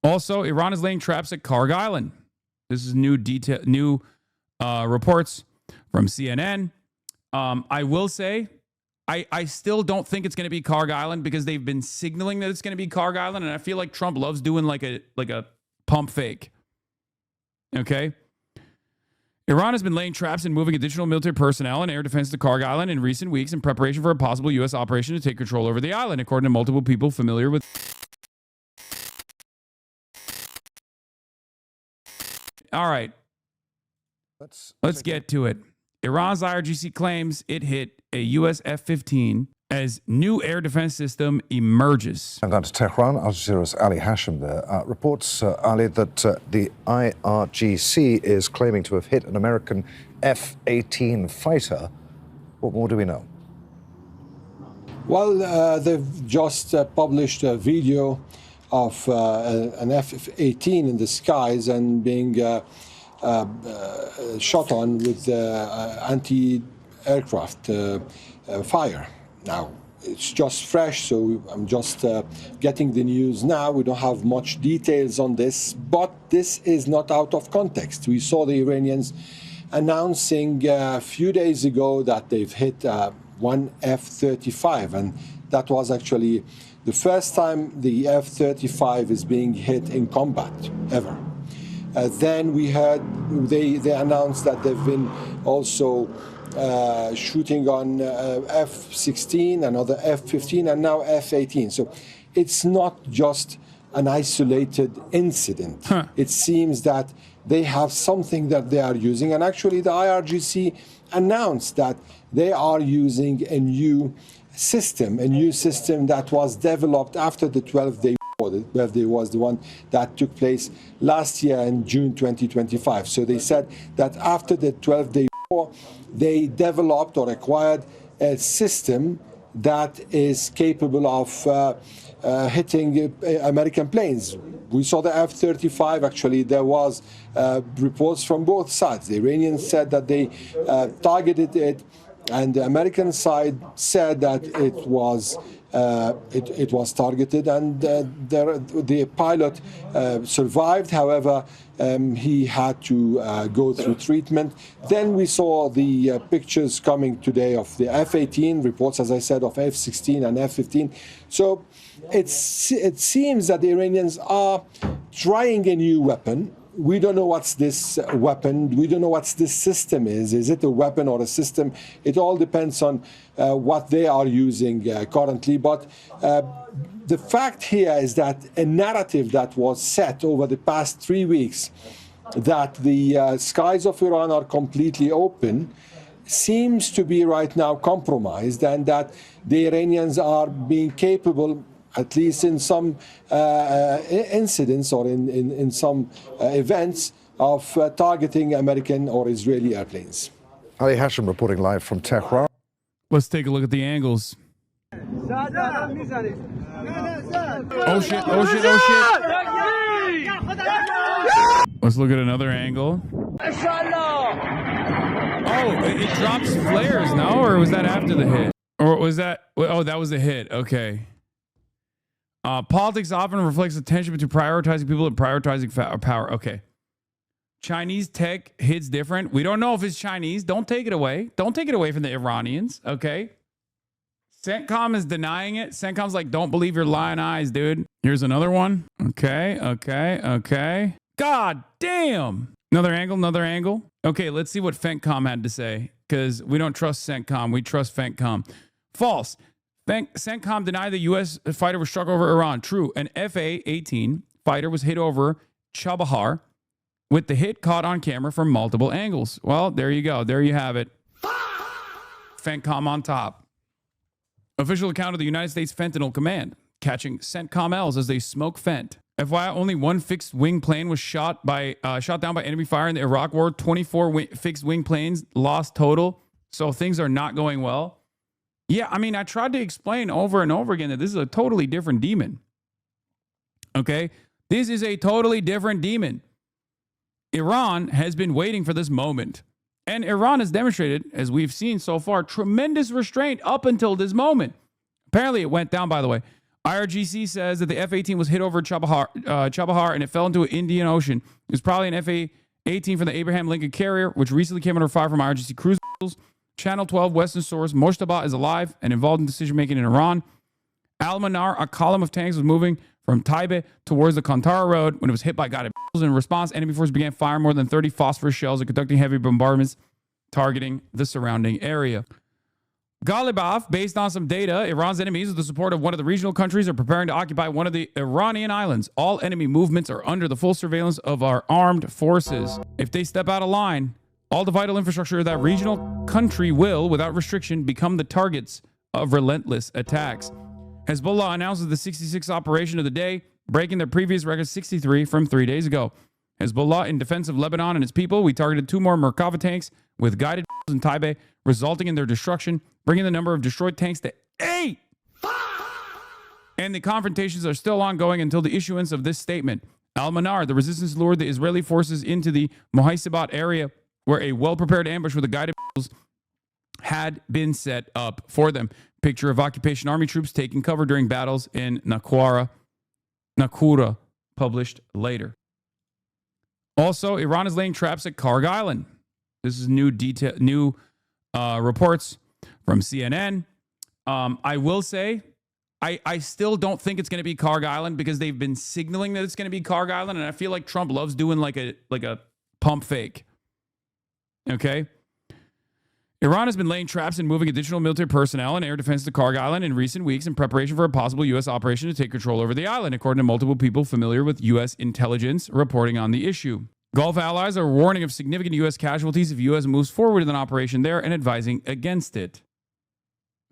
Also, Iran is laying traps at Karg Island. This is new reports from CNN. I will say, I still don't think it's going to be Karg Island because they've been signaling that it's going to be Karg Island, and I feel like Trump loves doing like a pump fake. Okay? Iran has been laying traps and moving additional military personnel and air defense to Karg Island in recent weeks in preparation for a possible U.S. operation to take control over the island, according to multiple people familiar with. All right. Let's get to it. Iran's IRGC claims it hit a U.S. F-15 as new air defense system emerges. And down to Tehran, Al Jazeera's Ali Hashim there reports, Ali, that the IRGC is claiming to have hit an American F-18 fighter. What more do we know? Well, they've just published a video of an F-18 in the skies and being shot on with anti-aircraft fire. Now, it's just fresh, so I'm just getting the news now. We don't have much details on this, but this is not out of context. We saw the Iranians announcing a few days ago that they've hit one F-35, and that was actually the first time the F-35 is being hit in combat, ever. Then we heard they announced that they've been also shooting on F-16, another F-15, and now F-18. So it's not just an isolated incident. It seems that they have something that they are using. And actually, the IRGC announced that they are using a new system that was developed after the 12-day war. The 12-day was the one that took place last year in June 2025. So they said that after the 12-day war, they developed or acquired a system that is capable of hitting American planes. We saw the F-35. Actually, there was reports from both sides. The Iranians said that they targeted it, and the American side said that it was targeted, and the pilot survived. However, he had to go through treatment. Then we saw the pictures coming today of the F-18, reports, as I said, of F-16 and F-15. So it seems that the Iranians are trying a new weapon. We don't know what's this weapon. We don't know what this system is. Is it a weapon or a system? It all depends on what they are using currently. But the fact here is that a narrative that was set over the past 3 weeks, that the skies of Iran are completely open, seems to be right now compromised, and that the Iranians are being capable, at least in some incidents or in some events, of targeting American or Israeli airplanes. Ali Hashim reporting live from Tehran. Let's take a look at the angles. Oh shit, oh shit, oh shit. Let's look at another angle. Oh, it drops flares, no? Or was that after the hit? Or was that, oh, that was the hit, okay. Politics often reflects the tension between prioritizing people and prioritizing power. Okay. Chinese tech hits different. We don't know if it's Chinese. Don't take it away. Don't take it away from the Iranians. Okay. CENTCOM is denying it. CENTCOM's like, don't believe your lying eyes, dude. Here's another one. Okay. God damn. Another angle. Okay, let's see what FENTCOM had to say, because we don't trust CENTCOM. We trust FENTCOM. False. CENTCOM denied the U.S. fighter was struck over Iran. True. An FA-18 fighter was hit over Chabahar, with the hit caught on camera from multiple angles. Well, there you go. There you have it. FENTCOM on top. Official account of the United States Fentanyl Command catching CENTCOM-Ls as they smoke Fent. FYI, only one fixed-wing plane was shot down by enemy fire in the Iraq War. 24 fixed-wing planes lost total. So things are not going well. Yeah, I mean, I tried to explain over and over again that this is a totally different demon. Okay? This is a totally different demon. Iran has been waiting for this moment. And Iran has demonstrated, as we've seen so far, tremendous restraint up until this moment. Apparently, it went down, by the way. IRGC says that the F-18 was hit over Chabahar and it fell into an Indian Ocean. It was probably an F-18 from the Abraham Lincoln carrier, which recently came under fire from IRGC cruise missiles. Channel 12 Western source, Moshtaba is alive and involved in decision-making in Iran. Al-Manar, a column of tanks, was moving from Taibeh towards the Kantara Road when it was hit by guided missiles. In response, enemy forces began firing more than 30 phosphorus shells and conducting heavy bombardments targeting the surrounding area. Ghalibaf, based on some data, Iran's enemies, with the support of one of the regional countries, are preparing to occupy one of the Iranian islands. All enemy movements are under the full surveillance of our armed forces. If they step out of line, all the vital infrastructure of that regional country will, without restriction, become the targets of relentless attacks. Hezbollah announces the 66th operation of the day, breaking their previous record 63 from 3 days ago. Hezbollah, in defense of Lebanon and its people, we targeted 2 more Merkava tanks with guided in Taibeh, resulting in their destruction, bringing the number of destroyed tanks to 8. And the confrontations are still ongoing until the issuance of this statement. Al-Manar, the resistance lured the Israeli forces into the Mohaisabat area, where a well-prepared ambush with the guided missiles had been set up for them. Picture of occupation army troops taking cover during battles in Nakura, published later. Also, Iran is laying traps at Karg Island. This is new reports from CNN. I will say, I still don't think it's going to be Karg Island because they've been signaling that it's going to be Karg Island, and I feel like Trump loves doing like a pump fake. Okay. Iran has been laying traps and moving additional military personnel and air defense to Karg Island in recent weeks in preparation for a possible U.S. operation to take control over the island, according to multiple people familiar with U.S. intelligence reporting on the issue. Gulf allies are warning of significant U.S. casualties if U.S. moves forward with an operation there and advising against it.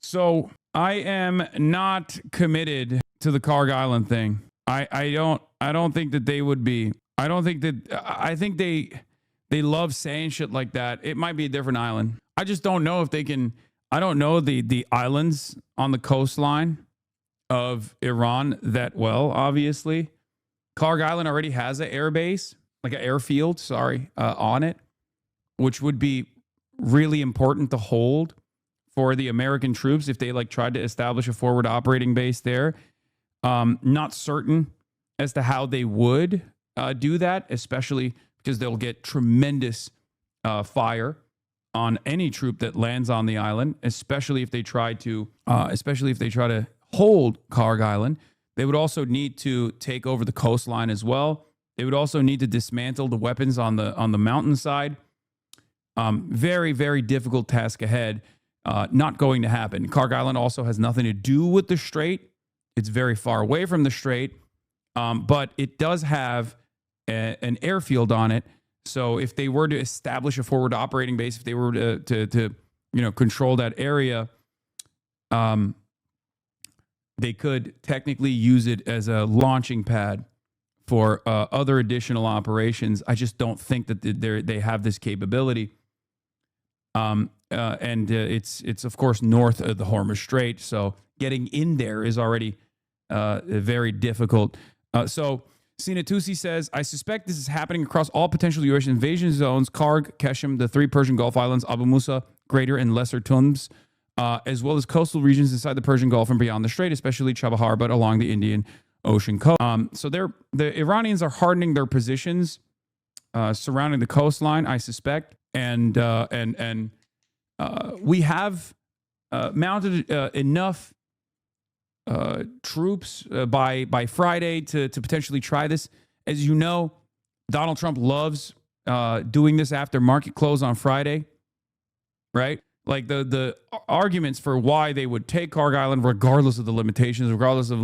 So I am not committed to the Karg Island thing. I don't think that they would be. I think they love saying shit like that. It might be a different island. I just don't know if they can. I don't know the islands on the coastline of Iran that well, obviously. Karg Island already has an air base, like an airfield, on it, which would be really important to hold for the American troops if they tried to establish a forward operating base there. Not certain as to how they would do that, especially because they'll get tremendous fire on any troop that lands on the island, especially if they try to hold Karg Island. They would also need to take over the coastline as well. They would also need to dismantle the weapons on the mountainside. Very, very difficult task ahead. Not going to happen. Karg Island also has nothing to do with the strait. It's very far away from the strait, but it does have an airfield on it. So if they were to establish a forward operating base, if they were to control that area, they could technically use it as a launching pad for other additional operations. I just don't think that they have this capability. And it's of course north of the Hormuz Strait, so getting in there is already very difficult. So Sinatusi says, I suspect this is happening across all potential U.S. invasion zones: Karg, Keshem, the 3 Persian Gulf islands, Abu Musa, Greater and Lesser Tums, as well as coastal regions inside the Persian Gulf and beyond the strait, especially Chabahar, but along the Indian Ocean coast. So the Iranians are hardening their positions surrounding the coastline, I suspect, and we have mounted enough troops by Friday to potentially try this. As you know, Donald Trump loves doing this after market close on Friday, right? Like the arguments for why they would take Karg Island, regardless of the limitations, regardless of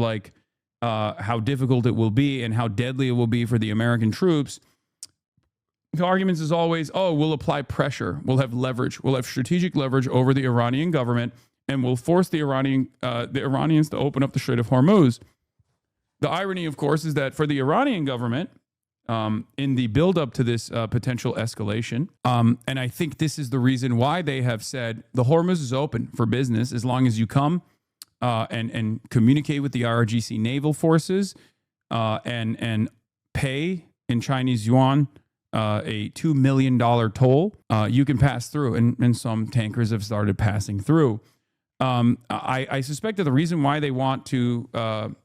how difficult it will be and how deadly it will be for the American troops. The arguments is always, we'll apply pressure, we'll have leverage, we'll have strategic leverage over the Iranian government, and we'll force the Iranians to open up the Strait of Hormuz. The irony, of course, is that for the Iranian government, in the buildup to this potential escalation, and I think this is the reason why they have said the Hormuz is open for business as long as you come and communicate with the IRGC naval forces and pay in Chinese yuan a $2 million toll, you can pass through, and some tankers have started passing through. I suspect that the reason why they want to,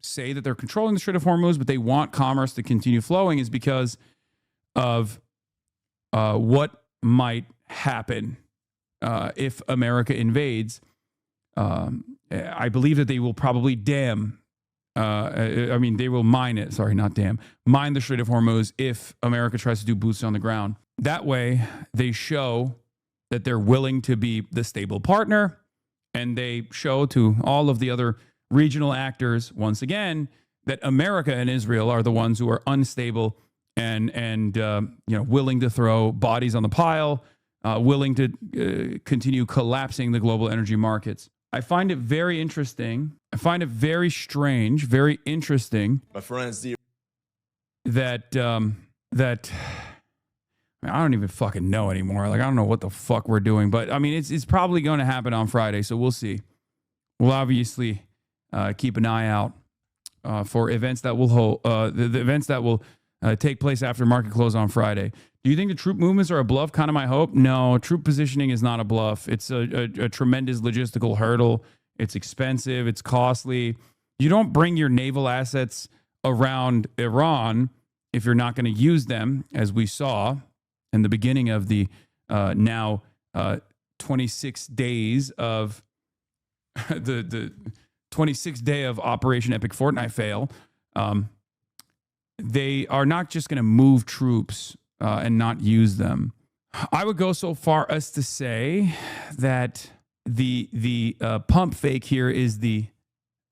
say that they're controlling the Strait of Hormuz, but they want commerce to continue flowing is because of what might happen if America invades. I believe that they will probably they will mine it. Sorry, not dam. Mine the Strait of Hormuz if America tries to do boots on the ground. That way, they show that they're willing to be the stable partner, and they show to all of the other regional actors, once again, that America and Israel are the ones who are unstable and willing to throw bodies on the pile, willing to continue collapsing the global energy markets. I find it very interesting. I find it very strange, very interesting. My friends, that I don't even fucking know anymore. Like, I don't know what the fuck we're doing, but I mean, it's probably going to happen on Friday, so we'll see. We'll obviously keep an eye out for events that will hold the events that will take place after market close on Friday. Do you think the troop movements are a bluff? Kind of my hope. No, troop positioning is not a bluff. It's a tremendous logistical hurdle. It's expensive. It's costly. You don't bring your naval assets around Iran if you're not going to use them, as we saw in the beginning of the now 26 days of the 26th day of Operation Epic Fortnite Fail. They are not just going to move troops and not use them. I would go so far as to say that the pump fake here is the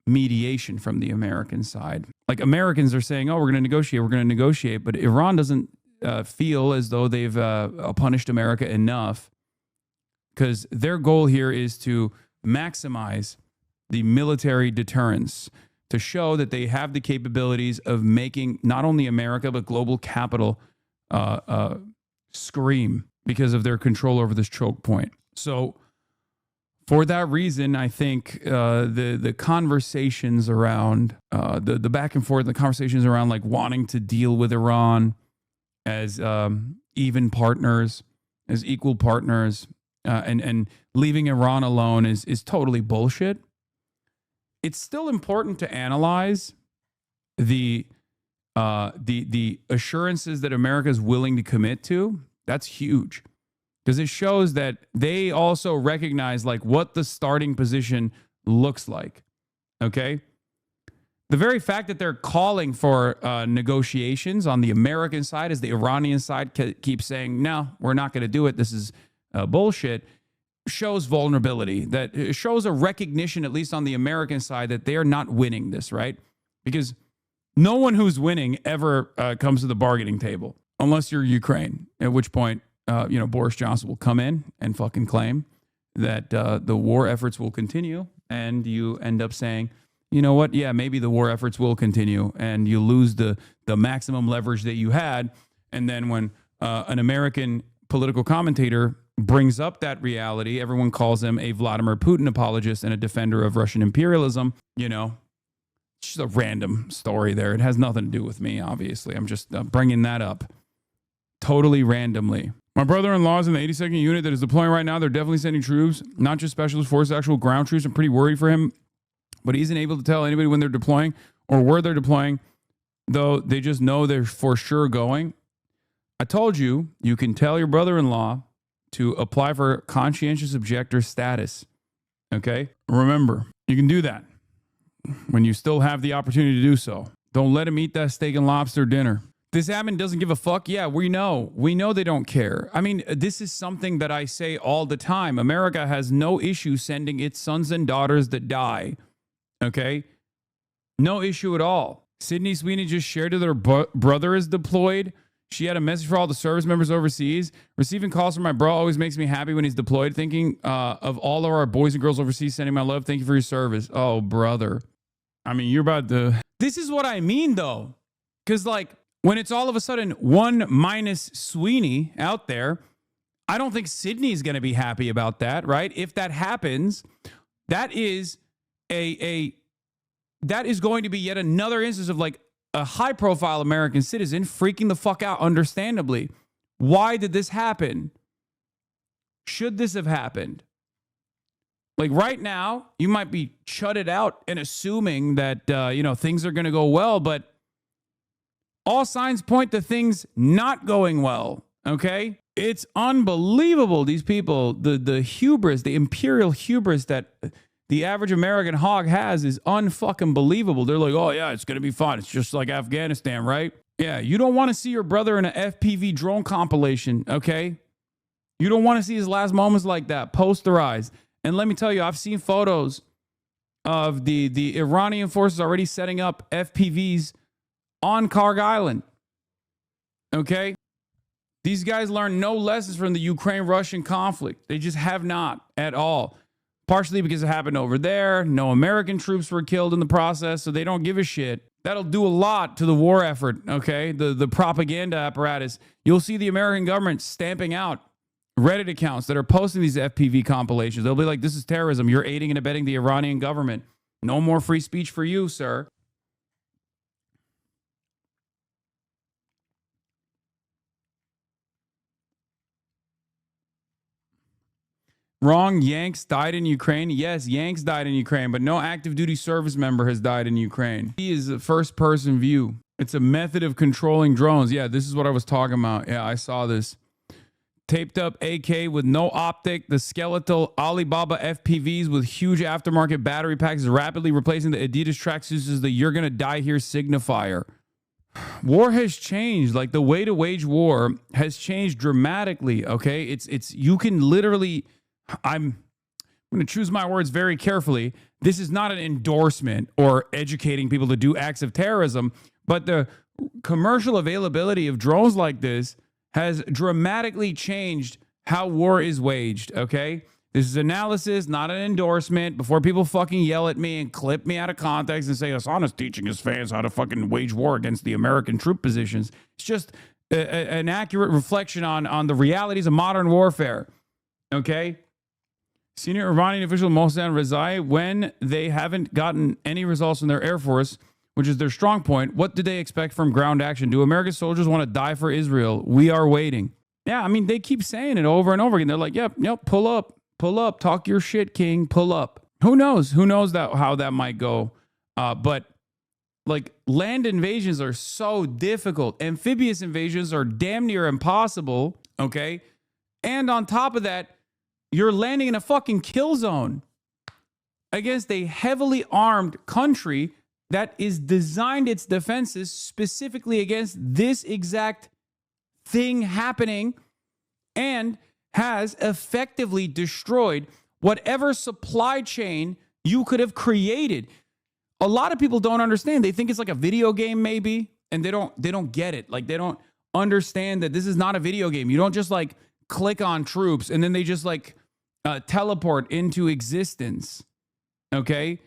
mediation from the American side. Like, Americans are saying, oh, we're going to negotiate, but Iran doesn't feel as though they've punished America enough, because their goal here is to maximize the military deterrence, to show that they have the capabilities of making not only America but global capital scream because of their control over this choke point. So for that reason, I think the conversations around the back and forth, the conversations around like wanting to deal with Iran as even partners, as equal partners, and leaving Iran alone is totally bullshit. It's still important to analyze the assurances that America is willing to commit to. That's huge, because it shows that they also recognize like what the starting position looks like. Okay. The very fact that they're calling for negotiations on the American side, as the Iranian side keeps saying, no, we're not going to do it, this is bullshit, shows vulnerability. That shows a recognition, at least on the American side, that they are not winning this, right? Because no one who's winning ever comes to the bargaining table, unless you're Ukraine, at which point, Boris Johnson will come in and fucking claim that the war efforts will continue, and you end up saying, you know what? Yeah, maybe the war efforts will continue, and you lose the maximum leverage that you had. And then when an American political commentator brings up that reality, everyone calls him a Vladimir Putin apologist and a defender of Russian imperialism. It's just a random story there. It has nothing to do with me, obviously. I'm just bringing that up totally randomly. My brother-in-law is in the 82nd unit that is deploying right now. They're definitely sending troops, not just specialist forces, actual ground troops. I'm pretty worried for him, but he isn't able to tell anybody when they're deploying or where they're deploying, though they just know they're for sure going. I told you, you can tell your brother-in-law to apply for conscientious objector status. Okay? Remember, you can do that when you still have the opportunity to do so. Don't let him eat that steak and lobster dinner. This admin doesn't give a fuck. Yeah, we know. We know they don't care. I mean, this is something that I say all the time. America has no issue sending its sons and daughters that die. Okay? No issue at all. Sydney Sweeney just shared that her brother is deployed. She had a message for all the service members overseas. Receiving calls from my bro always makes me happy when he's deployed. Thinking of all of our boys and girls overseas, sending my love. Thank you for your service. Oh, brother. I mean, you're about to... This is what I mean, though. Because, like, when it's all of a sudden one minus Sweeney out there, I don't think Sydney's going to be happy about that, right? If that happens, that is that is going to be yet another instance of, like, a high-profile American citizen freaking the fuck out, understandably. Why did this happen? Should this have happened? Like right now, you might be shutted out and assuming that, things are going to go well, but all signs point to things not going well. Okay. It's unbelievable. These people, the hubris, the imperial hubris that the average American hog has is unfucking believable. They're like, oh yeah, it's going to be fine. It's just like Afghanistan, right? Yeah. You don't want to see your brother in an FPV drone compilation. Okay. You don't want to see his last moments like that. Posterized. And let me tell you, I've seen photos of the Iranian forces already setting up FPVs on Karg Island. Okay? These guys learned no lessons from the Ukraine-Russian conflict. They just have not at all. Partially because it happened over there. No American troops were killed in the process, so they don't give a shit. That'll do a lot to the war effort, okay? The propaganda apparatus. You'll see the American government stamping out Reddit accounts that are posting these FPV compilations. They'll be like, this is terrorism. You're aiding and abetting the Iranian government. No more free speech for you, sir. Wrong. Yanks died in Ukraine. Yes, Yanks died in Ukraine, but no active duty service member has died in Ukraine. He is a first person view. It's a method of controlling drones. Yeah, this is what I was talking about. Yeah, I saw this. Taped up AK with no optic, the skeletal Alibaba FPVs with huge aftermarket battery packs is rapidly replacing the Adidas tracksuits as the "You're Gonna Die Here" signifier. War has changed. Like the way to wage war has changed dramatically. Okay, it's you can literally. I'm going to choose my words very carefully. This is not an endorsement or educating people to do acts of terrorism, but the commercial availability of drones like this has dramatically changed how war is waged, okay? This is analysis, not an endorsement. Before people fucking yell at me and clip me out of context and say Hasan is teaching his fans how to fucking wage war against the American troop positions. It's just an accurate reflection on the realities of modern warfare, okay? Senior Iranian official Mohsen Rezai, when they haven't gotten any results from their Air Force, which is their strong point, what do they expect from ground action? Do American soldiers want to die for Israel? We are waiting. Yeah, I mean, they keep saying it over and over again. They're like, yep, pull up, talk your shit, King, pull up. Who knows? Who knows how that might go? But like land invasions are so difficult. Amphibious invasions are damn near impossible, okay? And on top of that, you're landing in a fucking kill zone against a heavily armed country that is designed its defenses specifically against this exact thing happening and has effectively destroyed whatever supply chain you could have created. A lot of people don't understand. They think it's like a video game maybe, and they don't get it. Like they don't understand that this is not a video game. You don't just like click on troops and then they just like teleport into existence. Okay?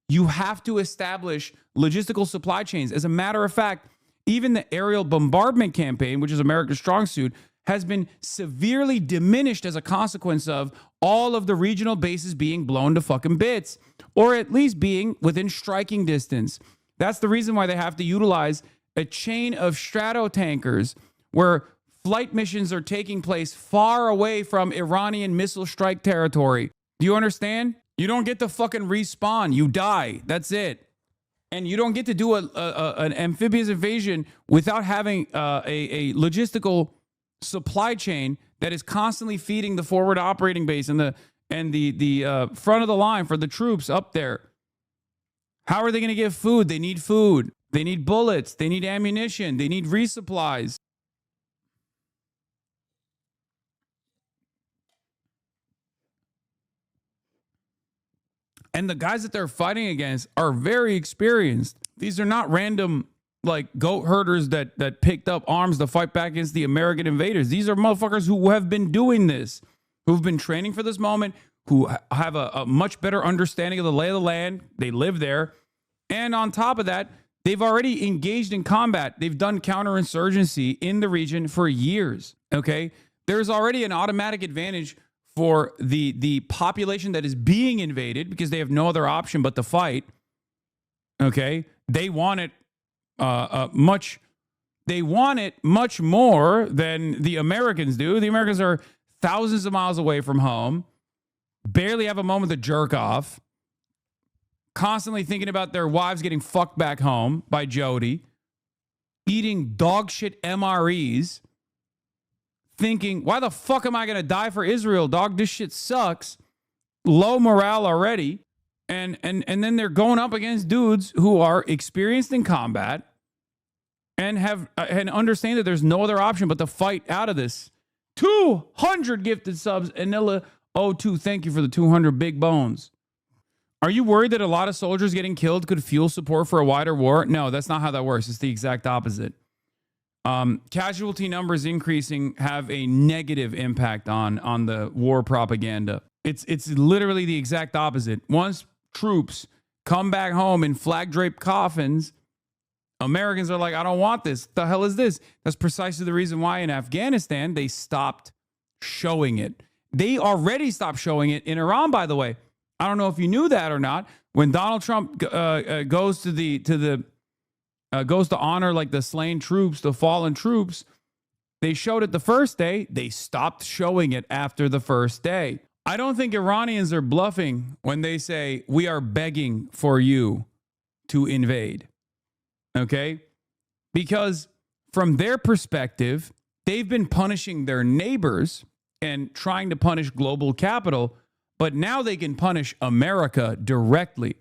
You have to establish logistical supply chains. As a matter of fact, even the aerial bombardment campaign, which is America's strong suit, has been severely diminished as a consequence of all of the regional bases being blown to fucking bits, or at least being within striking distance. That's the reason why they have to utilize a chain of strato tankers where flight missions are taking place far away from Iranian missile strike territory. Do you understand? You don't get to fucking respawn. You die. That's it. And you don't get to do an amphibious invasion without having a logistical supply chain that is constantly feeding the forward operating base and the front of the line for the troops up there. How are they going to get food? They need food. They need bullets. They need ammunition. They need resupplies. And the guys that they're fighting against are very experienced. These are not random like goat herders that picked up arms to fight back against the American invaders. These are motherfuckers who have been doing this, who've been training for this moment, who have a much better understanding of the lay of the land. They live there. And on top of that, they've already engaged in combat. They've done counterinsurgency in the region for years. Okay. There's already an automatic advantage for the population that is being invaded because they have no other option but to fight. Okay. They want it much more than the Americans do. The Americans are thousands of miles away from home, barely have a moment to jerk off, constantly thinking about their wives getting fucked back home by Jody, eating dog shit MREs, thinking, why the fuck am I going to die for Israel, dog? This shit sucks. Low morale already. And then they're going up against dudes who are experienced in combat and understand that there's no other option but to fight out of this. 200 gifted subs. Anilla 02, thank you for the 200 big bones. Are you worried that a lot of soldiers getting killed could fuel support for a wider war? No, that's not how that works. It's the exact opposite. Casualty numbers increasing have a negative impact on the war propaganda. It's literally the exact opposite. Once troops come back home in flag-draped coffins, Americans are like, I don't want this. The hell is this? That's precisely the reason why in Afghanistan they stopped showing it. They already stopped showing it in Iran, by the way. I don't know if you knew that or not. When Donald Trump goes to honor like the slain troops, the fallen troops, they showed it the first day. They stopped showing it after the first day. I don't think Iranians are bluffing when they say we are begging for you to invade. Okay? Because from their perspective, they've been punishing their neighbors and trying to punish global capital, but now they can punish America directly.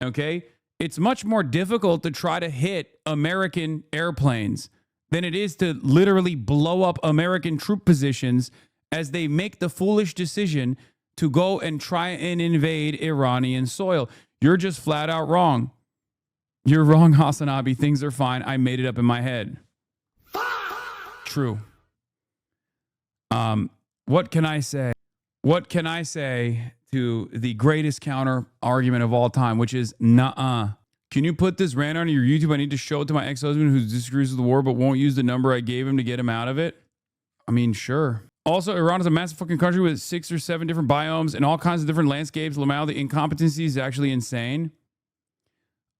Okay? It's much more difficult to try to hit American airplanes than it is to literally blow up American troop positions as they make the foolish decision to go and try and invade Iranian soil. You're just flat out wrong. You're wrong, HasanAbi. Things are fine. I made it up in my head. True. What can I say? What can I say to the greatest counter argument of all time, which is nuh-uh. Can you put this rant on your YouTube? I need to show it to my ex-husband who disagrees with the war but won't use the number I gave him to get him out of it. I mean, sure. Also, Iran is a massive fucking country with 6 or 7 different biomes and all kinds of different landscapes. Lamau, the incompetency is actually insane.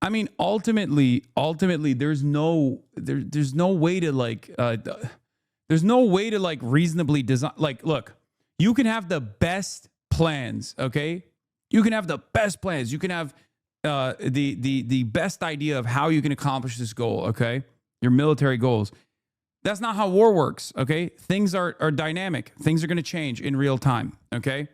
I mean, ultimately, there's no way to reasonably design. Like, look, you can have the best plans, okay? You can have the best plans. You can have the best idea of how you can accomplish this goal, okay? Your military goals. That's not how war works, okay? Things are dynamic. Things are going to change in real time, okay?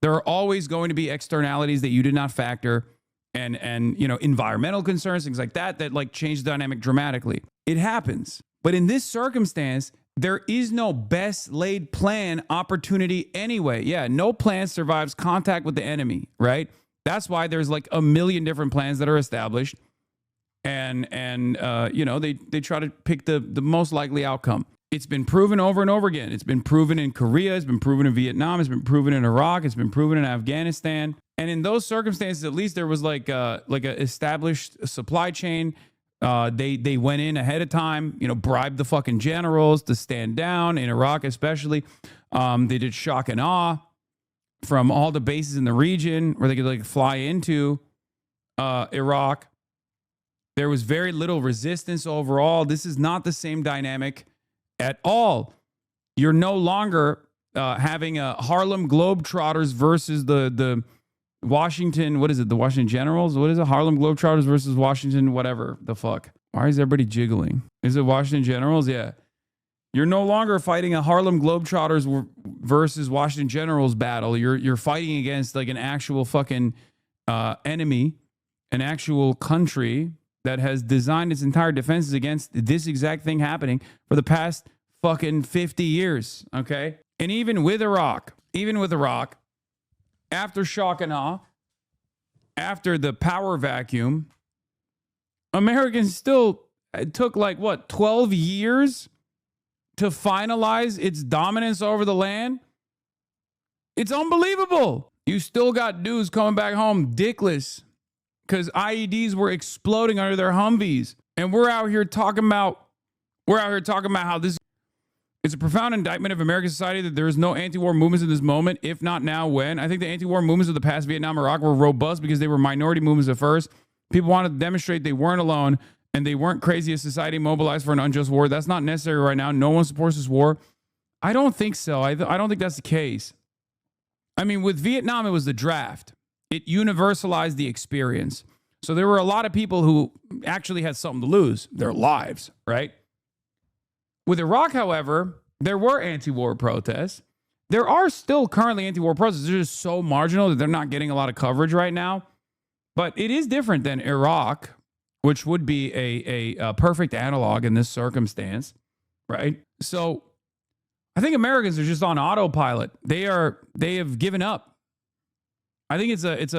There are always going to be externalities that you did not factor and you know, environmental concerns, things like that like change the dynamic dramatically. It happens. But in this circumstance, there is no best laid plan opportunity anyway. Yeah, no plan survives contact with the enemy, right? That's why there's like a million different plans that are established. And you know, they try to pick the most likely outcome. It's been proven over and over again. It's been proven in Korea. It's been proven in Vietnam. It's been proven in Iraq. It's been proven in Afghanistan. And in those circumstances, at least there was like a established supply chain. They went in ahead of time, you know, bribed the fucking generals to stand down in Iraq, especially. They did shock and awe from all the bases in the region where they could like fly into Iraq. There was very little resistance overall. This is not the same dynamic at all. You're no longer having a Harlem Globetrotters versus the Washington, what is it? The Washington Generals? What is it? Harlem Globetrotters versus Washington, whatever the fuck. Why is everybody jiggling? Is it Washington Generals? Yeah. You're no longer fighting a Harlem Globetrotters versus Washington Generals battle. You're fighting against like an actual fucking enemy, an actual country that has designed its entire defenses against this exact thing happening for the past fucking 50 years, okay? And even with Iraq, after shock and awe, after the power vacuum, Americans still took like, what, 12 years to finalize its dominance over the land? It's unbelievable. You still got dudes coming back home dickless because IEDs were exploding under their Humvees. And we're out here talking about how this is a profound indictment of American society that there is no anti-war movements in this moment. If not now, when? I think the anti-war movements of the past Vietnam, Iraq were robust because they were minority movements at first. People wanted to demonstrate they weren't alone and they weren't crazy as society mobilized for an unjust war. That's not necessary right now. No one supports this war. I don't think so. I don't think that's the case. I mean, with Vietnam, it was the draft. It universalized the experience. So there were a lot of people who actually had something to lose, their lives, right? With Iraq, however, there were anti-war protests. There are still currently anti-war protests. They're just so marginal that they're not getting a lot of coverage right now. But it is different than Iraq, which would be a perfect analog in this circumstance, right? So I think Americans are just on autopilot. They have given up. I think it's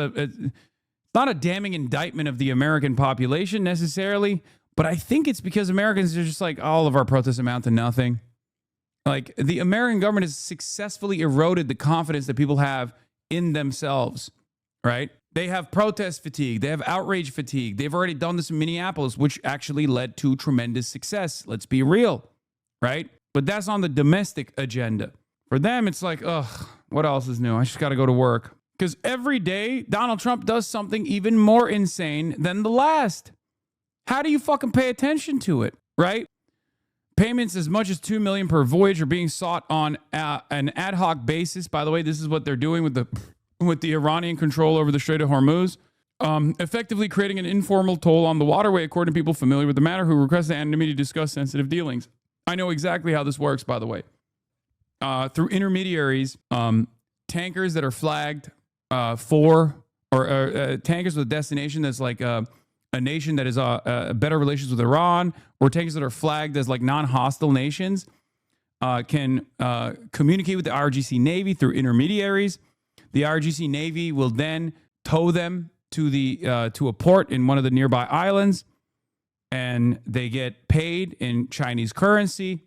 not a damning indictment of the American population necessarily, but I think it's because Americans are just like, all of our protests amount to nothing. Like, the American government has successfully eroded the confidence that people have in themselves, right? They have protest fatigue. They have outrage fatigue. They've already done this in Minneapolis, which actually led to tremendous success. Let's be real, right? But that's on the domestic agenda. For them, it's like, ugh, what else is new? I just got to go to work. Because every day, Donald Trump does something even more insane than the last. How do you fucking pay attention to it, right? Payments as much as $2 million per voyage are being sought on an ad hoc basis. By the way, this is what they're doing with the Iranian control over the Strait of Hormuz, effectively creating an informal toll on the waterway, according to people familiar with the matter who requested anonymity to discuss sensitive dealings. I know exactly how this works, by the way. Through intermediaries, tankers that are flagged tankers with a destination that's like a nation that has better relations with Iran, or tankers that are flagged as like non-hostile nations, can communicate with the IRGC Navy through intermediaries. The IRGC Navy will then tow them to a port in one of the nearby islands, and they get paid in Chinese currency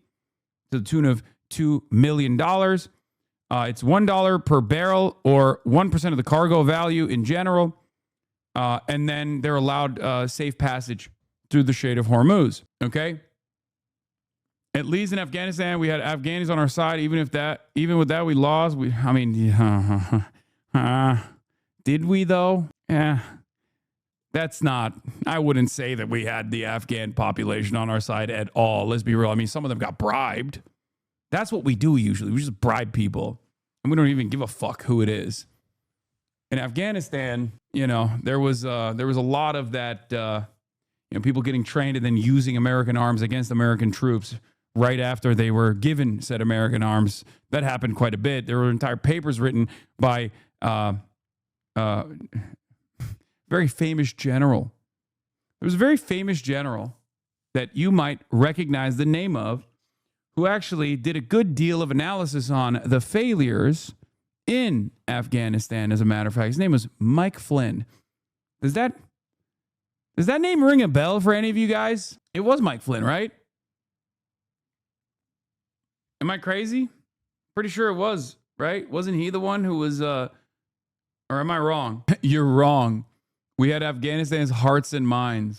to the tune of $2 million. It's $1 per barrel, or 1% of the cargo value in general. And then they're allowed safe passage through the Strait of Hormuz. Okay. At least in Afghanistan, we had Afghanis on our side. Even with that, we lost. Did we though? Yeah. That's not, I wouldn't say that we had the Afghan population on our side at all. Let's be real. I mean, some of them got bribed. That's what we do usually. We just bribe people, and we don't even give a fuck who it is. In Afghanistan, there was a lot of that, people getting trained and then using American arms against American troops right after they were given said American arms. That happened quite a bit. There were entire papers written by very famous general. There was a very famous general that you might recognize the name of, who actually did a good deal of analysis on the failures in Afghanistan, as a matter of fact. His name was Mike Flynn. Does that name ring a bell for any of you guys? It was Mike Flynn, right? Am I crazy? Pretty sure it was, right? Wasn't he the one who was, or am I wrong? You're wrong. We had Afghanistan's hearts and minds.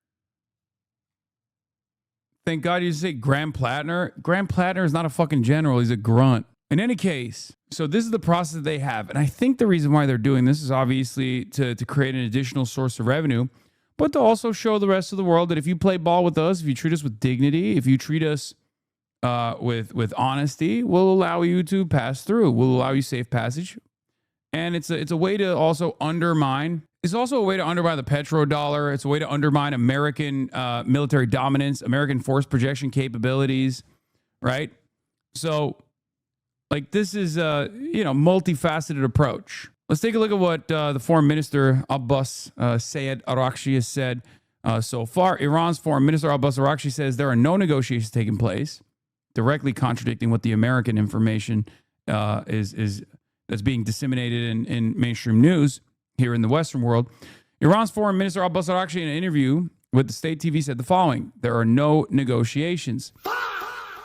Thank God you say Graham Plattner. Graham Plattner is not a fucking general. He's a grunt. In any case, so this is the process that they have. And I think the reason why they're doing this is obviously to create an additional source of revenue, but to also show the rest of the world that if you play ball with us, if you treat us with dignity, if you treat us with honesty, we'll allow you to pass through. We'll allow you safe passage. And it's a way to also undermine. It's also a way to undermine the petrodollar. It's a way to undermine American military dominance, American force projection capabilities, right? So, like, this is a multifaceted approach. Let's take a look at what the Foreign Minister Abbas Sayed Araghchi has said so far. Iran's Foreign Minister Abbas Araghchi says there are no negotiations taking place, directly contradicting what the American information is that's being disseminated in mainstream news here in the Western world. Iran's Foreign Minister Abbas Araghchi, in an interview with the state TV, said the following: there are no negotiations.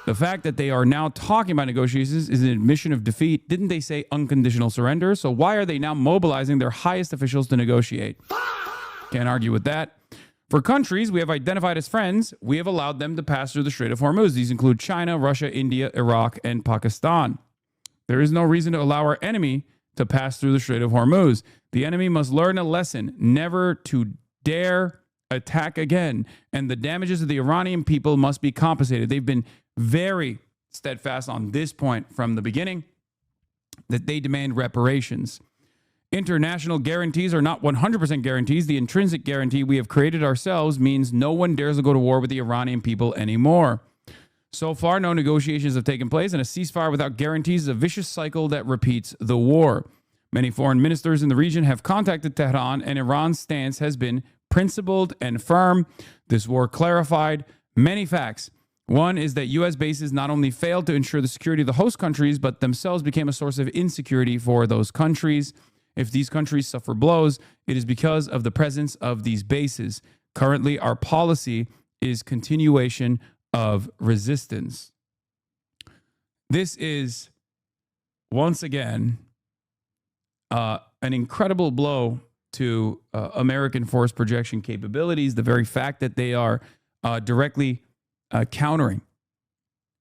The fact that they are now talking about negotiations is an admission of defeat. Didn't they say unconditional surrender? So why are they now mobilizing their highest officials to negotiate? Can't argue with that. For countries we have identified as friends, we have allowed them to pass through the Strait of Hormuz. These include China, Russia, India, Iraq, and Pakistan. There is no reason to allow our enemy to pass through the Strait of Hormuz. The enemy must learn a lesson, never to dare attack again. And the damages of the Iranian people must be compensated. They've been very steadfast on this point from the beginning. that they demand reparations. International guarantees are not 100% guarantees. The intrinsic guarantee we have created ourselves means no one dares to go to war with the Iranian people anymore. So far, no negotiations have taken place, and a ceasefire without guarantees is a vicious cycle that repeats the war. Many foreign ministers in the region have contacted Tehran, and Iran's stance has been principled and firm. This war clarified many facts. One is that U.S. bases not only failed to ensure the security of the host countries, but themselves became a source of insecurity for those countries. If these countries suffer blows, it is because of the presence of these bases. Currently, our policy is continuation of resistance. This is, once again, an incredible blow to American force projection capabilities. The very fact that they are directly countering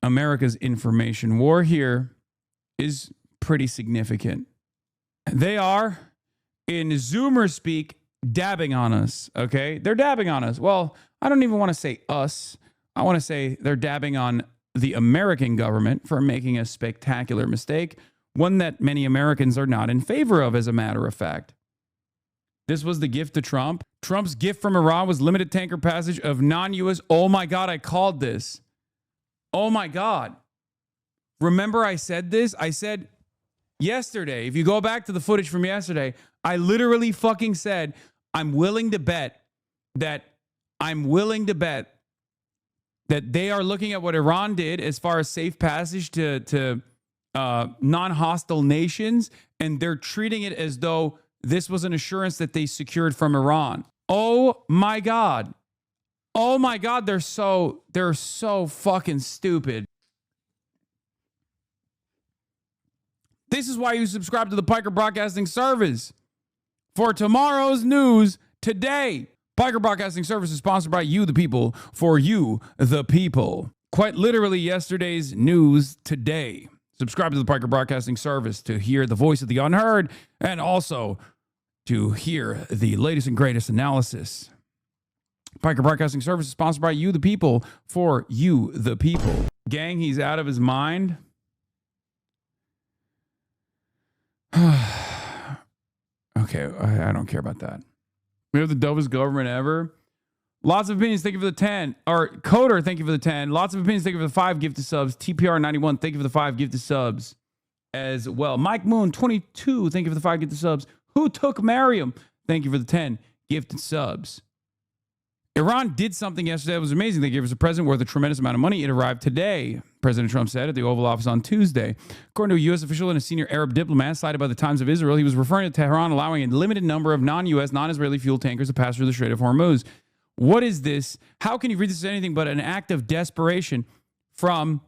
America's information war here is pretty significant. They are, in Zoomer speak, dabbing on us, okay? They're dabbing on us. Well, I don't even want to say us. I want to say they're dabbing on the American government for making a spectacular mistake, one that many Americans are not in favor of, as a matter of fact. This was the gift to Trump. Trump's gift from Iran was limited tanker passage of non-U.S. Oh my God, I called this. Oh my God. Remember I said this? I said yesterday, if you go back to the footage from yesterday, I literally fucking said, I'm willing to bet that they are looking at what Iran did as far as safe passage to non-hostile nations, and they're treating it as though this was an assurance that they secured from Iran. Oh my God. Oh my God, they're so fucking stupid. This is why you subscribe to the Piker Broadcasting Service. For tomorrow's news today. Piker Broadcasting Service is sponsored by you, the people, for you, the people. Quite literally yesterday's news today. Subscribe to the Piker Broadcasting Service to hear the voice of the unheard and also to hear the latest and greatest analysis. Piker Broadcasting Service is sponsored by you, the people, for you, the people. Gang, he's out of his mind. Okay, I don't care about that. We have the dopest government ever. Lots of opinions, thank you for the 10. Or Coder, thank you for the 10. Lots of opinions, thank you for the 5 gifted subs. TPR91, thank you for the 5 gifted subs as well. Mike Moon, 22, thank you for the 5 gifted subs. Who took Mariam? Thank you for the 10 gifted subs. Iran did something yesterday that was amazing. They gave us a present worth a tremendous amount of money. It arrived today, President Trump said at the Oval Office on Tuesday. According to a U.S. official and a senior Arab diplomat cited by the Times of Israel, he was referring to Tehran allowing a limited number of non-U.S., non-Israeli fuel tankers to pass through the Strait of Hormuz. What is this? How can you read this as anything but an act of desperation from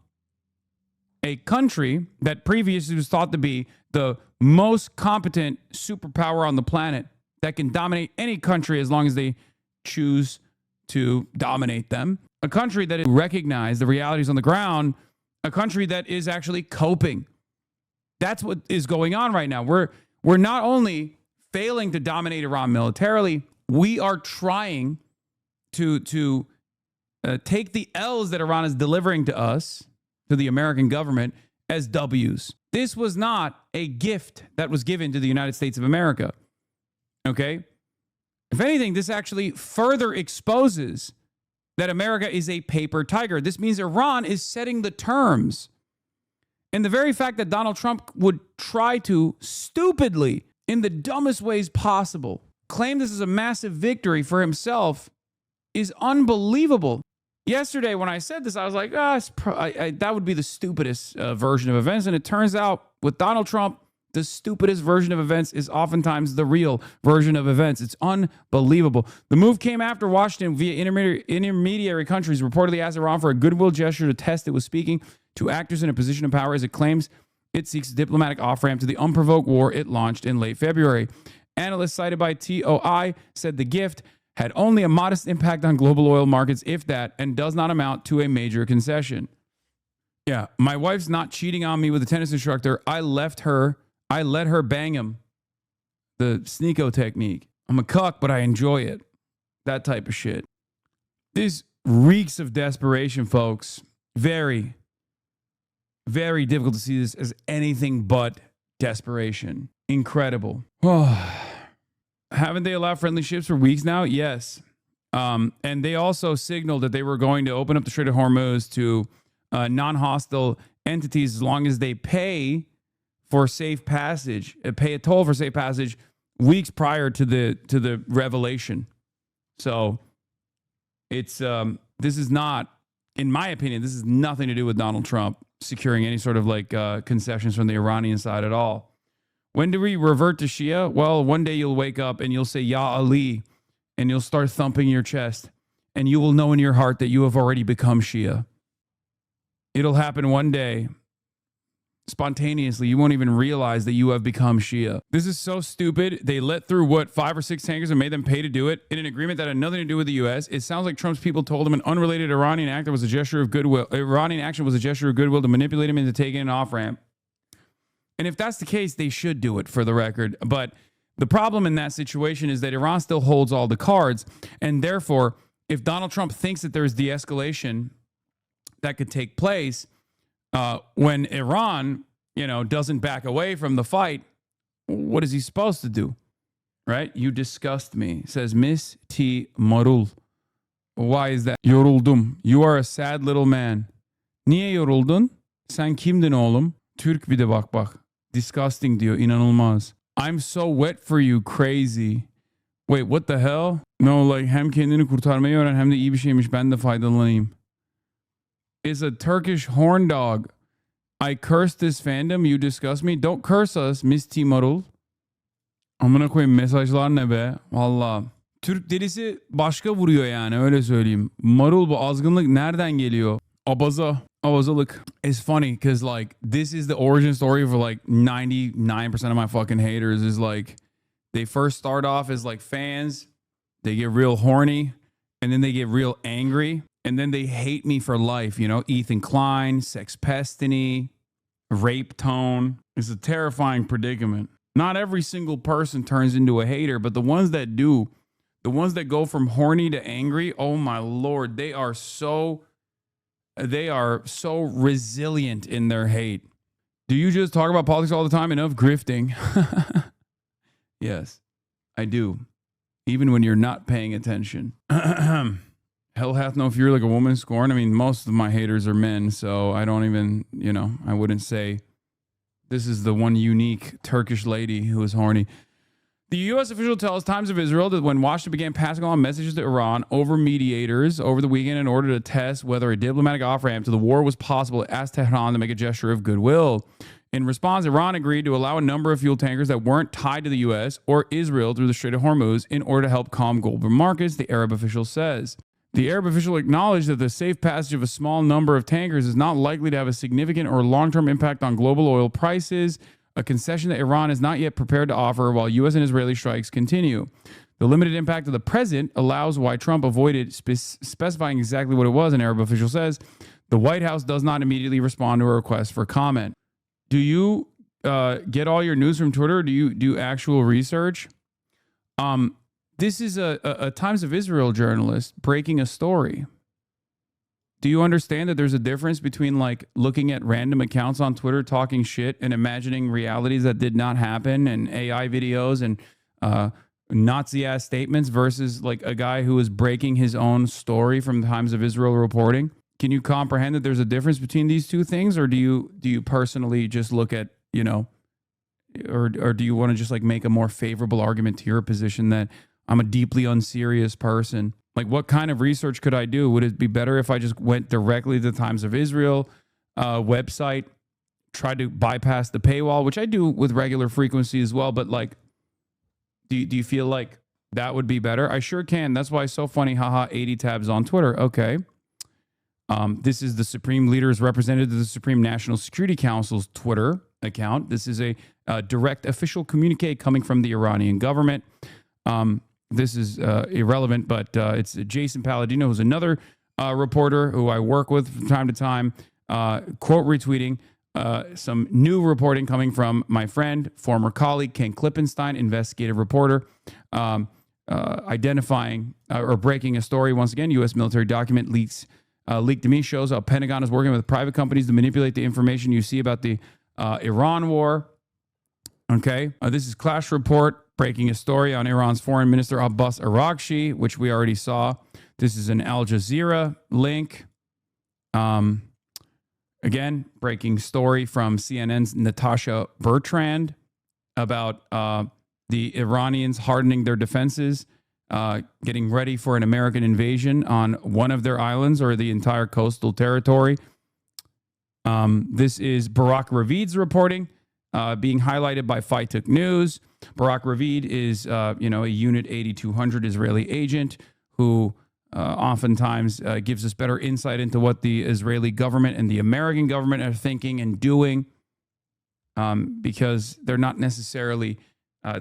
a country that previously was thought to be the most competent superpower on the planet that can dominate any country as long as they choose to dominate them? A country that recognizes the realities on the ground, a country that is actually coping. That's what is going on right now. We're not only failing to dominate Iran militarily, we are trying to take the L's that Iran is delivering to us, to the American government, as W's. This was not a gift that was given to the United States of America. Okay? If anything, this actually further exposes that America is a paper tiger. This means Iran is setting the terms. And the very fact that Donald Trump would try to stupidly, in the dumbest ways possible, claim this is a massive victory for himself is unbelievable. Yesterday, when I said this, I was like, that would be the stupidest version of events. And it turns out with Donald Trump, the stupidest version of events is oftentimes the real version of events. It's unbelievable. The move came after Washington, via intermediary countries, reportedly asked Iran for a goodwill gesture to test it was speaking to actors in a position of power as it claims it seeks a diplomatic off-ramp to the unprovoked war it launched in late February. Analysts cited by TOI said the gift had only a modest impact on global oil markets, if that, and does not amount to a major concession. Yeah, my wife's not cheating on me with a tennis instructor. I let her bang him. The sneako technique. I'm a cuck, but I enjoy it. That type of shit. This reeks of desperation, folks. Very, very difficult to see this as anything but desperation. Incredible. Haven't they allowed friendly ships for weeks now? Yes. And they also signaled that they were going to open up the Strait of Hormuz to non-hostile entities as long as they pay for safe passage, pay a toll for safe passage weeks prior to the revelation. So it's this is not, in my opinion, this is nothing to do with Donald Trump securing any sort of like concessions from the Iranian side at all. When do we revert to Shia? Well, one day you'll wake up and you'll say, Ya Ali, and you'll start thumping your chest, and you will know in your heart that you have already become Shia. It'll happen one day, spontaneously. You won't even realize that you have become Shia. This is so stupid. They let through, what, 5 or 6 tankers and made them pay to do it in an agreement that had nothing to do with the U.S. It sounds like Trump's people told him an unrelated Iranian act was a gesture of goodwill. Iranian action was a gesture of goodwill to manipulate him into taking an off-ramp. And if that's the case, they should do it, for the record. But the problem in that situation is that Iran still holds all the cards. And therefore, if Donald Trump thinks that there's de-escalation that could take place when Iran, doesn't back away from the fight, what is he supposed to do? Right? You disgust me, says Miss T. Marul. Why is that? Yoruldum. You are a sad little man. Niye yoruldun? Sen kimdin oğlum? Türk bir de bak. Disgusting diyor. İnanılmaz. I'm so wet for you, crazy. Wait, what the hell? No, like hem kendini kurtarmayı öğren hem de iyi bir şeymiş, ben de faydalanayım. Is a Turkish horn dog. I curse this fandom, you disgust me. Don't curse us, Miss T. Marul. Amına koyayım, mesajlar ne be? Valla. Türk delisi başka vuruyor yani, öyle söyleyeyim. Marul, bu azgınlık nereden geliyor? Abazalık. It's funny because like this is the origin story for like 99% of my fucking haters. Is like they first start off as like fans, they get real horny, and then they get real angry, and then they hate me for life. Ethan Klein, Sex Pestiny, Rape Tone. It's a terrifying predicament. Not every single person turns into a hater, but the ones that do, the ones that go from horny to angry, oh my Lord, they are so resilient in their hate. Do you just talk about politics all the time? Enough grifting. Yes, I do. Even when you're not paying attention. Hell hath no fury like a woman scorned. I mean, most of my haters are men, so I don't even, I wouldn't say this is the one unique Turkish lady who is horny. The U.S. official tells Times of Israel that when Washington began passing on messages to Iran over mediators over the weekend in order to test whether a diplomatic off-ramp to the war was possible, it asked Tehran to make a gesture of goodwill. In response, Iran agreed to allow a number of fuel tankers that weren't tied to the U.S. or Israel through the Strait of Hormuz in order to help calm global markets, the Arab official says. The Arab official acknowledged that the safe passage of a small number of tankers is not likely to have a significant or long-term impact on global oil prices, a concession that Iran is not yet prepared to offer while U.S. and Israeli strikes continue. The limited impact of the present allows why Trump avoided specifying exactly what it was, an Arab official says. The White House does not immediately respond to a request for comment. Do you get all your news from Twitter? Do you do actual research? This is a Times of Israel journalist breaking a story. Do you understand that there's a difference between like looking at random accounts on Twitter talking shit and imagining realities that did not happen and AI videos and Nazi-ass statements versus like a guy who is breaking his own story from Times of Israel reporting? Can you comprehend that there's a difference between these two things, or do you personally just look at, or do you want to just like make a more favorable argument to your position that I'm a deeply unserious person? Like, what kind of research could I do? Would it be better if I just went directly to the Times of Israel website, tried to bypass the paywall, which I do with regular frequency as well? But like, do you feel like that would be better? I sure can. That's why it's so funny. Haha, 80 tabs on Twitter. Okay. This is the Supreme Leader's representative of the Supreme National Security Council's Twitter account. This is a direct official communique coming from the Iranian government. This is irrelevant, but it's Jason Palladino, who's another reporter who I work with from time to time, quote retweeting some new reporting coming from my friend, former colleague, Ken Klippenstein, investigative reporter, identifying or breaking a story. Once again, U.S. military document leaked to me shows how Pentagon is working with private companies to manipulate the information you see about the Iran war. Okay. This is Clash Report breaking a story on Iran's Foreign Minister Abbas Araghchi, which we already saw. This is an Al Jazeera link. Again, breaking story from CNN's Natasha Bertrand about the Iranians hardening their defenses, getting ready for an American invasion on one of their islands or the entire coastal territory. This is Barak Ravid's reporting, being highlighted by Faituk News. Barak Ravid is, a Unit 8200 Israeli agent who oftentimes gives us better insight into what the Israeli government and the American government are thinking and doing, because they're not necessarily,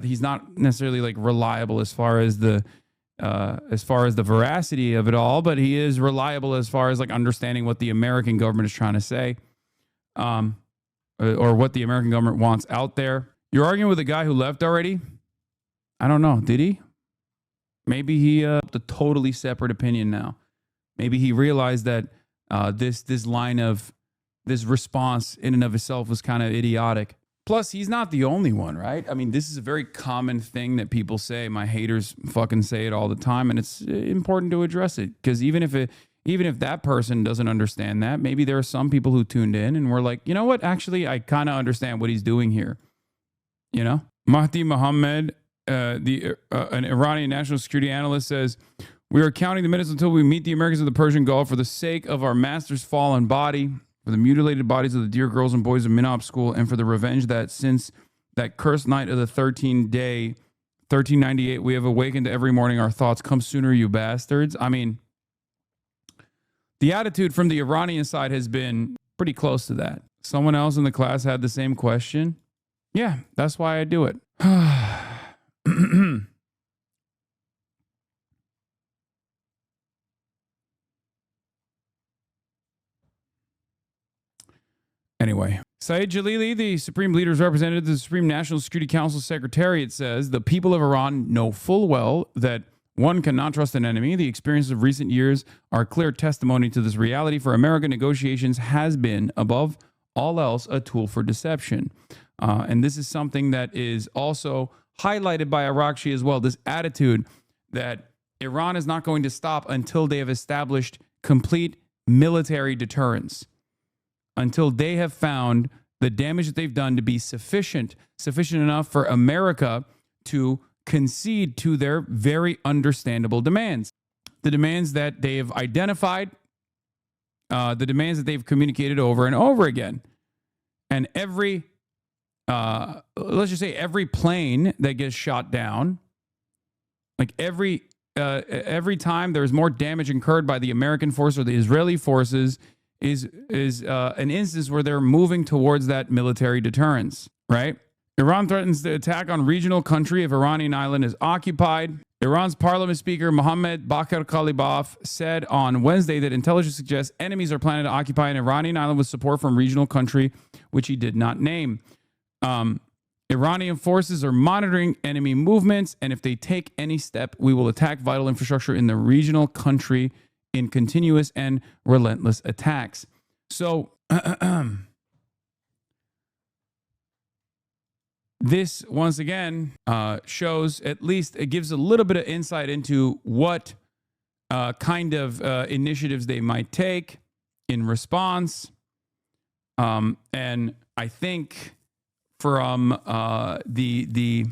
he's not necessarily like reliable as far as the veracity of it all, but he is reliable as far as like understanding what the American government is trying to say, or what the American government wants out there. You're arguing with a guy who left already? I don't know. Did he? Maybe he a totally separate opinion now. Maybe he realized that this line of this response in and of itself was kind of idiotic. Plus, he's not the only one, right? I mean, this is a very common thing that people say. My haters fucking say it all the time, and it's important to address it, because even if that person doesn't understand that, maybe there are some people who tuned in and were like, you know what? Actually, I kind of understand what he's doing here. You know, Mahdi Mohammed, an Iranian national security analyst, says, "We are counting the minutes until we meet the Americans of the Persian Gulf for the sake of our master's fallen body, for the mutilated bodies of the dear girls and boys of Minop School, and for the revenge that since that cursed night of the 1398, we have awakened every morning our thoughts. Come sooner, you bastards." I mean, the attitude from the Iranian side has been pretty close to that. Someone else in the class had the same question. Yeah, that's why I do it. Anyway, Saeed Jalili, the Supreme Leader's representative to the Supreme National Security Council Secretariat, says the people of Iran know full well that one cannot trust an enemy. The experiences of recent years are clear testimony to this reality. For America, negotiations has been, above all else, a tool for deception. And this is something that is also highlighted by Araghchi as well, this attitude that Iran is not going to stop until they have established complete military deterrence, until they have found the damage that they've done to be sufficient enough for America to concede to their very understandable demands. The demands that they have identified, the demands that they've communicated over and over again. And every let's just say every plane that gets shot down, like every time there's more damage incurred by the American force or the Israeli forces, is an instance where they're moving towards that military deterrence, right? Iran threatens to attack on regional country if Iranian island is occupied. Iran's parliament speaker Mohammad Bakr Kalibaf said on Wednesday that intelligence suggests enemies are planning to occupy an Iranian island with support from regional country, which he did not name. Iranian forces are monitoring enemy movements, and if they take any step, we will attack vital infrastructure in the regional country in continuous and relentless attacks. So, this, once again, shows, at least it gives a little bit of insight into what kind of initiatives they might take in response. And I think from the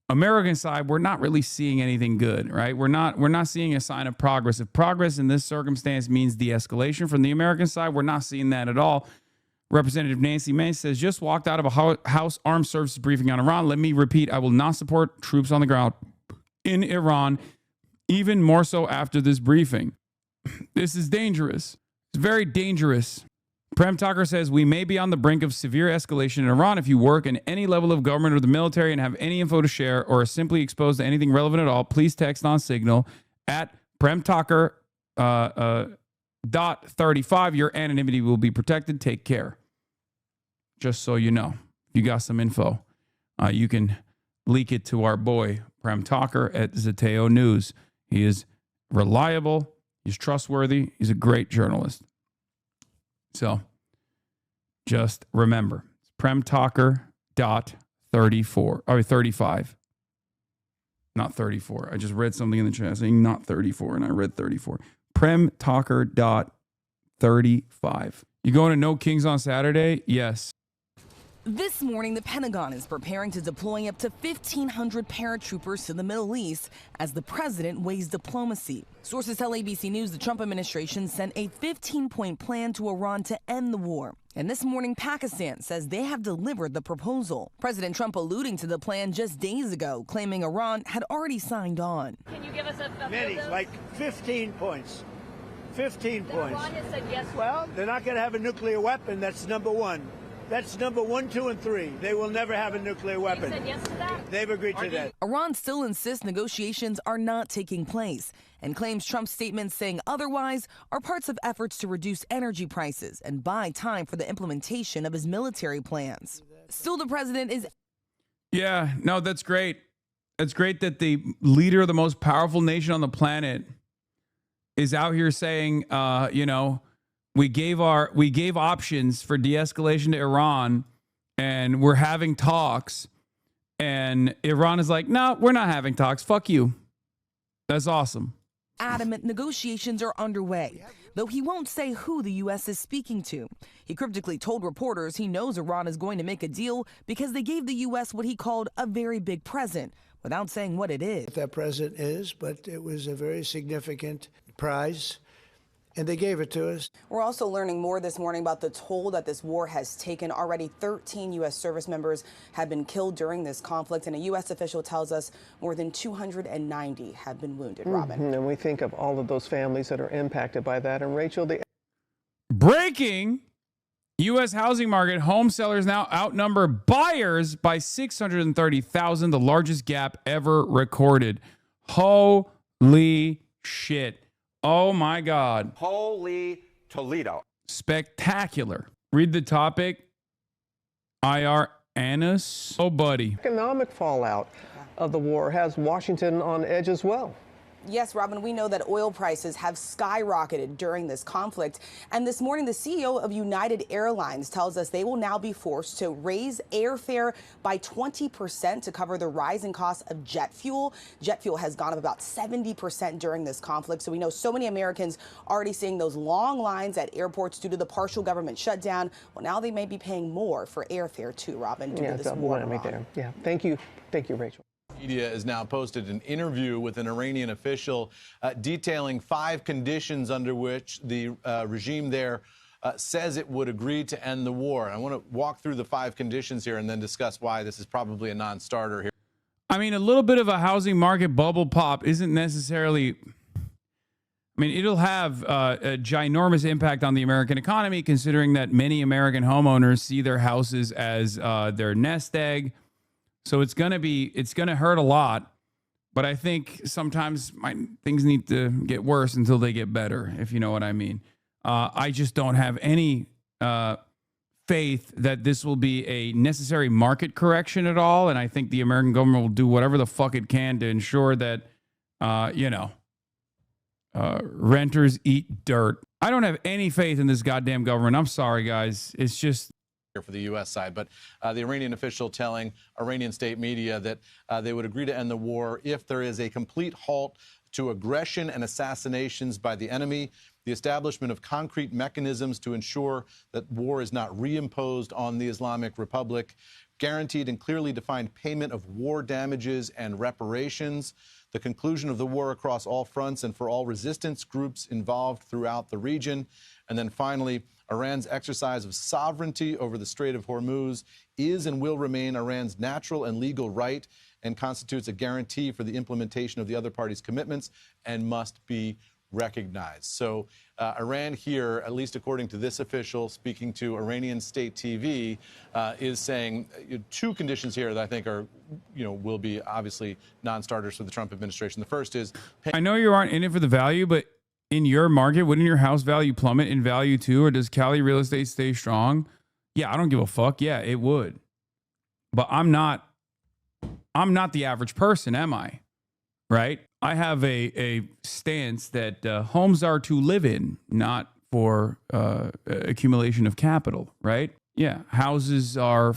American side, we're not really seeing anything good, right? We're not seeing a sign of progress. If progress in this circumstance means de-escalation from the American side, we're not seeing that at all. Representative Nancy Mace says, just walked out of a House Armed Services briefing on Iran. Let me repeat, I will not support troops on the ground in Iran, even more so after this briefing. This is dangerous. It's very dangerous. Prem Tucker says, we may be on the brink of severe escalation in Iran. If you work in any level of government or the military and have any info to share or are simply exposed to anything relevant at all, please text on Signal at Prem Tucker .35. Your anonymity will be protected. Take care. Just so you know, if you got some info, you can leak it to our boy, Prem Tucker at Zeteo News. He is reliable. He's trustworthy. He's a great journalist. So just remember, it's premtalker.35. 34 or 35. Not 34. I just read something in the chat saying not 34, and I read 34. Premtalker.35. You going to No Kings on Saturday? Yes. This morning, the Pentagon is preparing to deploy up to 1,500 paratroopers to the Middle East as the president weighs diplomacy. Sources tell ABC News the Trump administration sent a 15-point plan to Iran to end the war. And this morning, Pakistan says they have delivered the proposal. President Trump alluding to the plan just days ago, claiming Iran had already signed on. Can you give us a many, like 15 points. 15 points. Iran has said yes. Well, they're not going to have a nuclear weapon. That's number one. That's number 1, 2, and 3. They will never have a nuclear weapon. They said yes to that? They've agreed to that. Iran still insists negotiations are not taking place and claims Trump's statements saying otherwise are parts of efforts to reduce energy prices and buy time for the implementation of his military plans. Still, the president is... Yeah, no, that's great. It's great that the leader of the most powerful nation on the planet is out here saying, we gave options for de-escalation to Iran, and we're having talks. And Iran is like, no, we're not having talks. Fuck you. That's awesome. Adamant negotiations are underway, though he won't say who the U.S. is speaking to. He cryptically told reporters he knows Iran is going to make a deal because they gave the U.S. what he called a very big present, without saying what it is. What that present is, but it was a very significant prize. And they gave it to us. We're also learning more this morning about the toll that this war has taken. Already 13 U.S. service members have been killed during this conflict, and a U.S. official tells us more than 290 have been wounded, Robin. And we think of all of those families that are impacted by that. And Rachel, the breaking U.S. housing market, home sellers now outnumber buyers by 630,000, the largest gap ever recorded. Holy shit. Oh my God. Holy Toledo. Spectacular. Read the topic. IR Anus. Oh, buddy. economic fallout of the war has Washington on edge as well. Yes, Robin, we know that oil prices have skyrocketed during this conflict. And this morning, the CEO of United Airlines tells us they will now be forced to raise airfare by 20% to cover the rising cost of jet fuel. Jet fuel has gone up about 70% during this conflict. So we know so many Americans already seeing those long lines at airports due to the partial government shutdown. Well, now they may be paying more for airfare too, Robin, due to this war in Iran. There. Yeah, thank you. Thank you, Rachel. Media has now posted an interview with an Iranian official detailing 5 conditions under which the regime there says it would agree to end the war. I want to walk through the 5 conditions here and then discuss why this is probably a non-starter here. I mean, a little bit of a housing market bubble pop isn't necessarily... I mean, it'll have a ginormous impact on the American economy, considering that many American homeowners see their houses as their nest egg. So it's gonna hurt a lot, but I think sometimes things need to get worse until they get better, if you know what I mean. I just don't have any faith that this will be a necessary market correction at all, and I think the American government will do whatever the fuck it can to ensure that, renters eat dirt. I don't have any faith in this goddamn government. I'm sorry, guys. It's just... for the U.S. side, but the Iranian official telling Iranian state media that they would agree to end the war if there is a complete halt to aggression and assassinations by the enemy, the establishment of concrete mechanisms to ensure that war is not reimposed on the Islamic Republic, guaranteed and clearly defined payment of war damages and reparations, the conclusion of the war across all fronts and for all resistance groups involved throughout the region, and then finally, Iran's exercise of sovereignty over the Strait of Hormuz is and will remain Iran's natural and legal right and constitutes a guarantee for the implementation of the other party's commitments and must be recognized. So Iran here, at least according to this official speaking to Iranian state TV, is saying 2 conditions here that I think are, will be obviously non-starters for the Trump administration. The first is... I know you aren't in it for the value, but in your market, wouldn't your house value plummet in value too? Or does Cali real estate stay strong? Yeah, I don't give a fuck. Yeah, it would. But I'm not the average person, am I? Right? I have a stance that homes are to live in, not for accumulation of capital, right? Yeah, houses are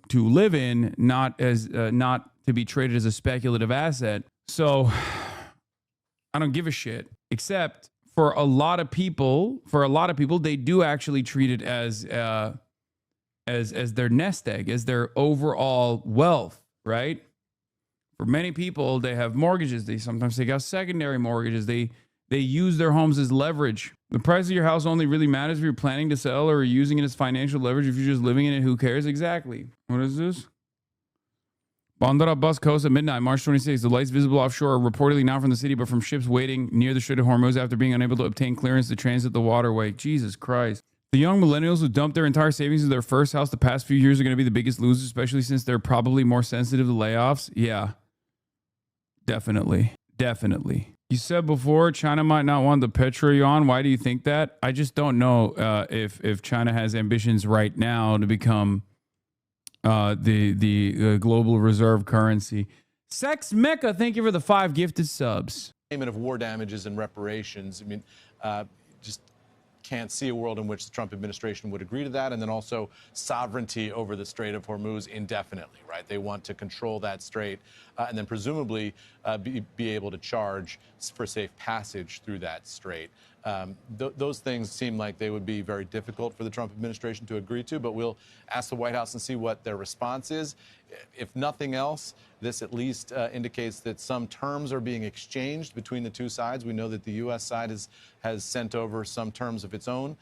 to live in, not to be traded as a speculative asset. So I don't give a shit. Except for a lot of people, they do actually treat it as their nest egg, as their overall wealth, right? For many people, they have mortgages. They sometimes take out secondary mortgages. They use their homes as leverage. The price of your house only really matters if you're planning to sell or using it as financial leverage. If you're just living in it, who cares? Exactly. What is this? Bandar Abbas coast at midnight, March 26th. The lights visible offshore are reportedly not from the city, but from ships waiting near the Strait of Hormuz after being unable to obtain clearance to transit the waterway. Jesus Christ. The young millennials who dumped their entire savings into their first house the past few years are going to be the biggest losers, especially since they're probably more sensitive to layoffs. Yeah. Definitely. You said before China might not want the petro-yuan. Why do you think that? I just don't know if China has ambitions right now to become the global reserve currency. Sex Mecca, thank you for the 5 gifted subs. Payment of war damages and reparations. I mean, just can't see a world in which the Trump administration would agree to that. And then also sovereignty over the Strait of Hormuz indefinitely, right? They want to control that strait and then presumably be able to charge for safe passage through that strait. Those things seem like they would be very difficult for the Trump administration to agree to, but we'll ask the White House and see what their response is. If nothing else, this at least indicates that some terms are being exchanged between the two sides. We know that the U.S. side has sent over some terms of its own.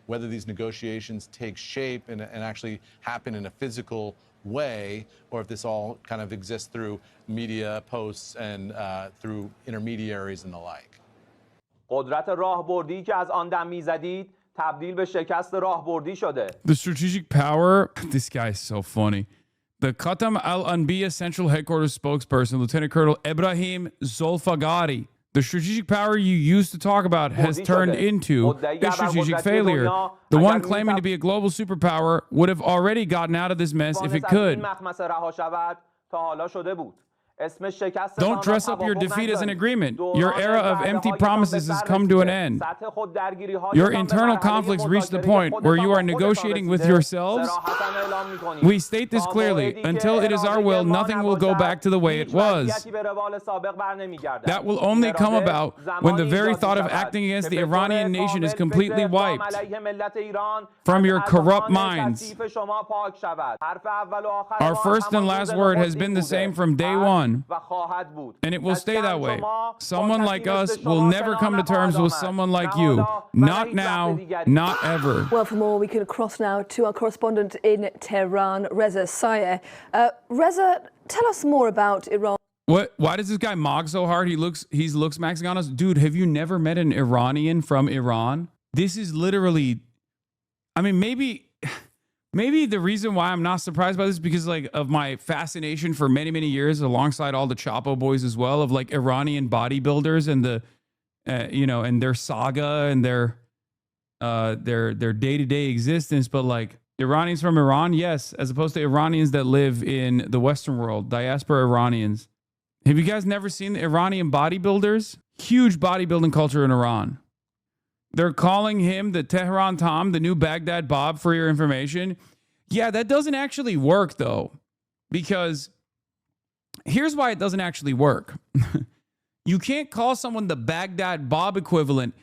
Whether these negotiations take shape and actually happen in a physical way, or if this all kind of exists through media posts and through intermediaries and the like. قدرت راهبردی که از آن دم می‌زدید تبدیل به شکست راهبردی شده. The strategic power, this guy is so funny. The Khatam al-Anbiya Central Headquarters spokesperson, Lieutenant Colonel Ibrahim Zolfagari. The strategic power you used to talk about has turned into a strategic failure. The one claiming to be a global superpower would have already gotten out of this mess if it could. Don't dress up your defeat as an agreement. Your era of empty promises has come to an end. Your internal conflicts reach the point where you are negotiating with yourselves. We state this clearly. Until it is our will, nothing will go back to the way it was. That will only come about when the very thought of acting against the Iranian nation is completely wiped from your corrupt minds. Our first and last word has been the same from day one. And it will stay that way. Someone like us will never come to terms with someone like you. Not now, not ever. Well, for more, we can cross now to our correspondent in Tehran, Reza Sayeh. Reza, tell us more about Iran. What? Why does this guy mog so hard? He looks Mexican on us. Dude, have you never met an Iranian from Iran? This is literally, I mean, maybe the reason why I'm not surprised by this is because like of my fascination for many, many years alongside all the Chapo boys as well of like Iranian bodybuilders and the, and their saga and their day-to-day existence. But like Iranians from Iran, yes, as opposed to Iranians that live in the Western world, diaspora Iranians. Have you guys never seen the Iranian bodybuilders? Huge bodybuilding culture in Iran. They're calling him the Tehran Tom, the new Baghdad Bob, for your information. Yeah, that doesn't actually work, though, because here's why it doesn't actually work. You can't call someone the Baghdad Bob equivalent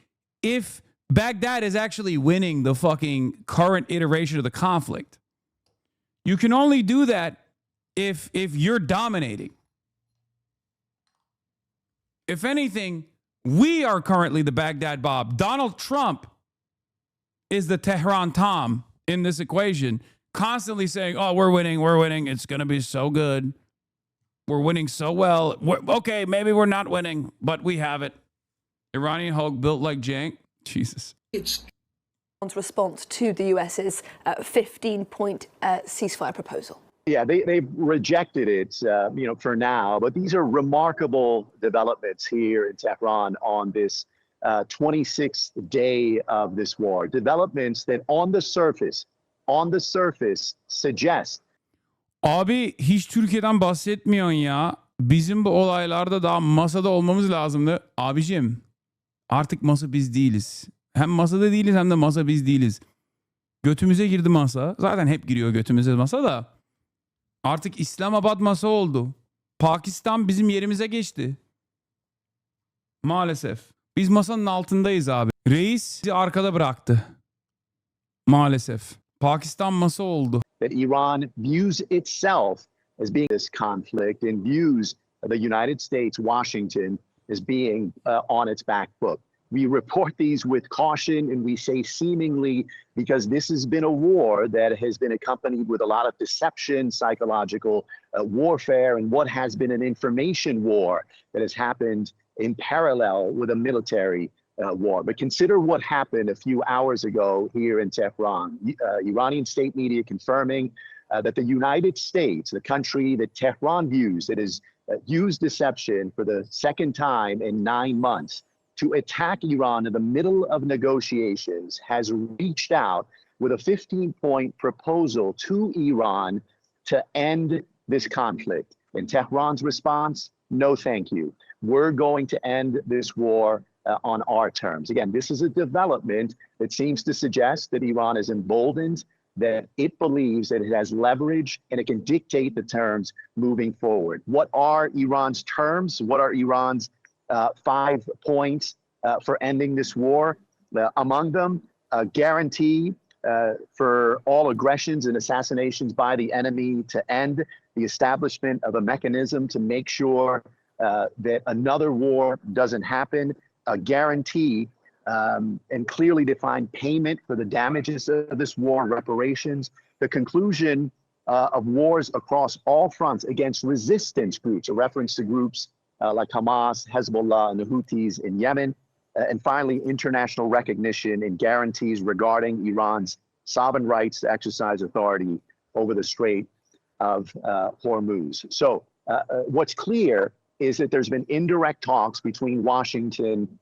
if Baghdad is actually winning the fucking current iteration of the conflict. You can only do that if you're dominating. If anything, we are currently the Baghdad Bob. Donald Trump is the Tehran Tom in this equation, constantly saying, oh, we're winning. It's going to be so good. We're winning so well. Okay, maybe we're not winning, but we have it. Iranian Hulk built like jank. Jesus. It's response to the US's 15-point ceasefire proposal. Yeah, they've rejected it, for now. But these are remarkable developments here in Tehran on this 26th day of this war. Developments that on the surface suggest. Abi hiç Türkiye'den bahsetmiyorsun ya. Bizim bu olaylarda daha masada olmamız lazımdı. Abicim artık masa biz değiliz. Hem masada değiliz hem de masa biz değiliz. Götümüze girdi masa. Zaten hep giriyor götümüze masa da. Artık İslamabad masa oldu. Pakistan bizim yerimize geçti. Maalesef. Biz masanın altındayız abi. Reis bizi arkada bıraktı. Maalesef. Pakistan masa oldu. That Iran views itself as being this conflict and views the United States, Washington, as being on its back foot. We report these with caution, and we say seemingly because this has been a war that has been accompanied with a lot of deception, psychological warfare, and what has been an information war that has happened in parallel with a military war. But consider what happened a few hours ago here in Tehran. Iranian state media confirming that the United States, the country that Tehran views that has used deception for the second time in 9 months to attack Iran in the middle of negotiations, has reached out with a 15-point proposal to Iran to end this conflict. And Tehran's response, no thank you. We're going to end this war on our terms. Again, this is a development that seems to suggest that Iran is emboldened, that it believes that it has leverage and it can dictate the terms moving forward. What are Iran's terms? What are Iran's 5 points for ending this war? Among them, a guarantee for all aggressions and assassinations by the enemy to end, the establishment of a mechanism to make sure that another war doesn't happen, a guarantee and clearly defined payment for the damages of this war, reparations, the conclusion of wars across all fronts against resistance groups, a reference to groups like Hamas, Hezbollah, and the Houthis in Yemen, and finally, international recognition and guarantees regarding Iran's sovereign rights to exercise authority over the Strait of Hormuz. So what's clear is that there's been indirect talks between Washington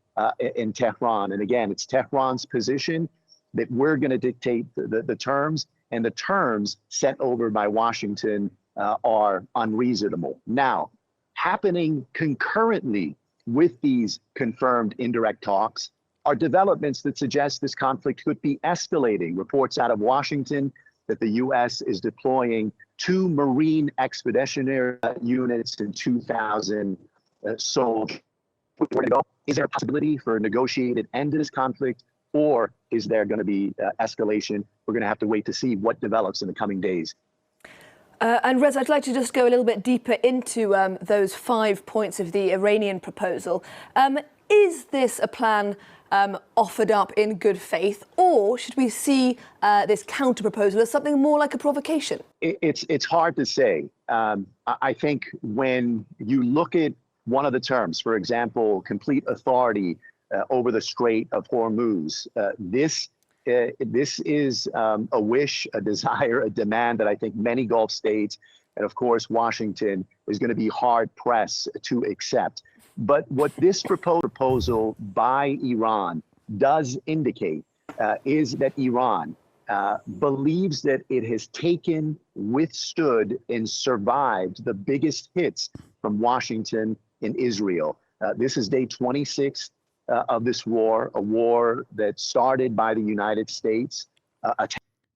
and Tehran. And again, it's Tehran's position that we're going to dictate the terms, and the terms set over by Washington are unreasonable. Now, happening concurrently with these confirmed indirect talks are developments that suggest this conflict could be escalating. Reports out of Washington that the U.S. is deploying 2 Marine expeditionary units and 2,000 soldiers. Is there a possibility for a negotiated end to this conflict, or is there going to be escalation? We're going to have to wait to see what develops in the coming days. And Reza, I'd like to just go a little bit deeper into those 5 points of the Iranian proposal. Is this a plan offered up in good faith, or should we see this counter proposal as something more like a provocation? It's hard to say. I think when you look at one of the terms, for example, complete authority over the Strait of Hormuz, this is a wish, a desire, a demand that I think many Gulf states, and of course Washington, is going to be hard pressed to accept. But what this proposal by Iran does indicate is that Iran believes that it has taken, withstood, and survived the biggest hits from Washington and Israel. This is day 26 of this war, a war that started by the United States.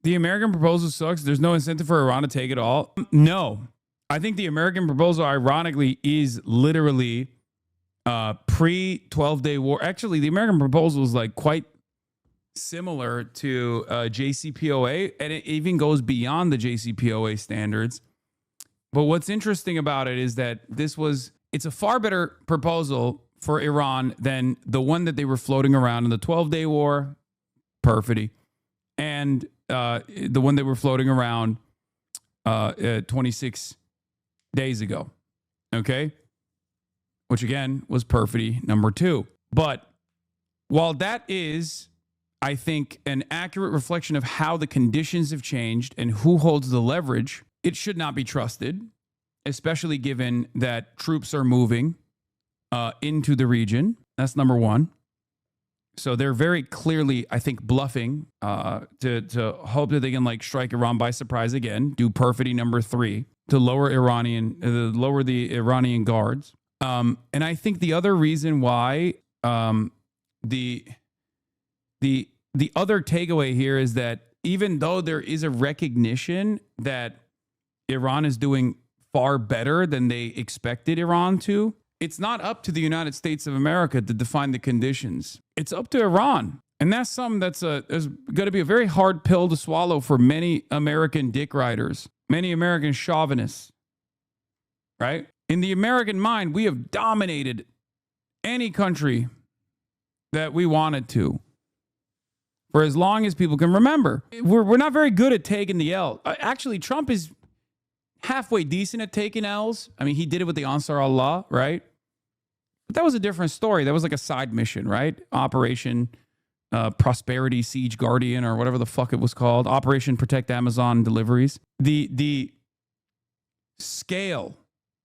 The American proposal sucks. There's no incentive for Iran to take it all. No. I think the American proposal, ironically, is literally pre-12-day war. Actually, the American proposal is like quite similar to JCPOA, and it even goes beyond the JCPOA standards. But what's interesting about it is that it's a far better proposal for Iran than the one that they were floating around in the 12-day war, perfidy, and the one they were floating around 26 days ago, okay? Which again was perfidy number 2. But while that is, I think, an accurate reflection of how the conditions have changed and who holds the leverage, it should not be trusted, especially given that troops are moving into the region. That's number 1. So they're very clearly, I think, bluffing to hope that they can like strike Iran by surprise again, do perfidy number 3 to lower the Iranian guards. And I think the other reason why the other takeaway here is that even though there is a recognition that Iran is doing far better than they expected Iran to, it's not up to the United States of America to define the conditions. It's up to Iran. And that's something that's going to be a very hard pill to swallow for many American dick riders, many American chauvinists, right? In the American mind, we have dominated any country that we wanted to for as long as people can remember. We're not very good at taking the L. Actually, Trump is halfway decent at taking L's. I mean, he did it with the Ansar Allah, right? But that was a different story. That was like a side mission, right? Operation Prosperity Siege Guardian, or whatever the fuck it was called. Operation Protect Amazon Deliveries. The scale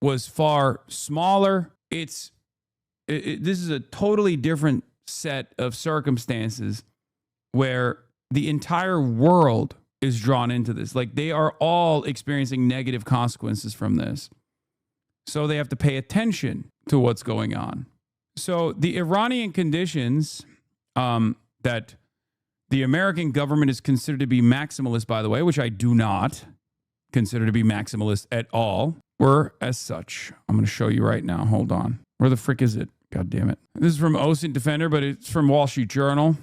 was far smaller. This is a totally different set of circumstances where the entire world is drawn into this. Like, they are all experiencing negative consequences from this. So they have to pay attention to what's going on. So the Iranian conditions that the American government is considered to be maximalist, by the way, which I do not consider to be maximalist at all, were as such. I'm going to show you right now. Hold on. Where the frick is it? God damn it. This is from OSINT Defender, but it's from Wall Street Journal.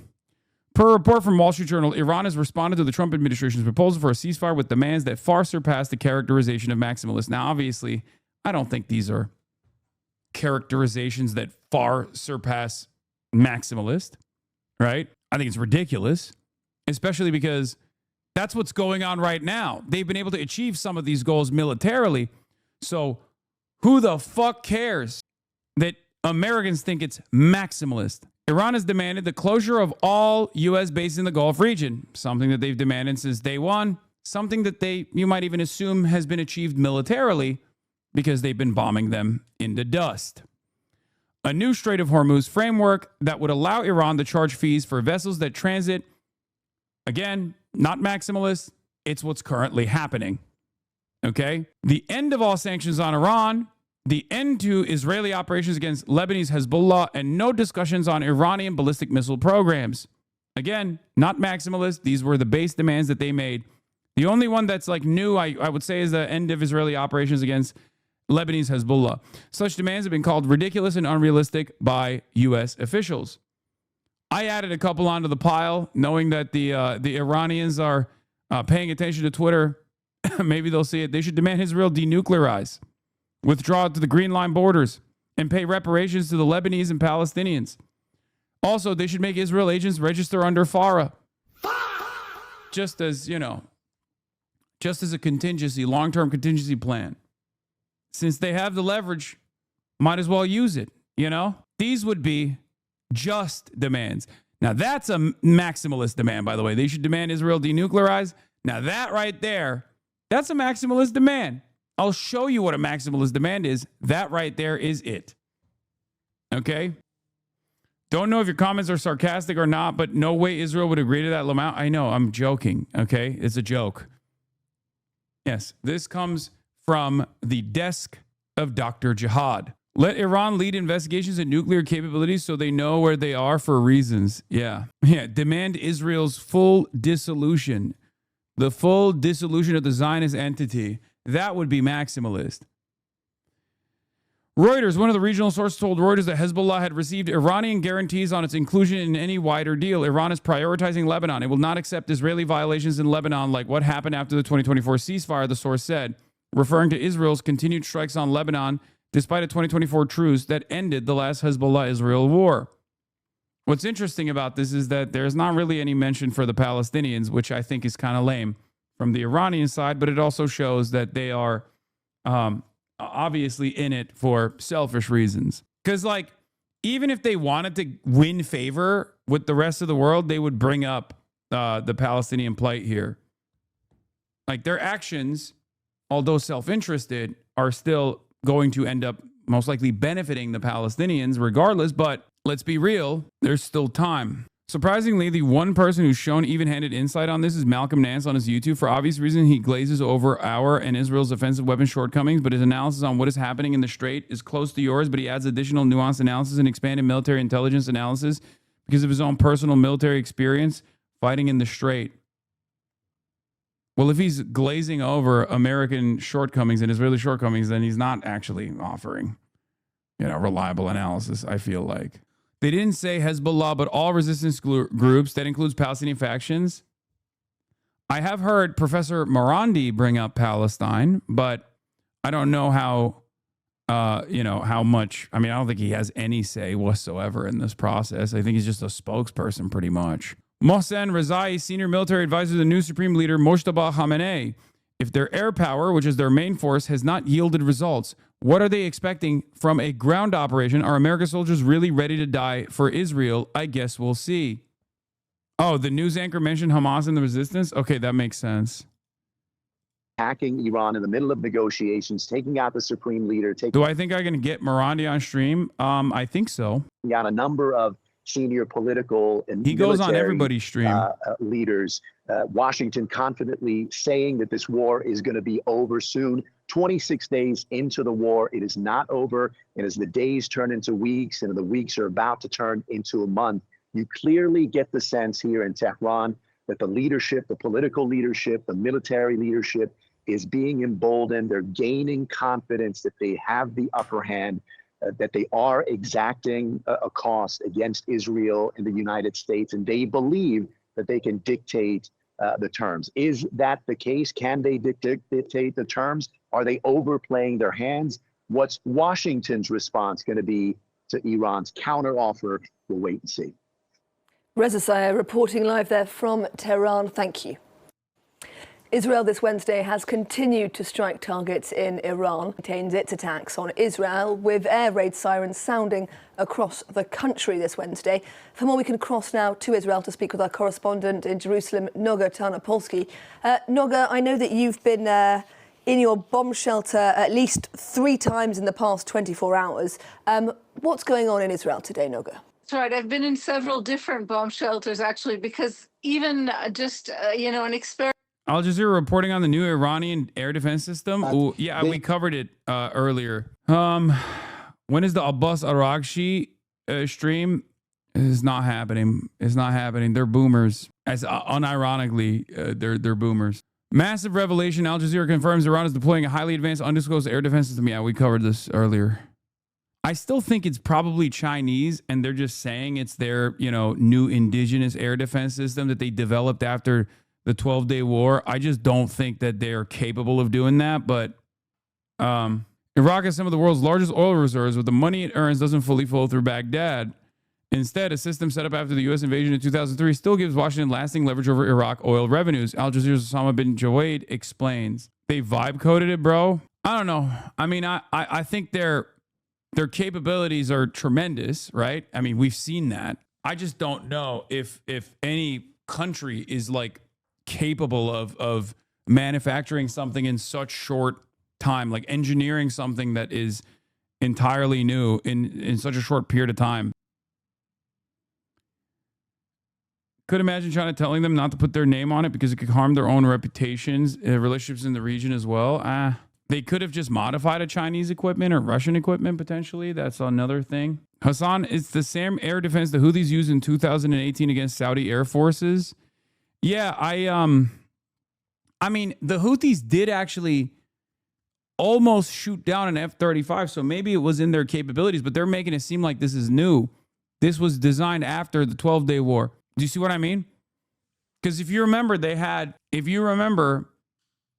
Per a report from Wall Street Journal, Iran has responded to the Trump administration's proposal for a ceasefire with demands that far surpass the characterization of maximalist. Now, obviously, I don't think these are characterizations that far surpass maximalist, right? I think it's ridiculous, especially because that's what's going on right now. They've been able to achieve some of these goals militarily. So who the fuck cares that Americans think it's maximalist? Iran has demanded the closure of all U.S. bases in the Gulf region, something that they've demanded since day one, something that you might even assume has been achieved militarily because they've been bombing them into dust. A new Strait of Hormuz framework that would allow Iran to charge fees for vessels that transit. Again, not maximalist. It's what's currently happening. Okay? The end of all sanctions on Iran, the end to Israeli operations against Lebanese Hezbollah, and no discussions on Iranian ballistic missile programs. Again, not maximalist. These were the base demands that they made. The only one that's like new, I would say, is the end of Israeli operations against Lebanese Hezbollah. Such demands have been called ridiculous and unrealistic by U.S. officials. I added a couple onto the pile, knowing that the Iranians are paying attention to Twitter. Maybe they'll see it. They should demand Israel denuclearize, withdraw to the Green Line borders, and pay reparations to the Lebanese and Palestinians. Also, they should make Israel agents register under FARA. Just as a contingency, long-term contingency plan. Since they have the leverage, might as well use it, These would be just demands. Now, that's a maximalist demand, by the way. They should demand Israel denuclearize. Now, that right there, that's a maximalist demand. I'll show you what a maximalist demand is. That right there is it. Okay? Don't know if your comments are sarcastic or not, but no way Israel would agree to that amount. I know, I'm joking, okay? It's a joke. Yes, this comes from the desk of Dr. Jihad. Let Iran lead investigations at nuclear capabilities so they know where they are for reasons. Yeah. Demand Israel's full dissolution. The full dissolution of the Zionist entity. That would be maximalist. Reuters, one of the regional sources told Reuters that Hezbollah had received Iranian guarantees on its inclusion in any wider deal. Iran is prioritizing Lebanon. It will not accept Israeli violations in Lebanon like what happened after the 2024 ceasefire, the source said, referring to Israel's continued strikes on Lebanon despite a 2024 truce that ended the last Hezbollah-Israel war. What's interesting about this is that there's not really any mention for the Palestinians, which I think is kind of lame from the Iranian side, but it also shows that they are obviously in it for selfish reasons. Because, even if they wanted to win favor with the rest of the world, they would bring up the Palestinian plight here. Their actions, although self-interested, are still going to end up most likely benefiting the Palestinians regardless. But let's be real, there's still time. Surprisingly, the one person who's shown even-handed insight on this is Malcolm Nance on his YouTube. For obvious reason, he glazes over our and Israel's offensive weapon shortcomings, but his analysis on what is happening in the Strait is close to yours, but he adds additional nuanced analysis and expanded military intelligence analysis because of his own personal military experience fighting in the Strait. Well, if he's glazing over American shortcomings and Israeli shortcomings, then he's not actually offering, reliable analysis, I feel like. They didn't say Hezbollah, but all resistance groups. That includes Palestinian factions. I have heard Professor Morandi bring up Palestine, but I don't know how, how much. I don't think he has any say whatsoever in this process. I think he's just a spokesperson pretty much. Mohsen Rezai, senior military advisor to the new supreme leader, Mojtaba Khamenei. If their air power, which is their main force, has not yielded results, what are they expecting from a ground operation? Are American soldiers really ready to die for Israel? I guess we'll see. Oh, the news anchor mentioned Hamas and the resistance? Okay, that makes sense. Attacking Iran in the middle of negotiations, taking out the supreme leader. Do I think I can get Morandi on stream? I think so. Out a number of senior political and he goes on everybody's stream. Leaders. Washington confidently saying that this war is going to be over soon. 26 days into the war, it is not over. And as the days turn into weeks and the weeks are about to turn into a month, you clearly get the sense here in Tehran that the leadership, the political leadership, the military leadership is being emboldened. They're gaining confidence that they have the upper hand, that they are exacting a cost against Israel and the United States, and they believe that they can dictate the terms. Is that the case? Can they dictate the terms? Are they overplaying their hands? What's Washington's response going to be to Iran's counteroffer? We'll wait and see. Reza Sayed reporting live there from Tehran. Thank you. Israel this Wednesday has continued to strike targets in Iran. Maintains its attacks on Israel with air raid sirens sounding across the country this Wednesday. For more, we can cross now to Israel to speak with our correspondent in Jerusalem, Noga Tarnopolsky. Noga, I know that you've been in your bomb shelter at least 3 times in the past 24 hours. What's going on in Israel today, Noga? That's right. I've been in several different bomb shelters, actually, because even just, an experiment. Al Jazeera reporting on the new Iranian air defense system. Ooh, yeah, we covered it earlier. When is the Abbas Araghchi stream? It's not happening. It's not happening. They're boomers. As unironically, they're boomers. Massive revelation. Al Jazeera confirms Iran is deploying a highly advanced undisclosed air defense system. Yeah, we covered this earlier. I still think it's probably Chinese, and they're just saying it's their, new indigenous air defense system that they developed after the 12-day war. I just don't think that they're capable of doing that. But Iraq has some of the world's largest oil reserves, but the money it earns doesn't fully flow through Baghdad. Instead, a system set up after the U.S. invasion in 2003 still gives Washington lasting leverage over Iraq oil revenues. Al Jazeera's Osama bin Jawed explains. They vibe coded it, bro. I don't know. I think their capabilities are tremendous, right? We've seen that. I just don't know if any country is capable of manufacturing something in such short time, like engineering something that is entirely new in such a short period of time. Could imagine China telling them not to put their name on it because it could harm their own reputations, relationships in the region as well. They could have just modified a Chinese equipment or Russian equipment potentially. That's another thing. Hasan, it's the same air defense the Houthis used in 2018 against Saudi air forces. Yeah, the Houthis did actually almost shoot down an F-35, so maybe it was in their capabilities, but they're making it seem like this is new. This was designed after the 12-day war. Do you see what I mean? Because if you remember,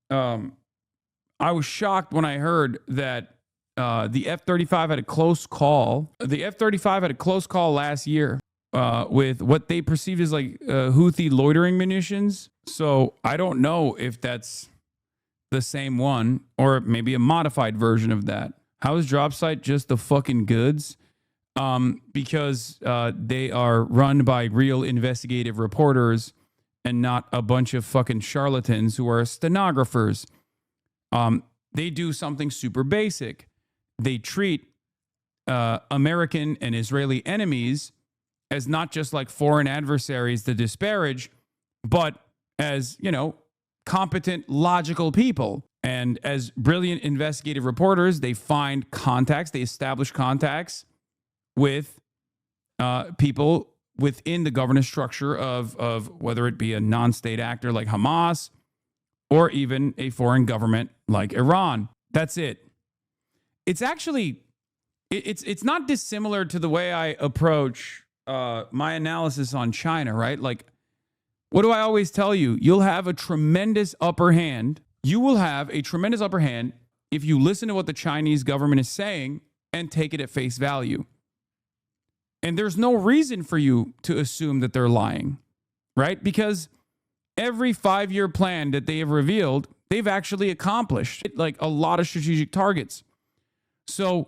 I was shocked when I heard that the F-35 had a close call. The F-35 had a close call last year. With what they perceived as Houthi loitering munitions. So I don't know if that's the same one or maybe a modified version of that. How is Drop Site just the fucking goods? Because they are run by real investigative reporters and not a bunch of fucking charlatans who are stenographers. They do something super basic. They treat American and Israeli enemies as not just foreign adversaries to disparage, but as, competent, logical people. And as brilliant investigative reporters, they find contacts, they establish contacts with people within the governance structure of whether it be a non-state actor like Hamas or even a foreign government like Iran. That's it. It's actually, it's not dissimilar to the way I approach my analysis on China, right? Like, what do I always tell you? You'll have a tremendous upper hand. You will have a tremendous upper hand if you listen to what the Chinese government is saying and take it at face value. And there's no reason for you to assume that they're lying, right? Because every 5-year plan that they have revealed, they've actually accomplished like a lot of strategic targets. So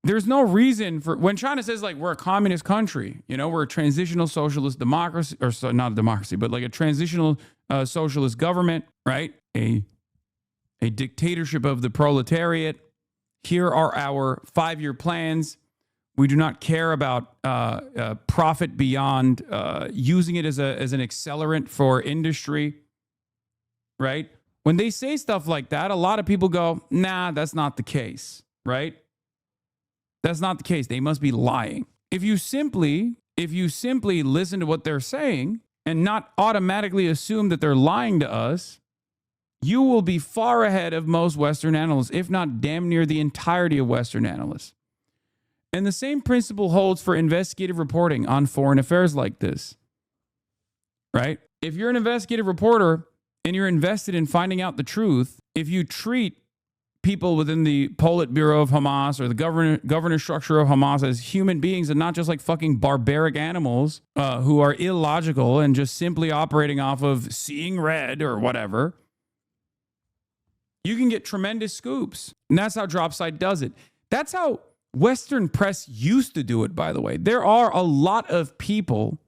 there's no reason for, when China says like we're a communist country, you know, we're a transitional socialist democracy, or so, not a democracy, but like a transitional socialist government, right? A dictatorship of the proletariat. Here are our 5-year plans. We do not care about profit beyond using it as an accelerant for industry, right? When they say stuff like that, a lot of people go, nah, that's not the case, right? That's not the case. They must be lying. If you simply listen to what they're saying and not automatically assume that they're lying to us, you will be far ahead of most Western analysts, if not damn near the entirety of Western analysts. And the same principle holds for investigative reporting on foreign affairs like this, right? If you're an investigative reporter and you're invested in finding out the truth, if you treat people within the Politburo of Hamas or the governance structure of Hamas as human beings and not just like fucking barbaric animals who are illogical and just simply operating off of seeing red or whatever, you can get tremendous scoops. And that's how Dropside does it. That's how Western press used to do it, by the way. There are a lot of people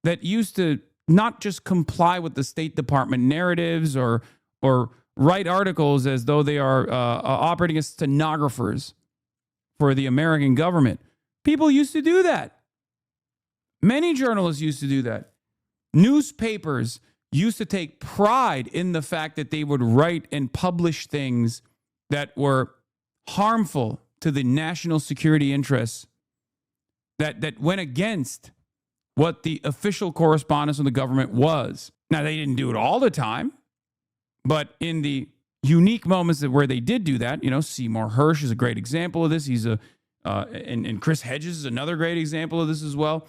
that used to not just comply with the State Department narratives or write articles as though they are operating as stenographers for the American government. People used to do that. Many journalists used to do that. Newspapers used to take pride in the fact that they would write and publish things that were harmful to the national security interests, that went against what the official correspondence of the government was. Now, they didn't do it all the time, but in the unique moments where they did do that, you know, Seymour Hersh is a great example of this. He's and Chris Hedges is another great example of this as well.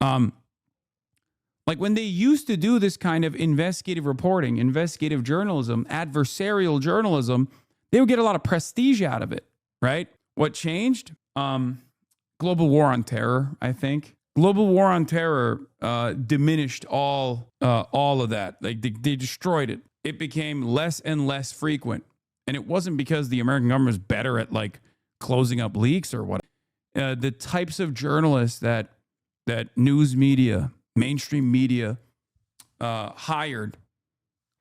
Like when they used to do this kind of investigative reporting, investigative journalism, adversarial journalism, they would get a lot of prestige out of it, right? What changed? Global war on terror, I think. Global war on terror diminished all of that. Like they destroyed it. It became less and less frequent. And it wasn't because the American government was better at like closing up leaks or what. The types of journalists that news media, mainstream media hired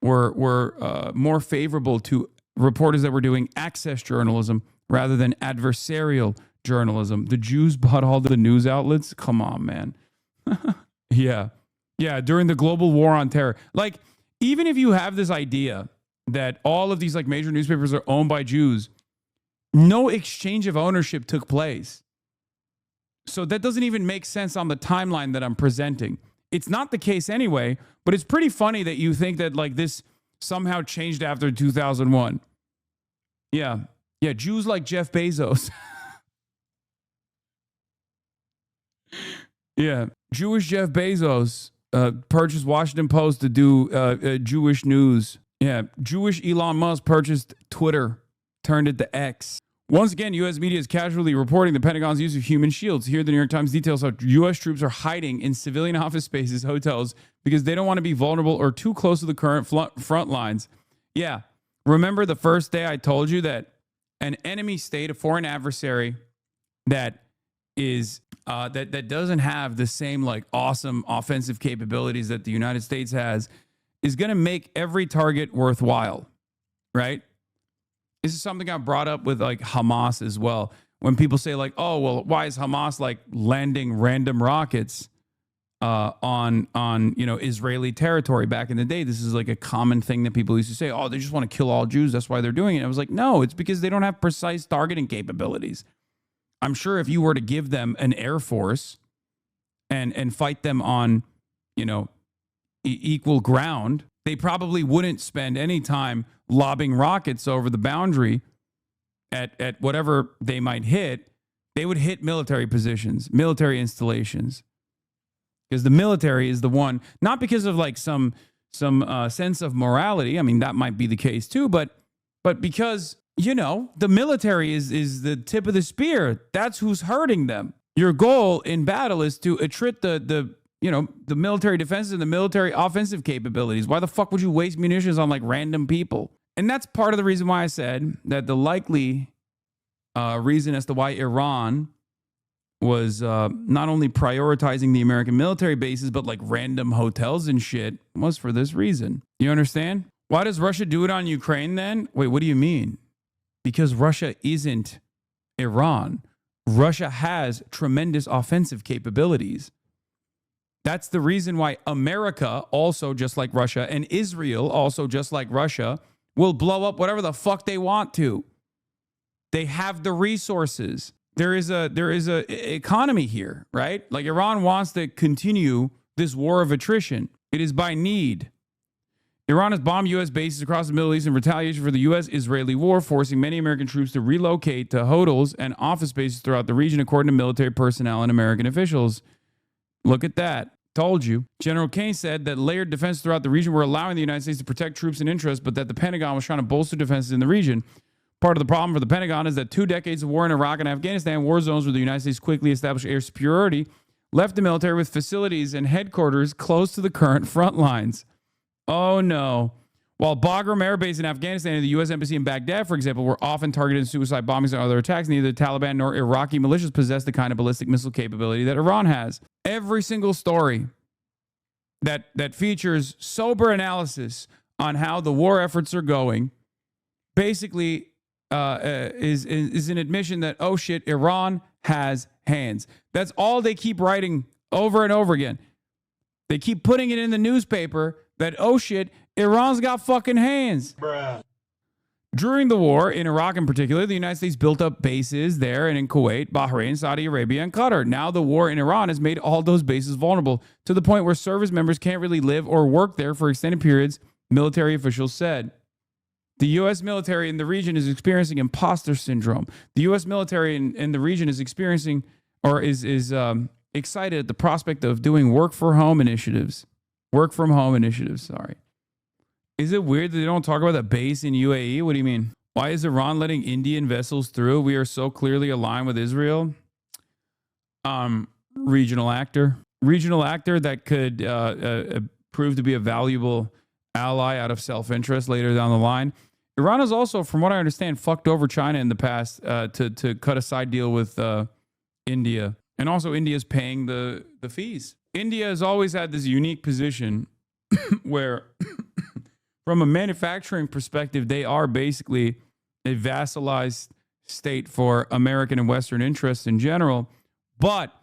were more favorable to reporters that were doing access journalism rather than adversarial journalism. The Jews bought all the news outlets. Come on, man. Yeah. During the global war on terror. Like, even if you have this idea that all of these like major newspapers are owned by Jews, no exchange of ownership took place. So that doesn't even make sense on the timeline that I'm presenting. It's not the case anyway, but it's pretty funny that you think that like this somehow changed after 2001. Yeah, Jews like Jeff Bezos. Yeah, Jewish Jeff Bezos purchased Washington Post to do Jewish news. Yeah, Jewish Elon Musk purchased Twitter, turned it to X. Once again, U.S. media is casually reporting the Pentagon's use of human shields. Here, the New York Times details how U.S. troops are hiding in civilian office spaces, hotels, because they don't want to be vulnerable or too close to the current front lines. Yeah, remember the first day I told you that an enemy state, a foreign adversary that is that doesn't have the same like awesome offensive capabilities that the United States has, is going to make every target worthwhile, right? This is something I brought up with like Hamas as well. When people say like, oh, well, why is Hamas like landing random rockets on Israeli territory back in the day? This is like a common thing that people used to say, oh, they just want to kill all Jews. That's why they're doing it. I was like, no, it's because they don't have precise targeting capabilities. I'm sure if you were to give them an air force and fight them on, equal ground, they probably wouldn't spend any time lobbing rockets over the boundary at whatever they might hit. They would hit military positions, military installations. Because the military is the one, not because of like some sense of morality. I mean, that might be the case too, but because, you know, the military is the tip of the spear. That's who's hurting them. Your goal in battle is to attrit the military defenses and the military offensive capabilities. Why the fuck would you waste munitions on like random people? And that's part of the reason why I said that the likely reason as to why Iran was not only prioritizing the American military bases, but like random hotels and shit was for this reason. You understand? Why does Russia do it on Ukraine then? Wait, what do you mean? Because Russia isn't Iran. Russia has tremendous offensive capabilities. That's the reason why America, also just like Russia, and Israel, also just like Russia, will blow up whatever the fuck they want to. They have the resources. There is a economy here, right? Like Iran wants to continue this war of attrition. It is by need. Iran has bombed U.S. bases across the Middle East in retaliation for the U.S.-Israeli war, forcing many American troops to relocate to hotels and office bases throughout the region, according to military personnel and American officials. Look at that. Told you. General Kane said that layered defense throughout the region were allowing the United States to protect troops and interests, but that the Pentagon was trying to bolster defenses in the region. Part of the problem for the Pentagon is that 2 decades of war in Iraq and Afghanistan, war zones where the United States quickly established air superiority, left the military with facilities and headquarters close to the current front lines. Oh no. While Bagram Air Base in Afghanistan and the U.S. Embassy in Baghdad, for example, were often targeted in suicide bombings and other attacks, neither the Taliban nor Iraqi militias possess the kind of ballistic missile capability that Iran has. Every single story that features sober analysis on how the war efforts are going basically is an admission that, oh shit, Iran has hands. That's all they keep writing over and over again. They keep putting it in the newspaper that, oh shit, Iran's got fucking hands. Bruh. During the war, in Iraq in particular, the United States built up bases there and in Kuwait, Bahrain, Saudi Arabia, and Qatar. Now the war in Iran has made all those bases vulnerable to the point where service members can't really live or work there for extended periods, military officials said. The U.S. military in the region is experiencing imposter syndrome. The U.S. military in the region is experiencing or is excited at the prospect of doing work from home initiatives. Sorry. Is it weird that they don't talk about that base in UAE? What do you mean? Why is Iran letting Indian vessels through? We are so clearly aligned with Israel. Regional actor that could prove to be a valuable ally out of self-interest later down the line. Iran has also, from what I understand, fucked over China in the past to cut a side deal with India. And also India's paying the fees. India has always had this unique position where from a manufacturing perspective, they are basically a vassalized state for American and Western interests in general. But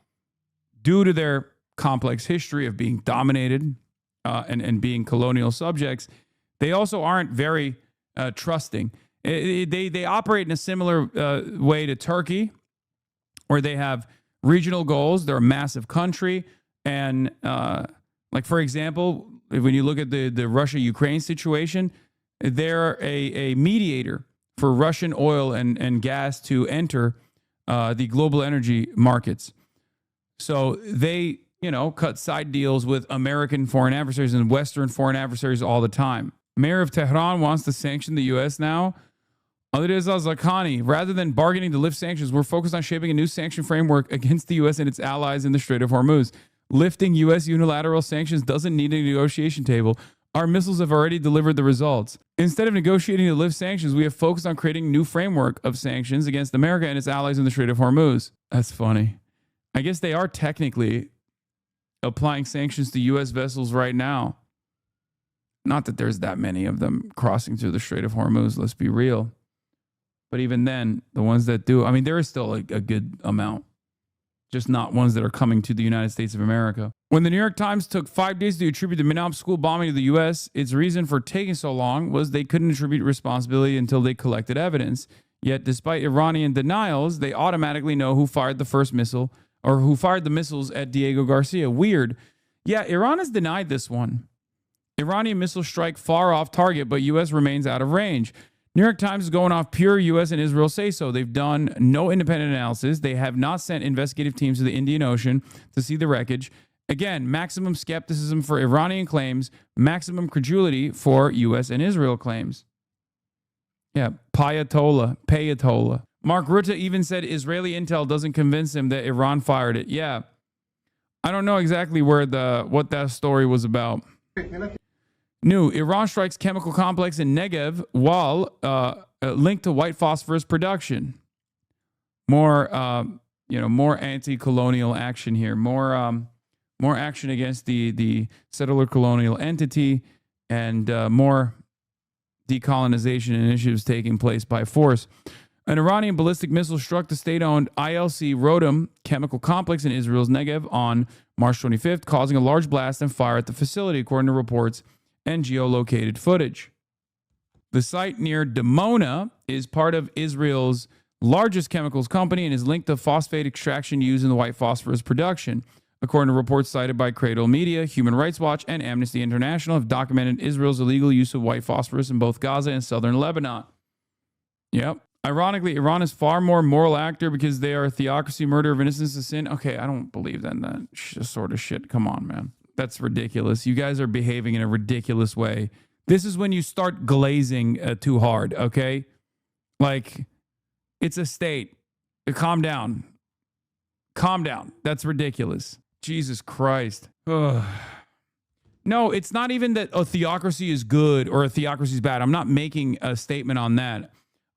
due to their complex history of being dominated and being colonial subjects, they also aren't very trusting. They operate in a similar way to Turkey, where they have regional goals. They're a massive country. And like, for example, when you look at the Russia-Ukraine situation, they're a mediator for Russian oil and gas to enter the global energy markets. So they, cut side deals with American foreign adversaries and Western foreign adversaries all the time. Mayor of Tehran wants to sanction the U.S. now. Alireza Zaghani, rather than bargaining to lift sanctions, we're focused on shaping a new sanction framework against the U.S. and its allies in the Strait of Hormuz. Lifting U.S. unilateral sanctions doesn't need a negotiation table. Our missiles have already delivered the results. Instead of negotiating to lift sanctions, we have focused on creating a new framework of sanctions against America and its allies in the Strait of Hormuz. That's funny. I guess they are technically applying sanctions to U.S. vessels right now. Not that there's that many of them crossing through the Strait of Hormuz, let's be real. But even then, the ones that do, there is still a good amount. Just not ones that are coming to the United States of America. When the New York Times took 5 days to attribute the Minop school bombing to the U.S., its reason for taking so long was they couldn't attribute responsibility until they collected evidence. Yet, despite Iranian denials, they automatically know who fired the first missile or who fired the missiles at Diego Garcia. Weird. Yeah, Iran has denied this one. Iranian missile strike far off target, but U.S. remains out of range. New York Times is going off pure U.S. and Israel say so. They've done no independent analysis. They have not sent investigative teams to the Indian Ocean to see the wreckage. Again, maximum skepticism for Iranian claims, maximum credulity for U.S. and Israel claims. Yeah, Payatollah. Mark Rutte even said Israeli intel doesn't convince him that Iran fired it. Yeah, I don't know exactly what that story was about. New, Iran strikes chemical complex in Negev while linked to white phosphorus production. More anti-colonial action here. More action against the settler colonial entity, and more decolonization initiatives taking place by force. An Iranian ballistic missile struck the state-owned ILC Rodam chemical complex in Israel's Negev on March 25th, causing a large blast and fire at the facility, according to reports and geolocated footage. The site near Dimona is part of Israel's largest chemicals company and is linked to phosphate extraction used in the white phosphorus production. According to reports cited by Cradle Media, Human Rights Watch, and Amnesty International have documented Israel's illegal use of white phosphorus in both Gaza and southern Lebanon. Yep. Ironically, Iran is far more moral actor because they are a theocracy, murder of innocence, a sin. Okay, I don't believe that sort of shit. Come on, man. That's ridiculous. You guys are behaving in a ridiculous way. This is when you start glazing too hard, okay? Like, it's a state. Calm down. Calm down. That's ridiculous. Jesus Christ. Ugh. No, it's not even that a theocracy is good or a theocracy is bad. I'm not making a statement on that.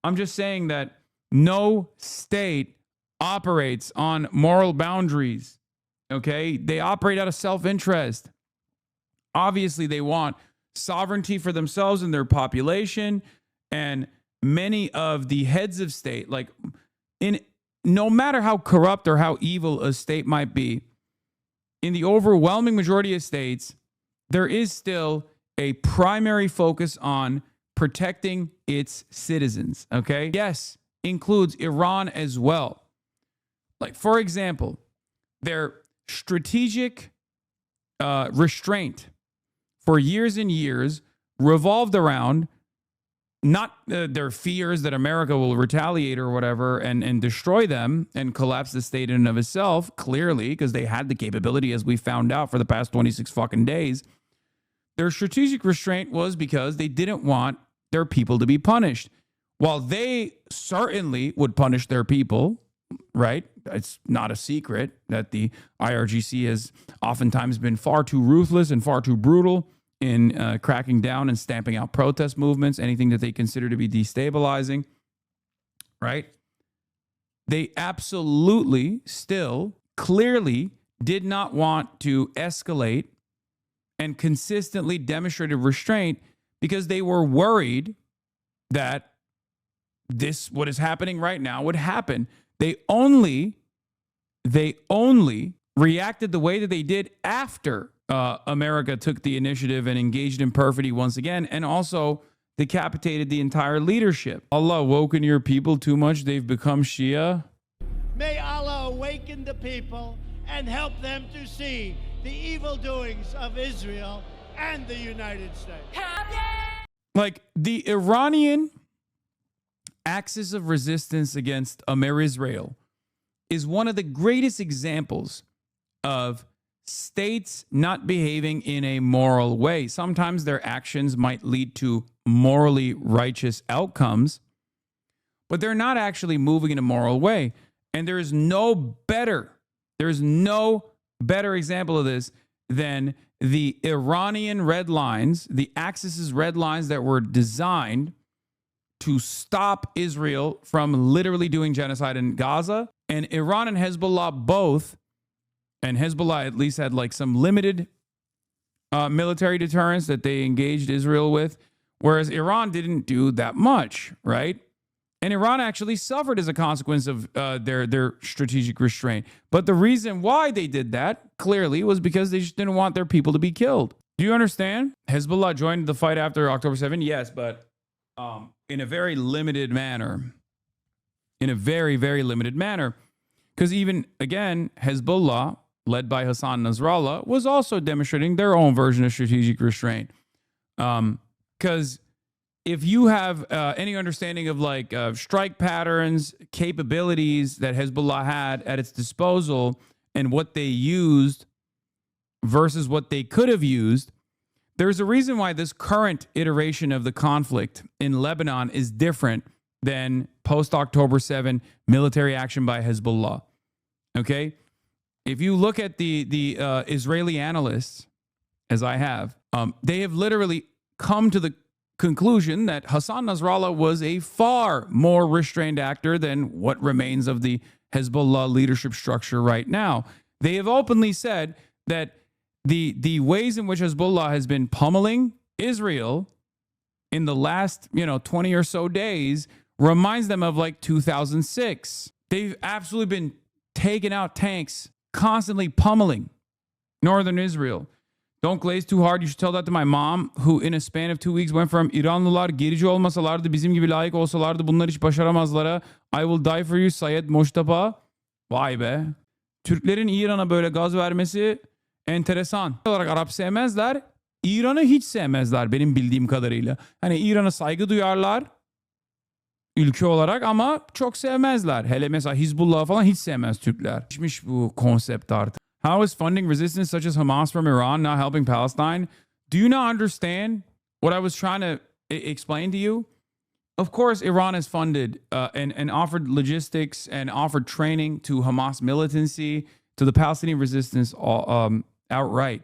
I'm just saying that no state operates on moral boundaries, okay? They operate out of self-interest. Obviously, they want sovereignty for themselves and their population, and many of the heads of state, like, no matter how corrupt or how evil a state might be, in the overwhelming majority of states, there is still a primary focus on protecting its citizens, okay? Yes, includes Iran as well. Like, for example, their strategic restraint for years and years revolved around not their fears that America will retaliate or whatever and destroy them and collapse the state in and of itself, clearly, because they had the capability, as we found out for the past 26 fucking days. Their strategic restraint was because they didn't want their people to be punished. While they certainly would punish their people, right? It's not a secret that the IRGC has oftentimes been far too ruthless and far too brutal in cracking down and stamping out protest movements, anything that they consider to be destabilizing, right? They absolutely still clearly did not want to escalate and consistently demonstrated restraint because they were worried that what is happening right now would happen. They only reacted the way that they did after America took the initiative and engaged in perfidy once again, and also decapitated the entire leadership. Allah woken your people too much, they've become Shia. May Allah awaken the people and help them to see the evil doings of Israel and the United States. Like, the Iranian axis of resistance against Israel is one of the greatest examples of states not behaving in a moral way. Sometimes their actions might lead to morally righteous outcomes, but they're not actually moving in a moral way. And there is no better example of this than the Iranian red lines, the Axis's red lines that were designed to stop Israel from literally doing genocide in Gaza. And Iran and Hezbollah both, and Hezbollah at least had like some limited military deterrence that they engaged Israel with, whereas Iran didn't do that much, right? And Iran actually suffered as a consequence of their strategic restraint. But the reason why they did that, clearly, was because they just didn't want their people to be killed. Do you understand? Hezbollah joined the fight after October 7th, yes, but in a very limited manner. In a very, very limited manner. Because even, again, Hezbollah, led by Hasan Nasrallah, was also demonstrating their own version of strategic restraint. Because if you have any understanding of like strike patterns, capabilities that Hezbollah had at its disposal and what they used versus what they could have used, there's a reason why this current iteration of the conflict in Lebanon is different than post-October 7 military action by Hezbollah. Okay? If you look at the Israeli analysts, as I have, they have literally come to the conclusion that Hassan Nasrallah was a far more restrained actor than what remains of the Hezbollah leadership structure right now. They have openly said that the ways in which Hezbollah has been pummeling Israel in the last 20 or so days reminds them of like 2006. They've absolutely been taking out tanks, constantly pummeling northern Israel. Don't glaze too hard. You should tell that to my mom, who in a span of 2 weeks went from İranlılar gerici olmasalardı, bizim gibi layık olsalardı, bunlar hiç başaramazlara. I will die for you Sayed Moştaba. Vay be. Türklerin İran'a böyle gaz vermesi enteresan. Olarak Arap sevmezler. İran'ı hiç sevmezler benim bildiğim kadarıyla. Hani İran'a saygı duyarlar ülke olarak ama çok sevmezler. Hele mesela Hizbullah falan hiç sevmez Türkler. Geçmiş bu konsept artık. How is funding resistance such as Hamas from Iran not helping Palestine? Do you not understand what I was trying to explain to you? Of course, Iran has funded and offered logistics and offered training to Hamas militancy, to the Palestinian resistance outright.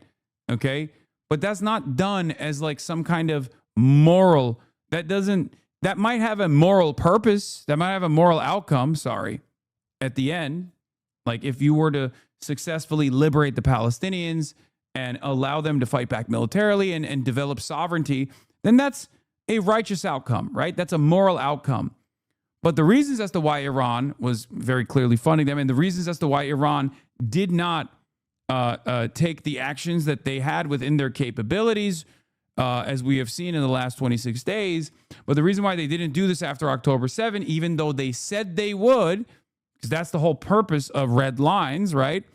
Okay? But that's not done as like some kind of moral, that might have a moral purpose, that might have a moral outcome, at the end. Like if you were to successfully liberate the Palestinians and allow them to fight back militarily and develop sovereignty, then that's a righteous outcome, right? That's a moral outcome. But the reasons as to why Iran was very clearly funding them and the reasons as to why Iran did not take the actions that they had within their capabilities, as we have seen in the last 26 days, but the reason why they didn't do this after October 7, even though they said they would, because that's the whole purpose of red lines, right,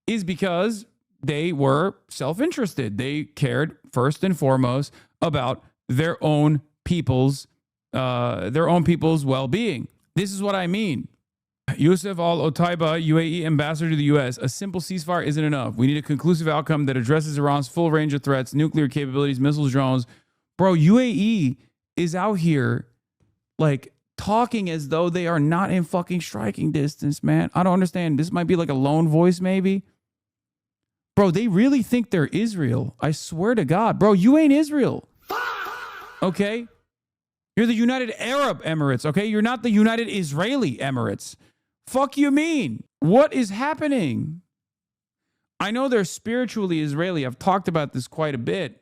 is because they were self-interested. They cared first and foremost about their own people's well-being. This is what I mean. Youssef Al-Otaiba, UAE ambassador to the U.S., a simple ceasefire isn't enough. We need a conclusive outcome that addresses Iran's full range of threats, nuclear capabilities, missiles, drones. Bro, UAE is out here like talking as though they are not in fucking striking distance, man. I don't understand. This might be like a lone voice, maybe. Bro, they really think they're Israel. I swear to God. Bro, you ain't Israel. Okay? You're the United Arab Emirates, okay? You're not the United Israeli Emirates. Fuck you mean? What is happening? I know they're spiritually Israeli. I've talked about this quite a bit.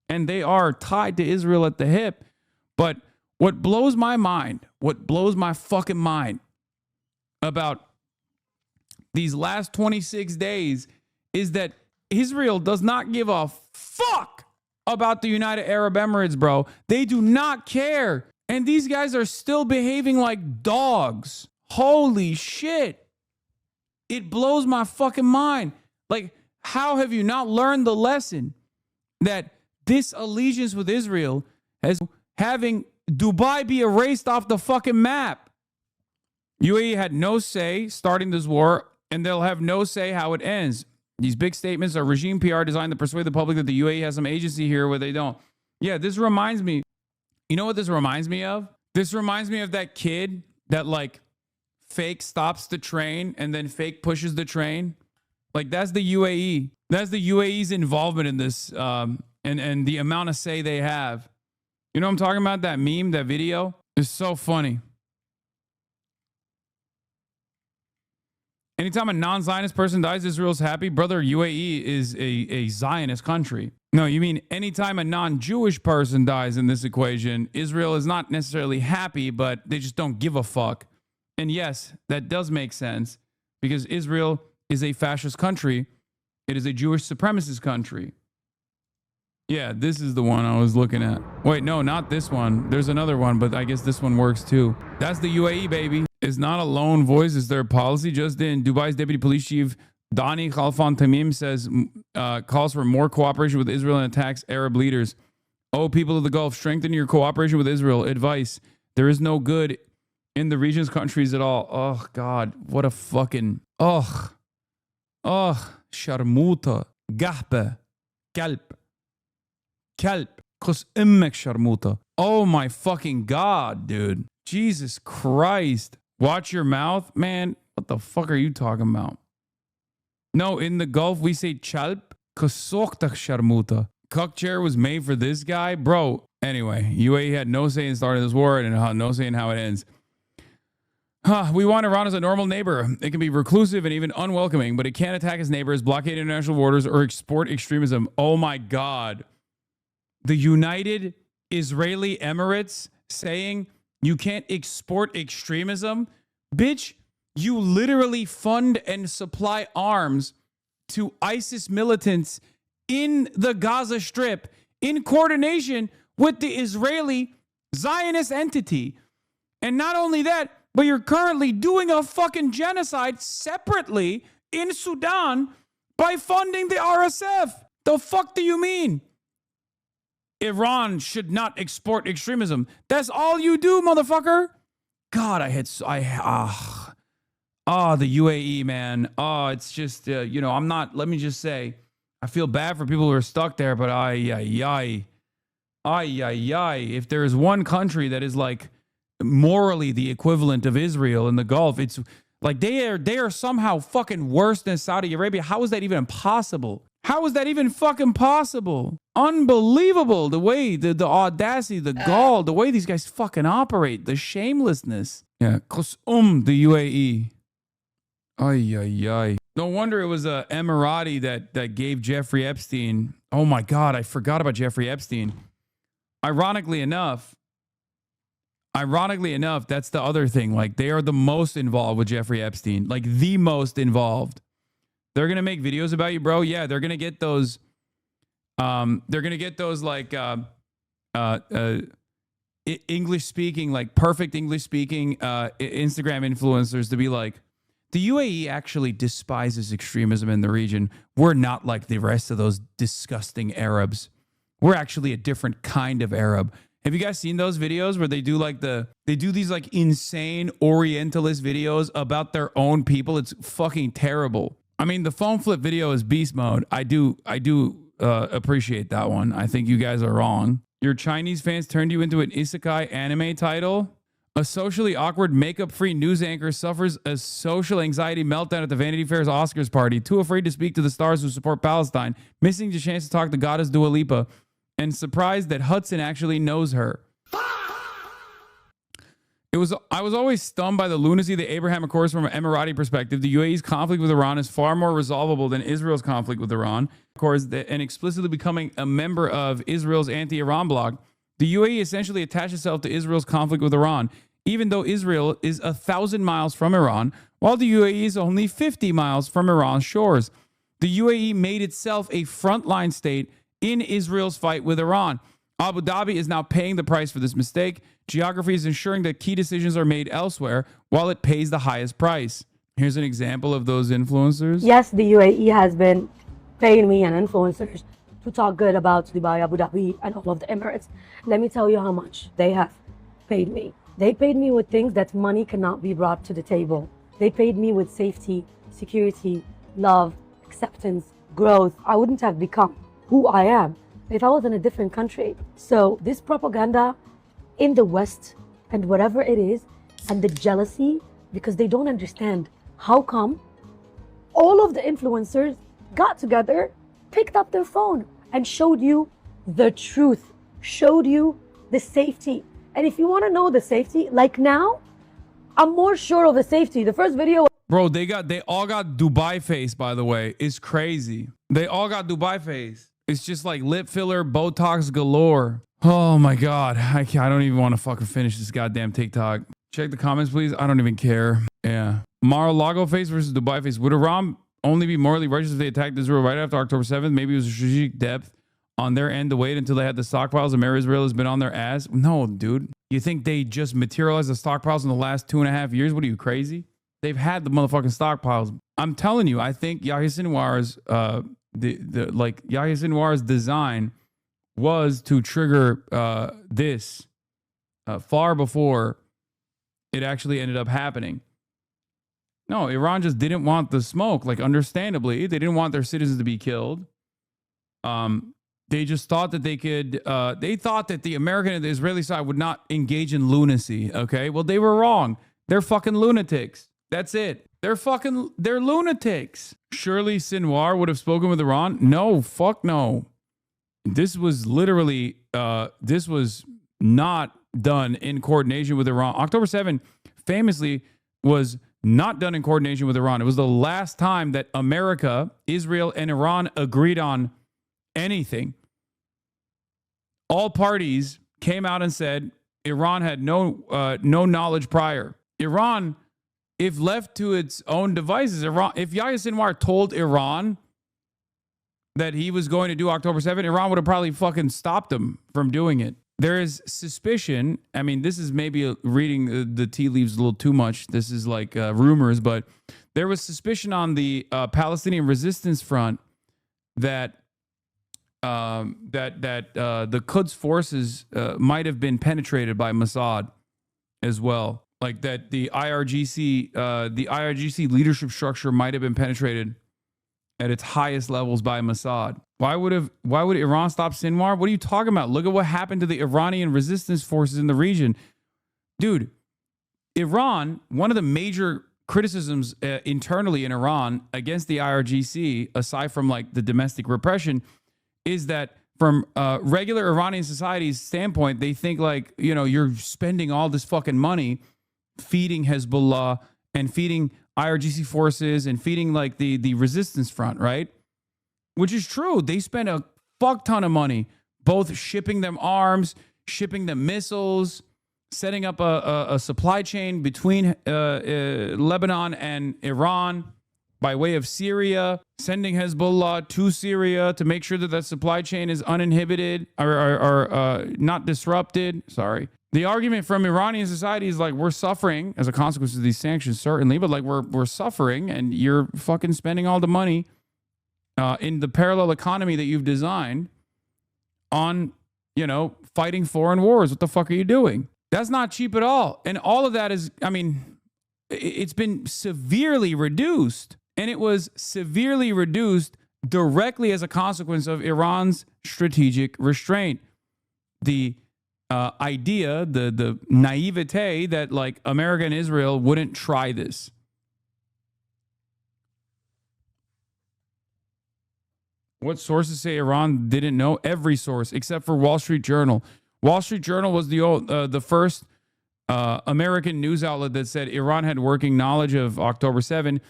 And they are tied to Israel at the hip. But what blows my mind, what blows my fucking mind about these last 26 days is that Israel does not give a fuck about the United Arab Emirates, bro. They do not care. And these guys are still behaving like dogs. Holy shit. It blows my fucking mind. Like, how have you not learned the lesson that this allegiance with Israel has having Dubai be erased off the fucking map? UAE had no say starting this war, and they'll have no say how it ends. These big statements are regime PR designed to persuade the public that the UAE has some agency here where they don't. Yeah, this reminds me. You know what this reminds me of? This reminds me of that kid that like fake stops the train and then fake pushes the train. Like that's the UAE. That's the UAE's involvement in this and the amount of say they have. You know what I'm talking about? That meme, that video? It's so funny. Anytime a non-Zionist person dies, Israel's happy. Brother, UAE is a Zionist country. No, you mean anytime a non-Jewish person dies in this equation, Israel is not necessarily happy, but they just don't give a fuck. And yes, that does make sense because Israel is a fascist country. It is a Jewish supremacist country. Yeah, this is the one I was looking at. Wait, no, not this one. There's another one, but I guess this one works too. That's the UAE, baby. It's not a lone voice. It's their policy. Just in, Dubai's deputy police chief, Dani Khalfan Tamim, says, calls for more cooperation with Israel and attacks Arab leaders. Oh, people of the Gulf, strengthen your cooperation with Israel. Advice. There is no good in the region's countries at all. Oh, God. What a fucking... Ugh. Ugh. Sharmuta. Gahpe. Kalb. Kalb. Kus immek sharmuta. Oh, my fucking God, dude. Jesus Christ. Watch your mouth? Man, what the fuck are you talking about? No, in the Gulf, we say chalp. Kusoktak sharmuta. Cuck chair was made for this guy? Bro, anyway, UAE had no say in starting this war and no say in how it ends. We want Iran as a normal neighbor. It can be reclusive and even unwelcoming, but it can't attack its neighbors, blockade international borders, or export extremism. Oh my God. The United Israeli Emirates saying you can't export extremism? Bitch, you literally fund and supply arms to ISIS militants in the Gaza Strip in coordination with the Israeli Zionist entity. And not only that, but you're currently doing a fucking genocide separately in Sudan by funding the RSF. The fuck do you mean? Iran should not export extremism. That's all you do, motherfucker. God, the UAE, man. Oh, it's just, I'm not, let me just say, I feel bad for people who are stuck there, but if there is one country that is like morally the equivalent of Israel in the Gulf, it's like they are somehow fucking worse than Saudi Arabia. How is that even possible? How is that even fucking possible? Unbelievable. The way, the audacity, the gall, the way these guys fucking operate, the shamelessness. Yeah, the UAE. No wonder it was a Emirati that gave Jeffrey Epstein. Oh my God, I forgot about Jeffrey Epstein. Ironically enough, that's the other thing. Like, they are the most involved with Jeffrey Epstein. Like, the most involved. They're gonna make videos about you, bro. Yeah, they're gonna get those. Like English speaking, like perfect English speaking Instagram influencers to be like, the UAE actually despises extremism in the region. We're not like the rest of those disgusting Arabs. We're actually a different kind of Arab. Have you guys seen those videos where they do like these like insane Orientalist videos about their own people? It's fucking terrible. I mean, the phone flip video is beast mode. I do appreciate that one. I think you guys are wrong. Your Chinese fans turned you into an isekai anime title. A socially awkward, makeup-free news anchor suffers a social anxiety meltdown at the Vanity Fair's Oscars party, too afraid to speak to the stars who support Palestine, missing the chance to talk to goddess Dua Lipa, and surprised that Hudson actually knows her. I was always stunned by the lunacy of the Abraham Accords from an Emirati perspective. The UAE's conflict with Iran is far more resolvable than Israel's conflict with Iran. Accords and explicitly becoming a member of Israel's anti-Iran bloc, the UAE essentially attached itself to Israel's conflict with Iran, even though Israel is 1,000 miles from Iran, while the UAE is only 50 miles from Iran's shores. The UAE made itself a frontline state in Israel's fight with Iran. Abu Dhabi is now paying the price for this mistake. Geography is ensuring that key decisions are made elsewhere while it pays the highest price. Here's an example of those influencers. Yes, the UAE has been paying me and influencers to talk good about Dubai, Abu Dhabi, and all of the Emirates. Let me tell you how much they have paid me. They paid me with things that money cannot be brought to the table. They paid me with safety, security, love, acceptance, growth. I wouldn't have become who I am if I was in a different country. So this propaganda in the West and whatever it is, and the jealousy, because they don't understand how come all of the influencers got together, picked up their phone and showed you the truth, showed you the safety. And if you want to know the safety, like now, I'm more sure of the safety. The first video... Bro, they all got Dubai face, by the way. It's crazy. They all got Dubai face. It's just like lip filler, Botox galore. Oh my God. I don't even want to fucking finish this goddamn TikTok. Check the comments, please. I don't even care. Yeah. Mar-a-Lago face versus Dubai face. Would Iran only be morally righteous if they attacked Israel right after October 7th? Maybe it was a strategic depth on their end to wait until they had the stockpiles and Israel has been on their ass. No, dude. You think they just materialized the stockpiles in the last 2.5 years? What are you, crazy? They've had the motherfucking stockpiles. I'm telling you, I think Yahya Sinwar's Yahya Sinwar's design was to trigger this far before it actually ended up happening. No, Iran just didn't want the smoke. Like, understandably, they didn't want their citizens to be killed. They just thought that they could, they thought that the American and the Israeli side would not engage in lunacy. Okay. Well, they were wrong. They're fucking lunatics. That's it. They're lunatics. Surely Sinwar would have spoken with Iran? No, fuck no. This was literally, this was not done in coordination with Iran. October 7 famously was not done in coordination with Iran. It was the last time that America, Israel, and Iran agreed on anything. All parties came out and said Iran had no knowledge prior. Iran, if left to its own devices, if Yahya Sinwar told Iran that he was going to do October 7, Iran would have probably fucking stopped him from doing it. There is suspicion. I mean, this is maybe reading the tea leaves a little too much. This is like rumors, but there was suspicion on the Palestinian resistance front that the Quds forces might have been penetrated by Mossad as well. Like that the IRGC leadership structure might have been penetrated at its highest levels by Mossad. Why would Iran stop Sinwar? What are you talking about? Look at what happened to the Iranian resistance forces in the region. Dude, Iran, one of the major criticisms internally in Iran against the IRGC, aside from like the domestic repression, is that from regular Iranian society's standpoint, they think like, you know, you're spending all this fucking money feeding Hezbollah and feeding IRGC forces and feeding like the resistance front, right? Which is true. They spend a fuck ton of money, both shipping them arms, shipping them missiles, setting up a supply chain between Lebanon and Iran by way of Syria, sending Hezbollah to Syria to make sure that that supply chain is uninhibited or not disrupted. Sorry. The argument from Iranian society is like, we're suffering as a consequence of these sanctions, certainly, but like we're suffering and you're fucking spending all the money in the parallel economy that you've designed on, you know, fighting foreign wars. What the fuck are you doing? That's not cheap at all. And all of that is, I mean, it's been severely reduced. And it was severely reduced directly as a consequence of Iran's strategic restraint. The idea, the naivete that like America and Israel wouldn't try this. What sources say Iran didn't know? Every source except for Wall Street Journal. Wall Street Journal was the first American news outlet that said Iran had working knowledge of October 7.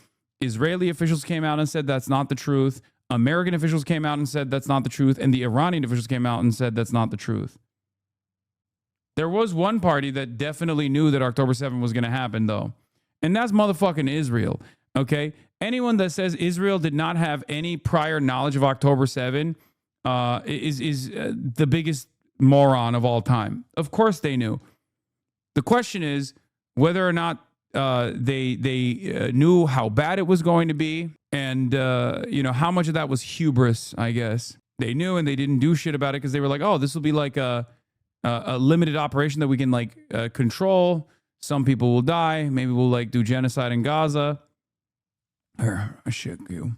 Israeli officials came out and said that's not the truth. American officials came out and said that's not the truth. And the Iranian officials came out and said that's not the truth. There was one party that definitely knew that October 7 was going to happen, though. And that's motherfucking Israel. Okay? Anyone that says Israel did not have any prior knowledge of October 7 is the biggest moron of all time. Of course they knew. The question is whether or not they knew how bad it was going to be, and you know, how much of that was hubris, I guess. They knew and they didn't do shit about it because they were like, oh, this will be like a limited operation that we can like control. Some people will die. Maybe we'll like do genocide in Gaza. Shit, you.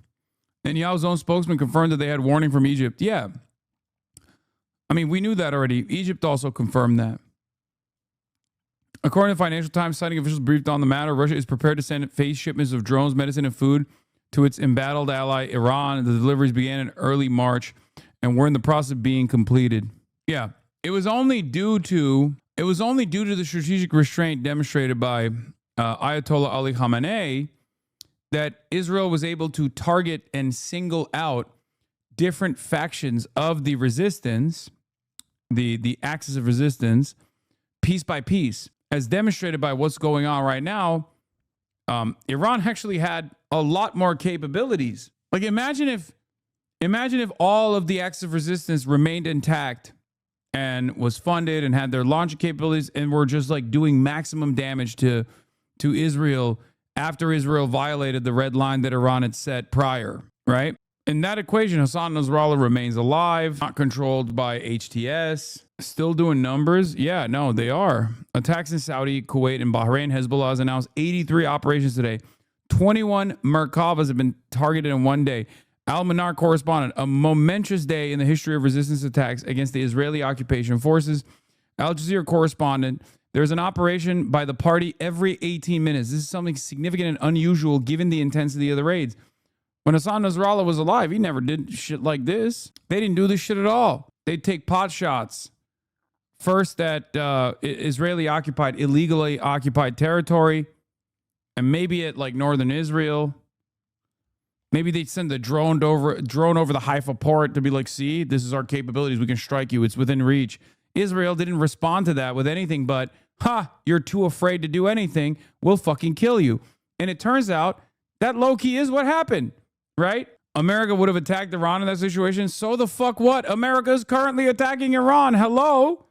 And Yahoo's own spokesman confirmed that they had warning from Egypt. Yeah. I mean, we knew that already. Egypt also confirmed that. According to the Financial Times, citing officials briefed on the matter, Russia is prepared to send phased shipments of drones, medicine, and food to its embattled ally, Iran. The deliveries began in early March and were in the process of being completed. Yeah. It was only due to the strategic restraint demonstrated by Ayatollah Ali Khamenei that Israel was able to target and single out different factions of the resistance, the axis of resistance, piece by piece. As demonstrated by what's going on right now, Iran actually had a lot more capabilities. Like imagine if all of the axis of resistance remained intact and was funded and had their launching capabilities and were just like doing maximum damage to Israel after Israel violated the red line that Iran had set prior, right? In that equation, Hassan Nasrallah remains alive, not controlled by HTS. Still doing numbers? Yeah, no, they are. Attacks in Saudi, Kuwait, and Bahrain. Hezbollah has announced 83 operations today. 21 Merkavas have been targeted in one day. Al-Manar correspondent, a momentous day in the history of resistance attacks against the Israeli occupation forces. Al Jazeera correspondent, there's an operation by the party every 18 minutes. This is something significant and unusual given the intensity of the raids. When Hassan Nasrallah was alive, he never did shit like this. They didn't do this shit at all. They'd take pot shots. First at Israeli occupied, illegally occupied territory, and maybe at like northern Israel. Maybe they'd send a drone over the Haifa port to be like, see, this is our capabilities. We can strike you. It's within reach. Israel didn't respond to that with anything but, you're too afraid to do anything. We'll fucking kill you. And it turns out that low-key is what happened, right? America would have attacked Iran in that situation. So the fuck what? America is currently attacking Iran. Hello?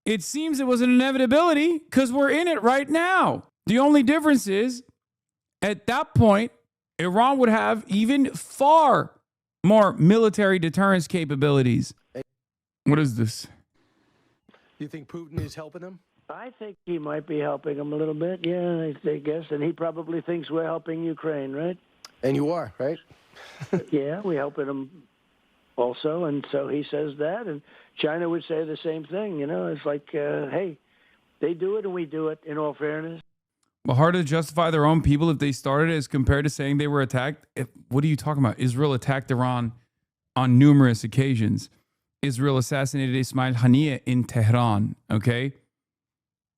It seems it was an inevitability because we're in it right now. The only difference is, at that point, Iran would have even far more military deterrence capabilities. What is this? You think Putin is helping him? I think he might be helping him a little bit, yeah, I guess. And he probably thinks we're helping Ukraine, right? And you are, right? Yeah, we're helping him also. And so he says that. And China would say the same thing. You know, it's like, hey, they do it and we do it, in all fairness. Well, hard to justify their own people if they started as compared to saying they were attacked. What are you talking about? Israel attacked Iran on numerous occasions. Israel assassinated Ismail Haniyeh in Tehran, okay?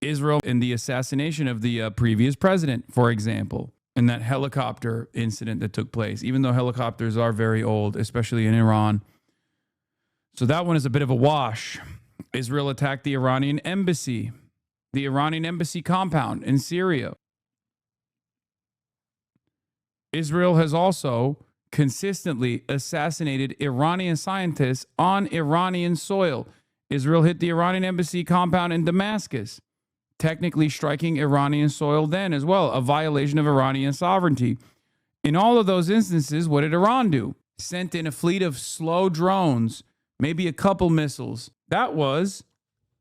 Israel in the assassination of the previous president, for example, in that helicopter incident that took place, even though helicopters are very old, especially in Iran. So that one is a bit of a wash. Israel attacked the Iranian embassy compound in Syria. Israel has also consistently assassinated Iranian scientists on Iranian soil. Israel hit the Iranian embassy compound in Damascus, technically striking Iranian soil then as well, a violation of Iranian sovereignty. In all of those instances, what did Iran do? Sent in a fleet of slow drones, maybe a couple missiles. That was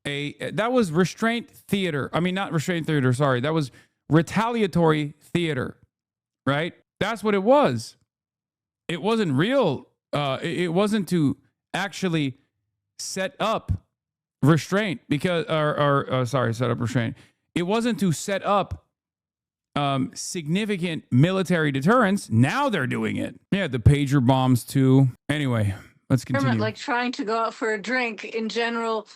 restraint theater. I mean, not restraint theater, sorry. That was retaliatory theater, right? That's what it was. It wasn't real. It wasn't to actually set up restraint set up restraint. It wasn't to set up significant military deterrence. Now they're doing it. Yeah, the pager bombs too. Anyway, let's continue. Like trying to go out for a drink in general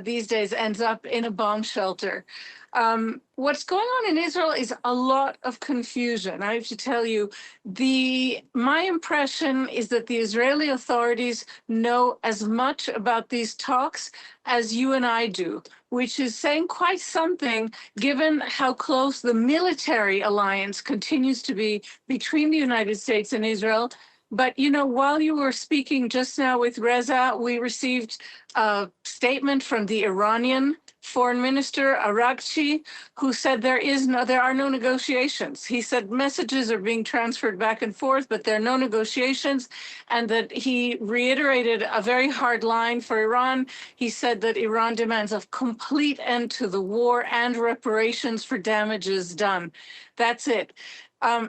these days ends up in a bomb shelter. What's going on in Israel is a lot of confusion. I have to tell you, my impression is that the Israeli authorities know as much about these talks as you and I do, which is saying quite something given how close the military alliance continues to be between the United States and Israel. But, you know, while you were speaking just now with Reza, we received a statement from the Iranian Foreign Minister Araghchi, who said there are no negotiations. He said messages are being transferred back and forth, but there are no negotiations, and that he reiterated a very hard line for Iran. He said that Iran demands a complete end to the war and reparations for damages done. That's it.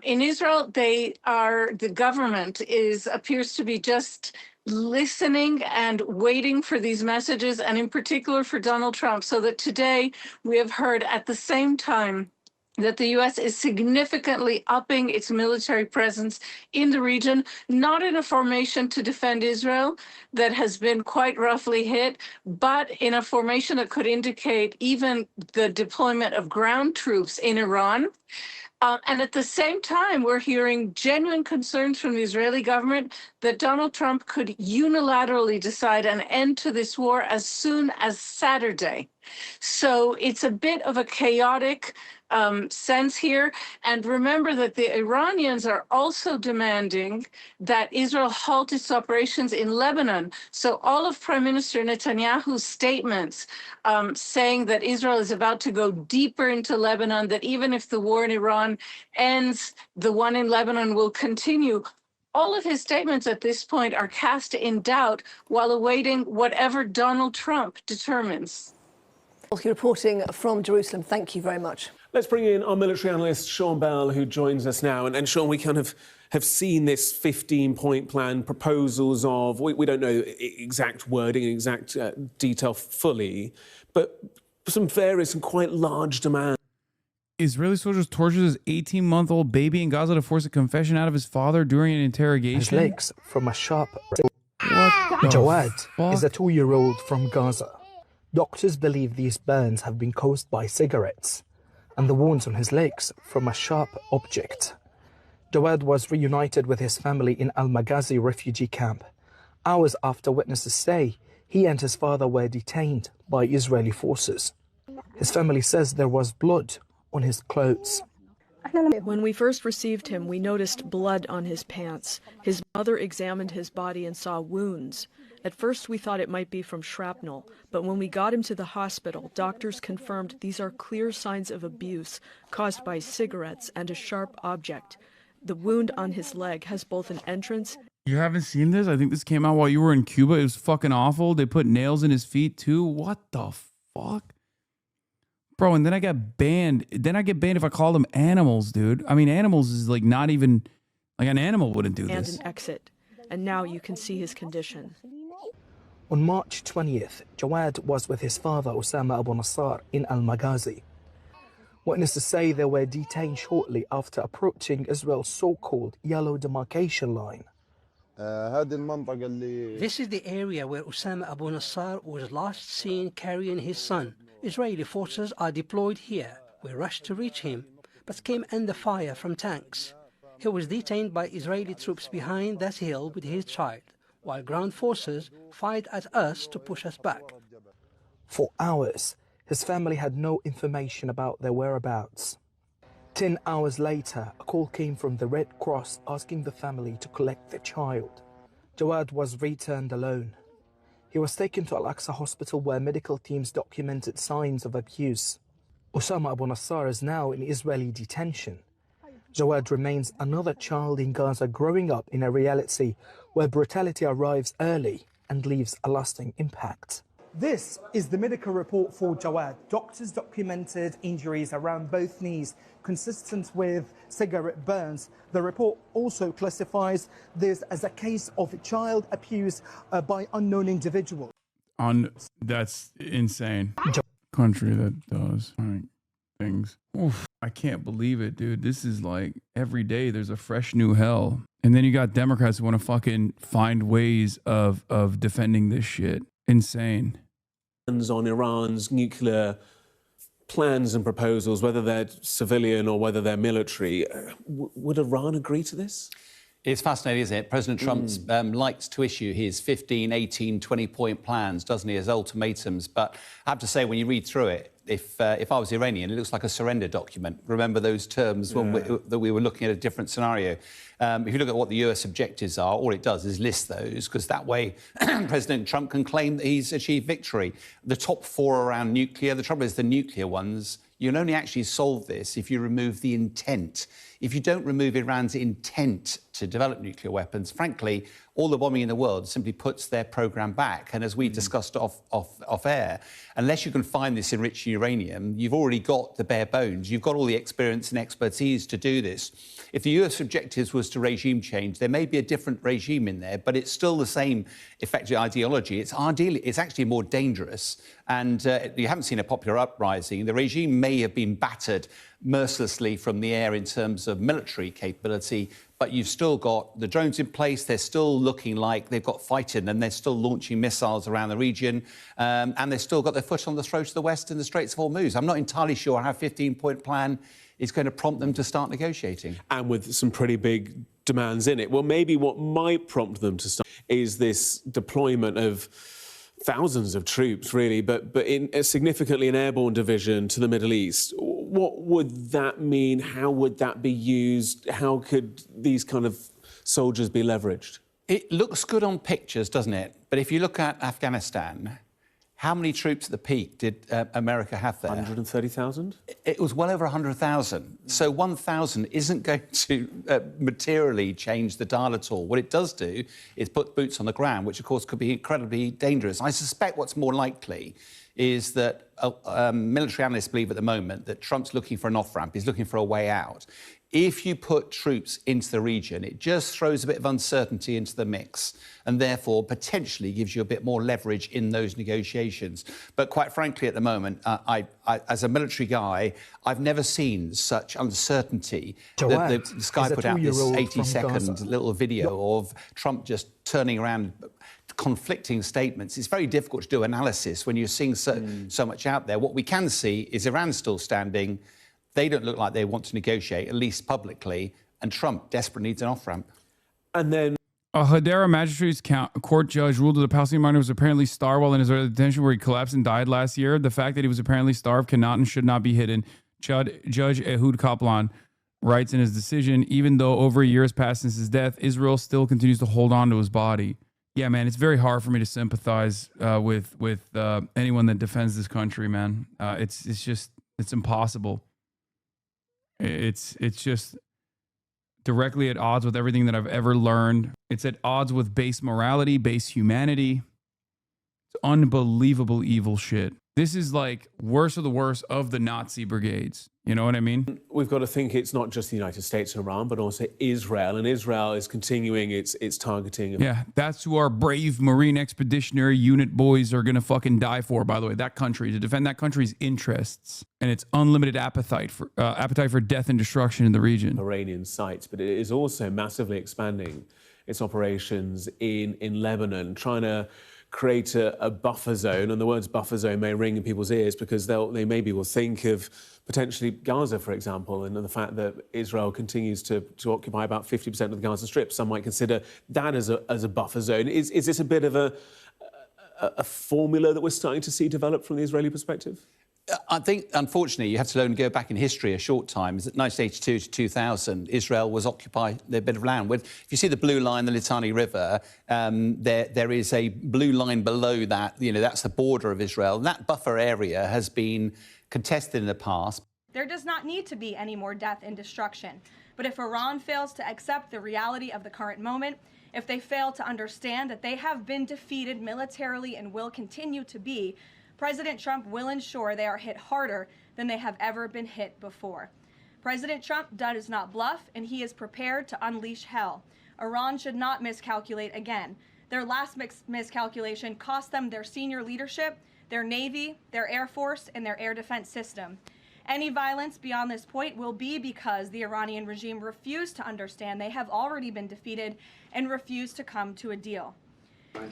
In Israel, the government appears to be just listening and waiting for these messages, and in particular for Donald Trump, so that today we have heard at the same time that the U.S. is significantly upping its military presence in the region, not in a formation to defend Israel that has been quite roughly hit, but in a formation that could indicate even the deployment of ground troops in Iran. And at the same time, we're hearing genuine concerns from the Israeli government that Donald Trump could unilaterally decide an end to this war as soon as Saturday. So it's a bit of a chaotic sense here. And remember that the Iranians are also demanding that Israel halt its operations in Lebanon. So all of Prime Minister Netanyahu's statements saying that Israel is about to go deeper into Lebanon, that even if the war in Iran Iran ends, the one in Lebanon will continue. All of his statements at this point are cast in doubt while awaiting whatever Donald Trump determines. Reporting from Jerusalem. Thank you very much. Let's bring in our military analyst, Sean Bell, who joins us now. And Sean, we kind of have seen this 15-point plan, proposals of, we don't know exact wording, exact detail fully, but some various and quite large demands. Israeli soldiers tortured his 18-month-old baby in Gaza to force a confession out of his father during an interrogation. His legs from a sharp... What Jawad fuck? is a 2-year-old from Gaza. Doctors believe these burns have been caused by cigarettes and the wounds on his legs from a sharp object. Jawad was reunited with his family in Al-Maghazi refugee camp. Hours after witnesses say he and his father were detained by Israeli forces. His family says there was blood on his clothes. When we first received him, we noticed blood on his pants. His mother examined his body and saw wounds. At first, we thought it might be from shrapnel, but when we got him to the hospital, doctors confirmed these are clear signs of abuse caused by cigarettes and a sharp object. The wound on his leg has both an entrance. You haven't seen this? I think this came out while you were in Cuba. It was fucking awful. They put nails in his feet too. What the fuck? Bro, and then I got banned. Then I get banned if I call them animals, dude. I mean, animals is like not even, like an animal wouldn't do And this. an exit. And now you can see his condition. On March 20th, Jawad was with his father, Osama Abu Nassar, in Al-Maghazi. Witnesses say they were detained shortly after approaching Israel's so-called yellow demarcation line. This is the area where Osama Abu Nassar was last seen carrying his son. Israeli forces are deployed here. We rushed to reach him, but came under fire from tanks. He was detained by Israeli troops behind that hill with his child, while ground forces fired at us to push us back. For hours, his family had no information about their whereabouts. 10 hours later, a call came from the Red Cross asking the family to collect their child. Jawad was returned alone. He was taken to Al-Aqsa Hospital where medical teams documented signs of abuse. Osama Abu Nassar is now in Israeli detention. Jawad remains another child in Gaza growing up in a reality where brutality arrives early and leaves a lasting impact. This is the medical report for Jawad. Doctors documented injuries around both knees, consistent with cigarette burns. The report also classifies this as a case of child abuse by unknown individuals. That's insane. Country that does things. Oof, I can't believe it, dude. This is like every day there's a fresh new hell. And then you got Democrats who want to fucking find ways of defending this shit. Insane. On Iran's nuclear plans and proposals, whether they're civilian or whether they're military, would Iran agree to this? It's fascinating, isn't it? President Trump likes to issue his 15, 18, 20-point plans, doesn't he, as ultimatums. But I have to say, when you read through it, if I was Iranian, it looks like a surrender document. Remember those terms when that we were looking at a different scenario. If you look at what the US objectives are, all it does is list those, because that way President Trump can claim that he's achieved victory. The top 4 around nuclear, the trouble is the nuclear ones, you can only actually solve this if you remove the intent. If you don't remove Iran's intent to develop nuclear weapons, frankly, all the bombing in the world simply puts their program back. And as we discussed off air, unless you can find this enriched uranium, you've already got the bare bones. You've got all the experience and expertise to do this. If the US objectives was to regime change, there may be a different regime in there, but it's still the same effective ideology. It's actually more dangerous. And you haven't seen a popular uprising. The regime may have been battered mercilessly from the air in terms of military capability, but you've still got the drones in place. They're still looking like they've got fighting, and they're still launching missiles around the region, and they've still got their foot on the throat of the West in the Straits of Hormuz. I'm not entirely sure how a 15-point plan is going to prompt them to start negotiating. And with some pretty big demands in it. Well, maybe what might prompt them to start is this deployment of thousands of troops, really, but significantly an airborne division to the Middle East. What would that mean? How would that be used? How could these kind of soldiers be leveraged? It looks good on pictures, doesn't it? But if you look at Afghanistan, How many troops at the peak did America have there? 130,000? It was well over 100,000. So 1,000 isn't going to materially change the dial at all. What it does do is put boots on the ground, which, of course, could be incredibly dangerous. I suspect what's more likely is that military analysts believe at the moment that Trump's looking for an off-ramp. He's looking for a way out. If you put troops into the region, it just throws a bit of uncertainty into the mix and therefore potentially gives you a bit more leverage in those negotiations. But quite frankly, at the moment, I as a military guy, I've never seen such uncertainty. The Sky put out this 80-second little video of Trump just turning around conflicting statements. It's very difficult to do analysis when you're seeing so much out there. What we can see is Iran still standing. They don't look like they want to negotiate, at least publicly, and Trump desperately needs an off-ramp. And then a Hadera Magistrates Court judge ruled that the Palestinian miner was apparently starved while in Israeli detention where he collapsed and died last year. The fact that he was apparently starved cannot and should not be hidden. Judge Ehud Kaplan writes in his decision, even though over a year has passed since his death, Israel still continues to hold on to his body. Yeah, man, it's very hard for me to sympathize with anyone that defends this country, man. It's impossible. It's just directly at odds with everything that I've ever learned. It's at odds with base morality, base humanity. It's unbelievable evil shit. This is like worst of the worst of the Nazi brigades. You know what I mean? We've got to think it's not just the United States and Iran, but also Israel. And Israel is continuing its targeting. Yeah, that's who our brave Marine Expeditionary Unit boys are going to fucking die for, by the way. That country, to defend that country's interests and its unlimited appetite for death and destruction in the region. Iranian sites, but it is also massively expanding its operations in Lebanon, trying to create a buffer zone. And the words buffer zone may ring in people's ears because they maybe will think of potentially Gaza, for example, and the fact that Israel continues to occupy about 50% of the Gaza Strip. Some might consider that as a buffer zone. Is this a bit of a formula that we're starting to see develop from the Israeli perspective? I think, unfortunately, you have to only go back in history a short time. Is that 1982 to 2000, Israel was occupying a bit of land. If you see the blue line, the Litani River, there is a blue line below that. You know, that's the border of Israel. That buffer area has been contested in the past. There does not need to be any more death and destruction. But if Iran fails to accept the reality of the current moment, if they fail to understand that they have been defeated militarily and will continue to be, President Trump will ensure they are hit harder than they have ever been hit before. President Trump does not bluff, and he is prepared to unleash hell. Iran should not miscalculate again. Their last miscalculation cost them their senior leadership, their Navy, their Air Force, and their air defense system. Any violence beyond this point will be because the Iranian regime refused to understand they have already been defeated and refused to come to a deal.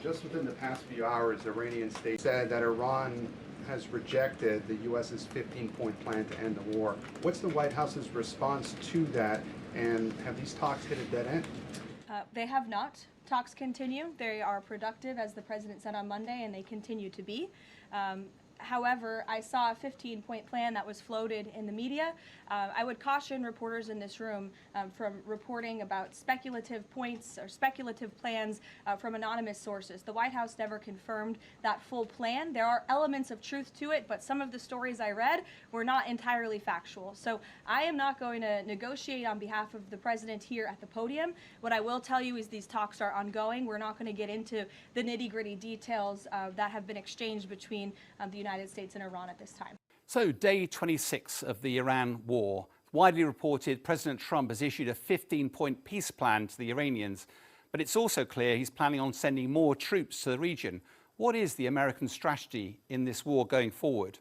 Just within the past few hours, the Iranian state said that Iran has rejected the U.S.'s 15-point plan to end the war. What's the White House's response to that, and have these talks hit a dead end? They have not. Talks continue. They are productive, as the president said on Monday, and they continue to be. However, I saw a 15-point plan that was floated in the media. I would caution reporters in this room from reporting about speculative points or speculative plans from anonymous sources. The White House never confirmed that full plan. There are elements of truth to it, but some of the stories I read were not entirely factual. So I am not going to negotiate on behalf of the president here at the podium. What I will tell you is these talks are ongoing. We're not going to get into the nitty-gritty details that have been exchanged between the United States and Iran at this time. So, day 26 of the Iran war. Widely reported, President Trump has issued a 15-point peace plan to the Iranians, but it's also clear he's planning on sending more troops to the region. What is the American strategy in this war going forward?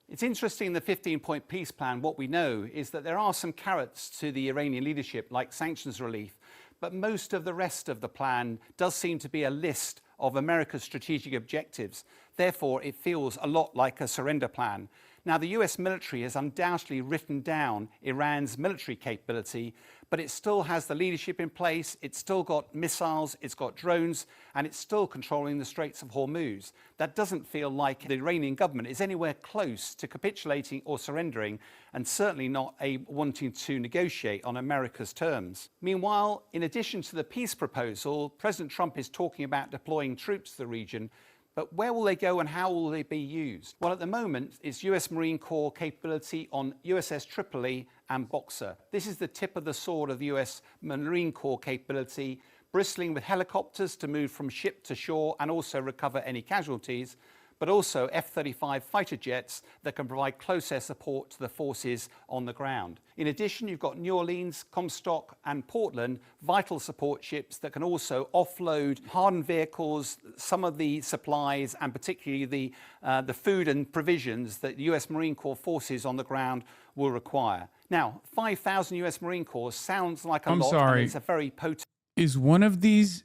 It's interesting, the 15-point peace plan, what we know is that there are some carrots to the Iranian leadership, like sanctions relief, but most of the rest of the plan does seem to be a list of America's strategic objectives. Therefore, it feels a lot like a surrender plan. Now, the US military has undoubtedly written down Iran's military capability, but it still has the leadership in place, it's still got missiles, it's got drones, and it's still controlling the Straits of Hormuz. That doesn't feel like the Iranian government is anywhere close to capitulating or surrendering, and certainly not wanting to negotiate on America's terms. Meanwhile, in addition to the peace proposal, President Trump is talking about deploying troops to the region, But where will they go and how will they be used? Well, at the moment, it's US Marine Corps capability on USS Tripoli and Boxer. This is the tip of the sword of the US Marine Corps capability, bristling with helicopters to move from ship to shore and also recover any casualties, but also F-35 fighter jets that can provide close air support to the forces on the ground. In addition, you've got New Orleans, Comstock and Portland, vital support ships that can also offload hardened vehicles, some of the supplies and particularly the food and provisions that the US Marine Corps forces on the ground will require. Now, 5,000 US Marine Corps sounds like a lot, sorry. and it's a very potent... Is one of these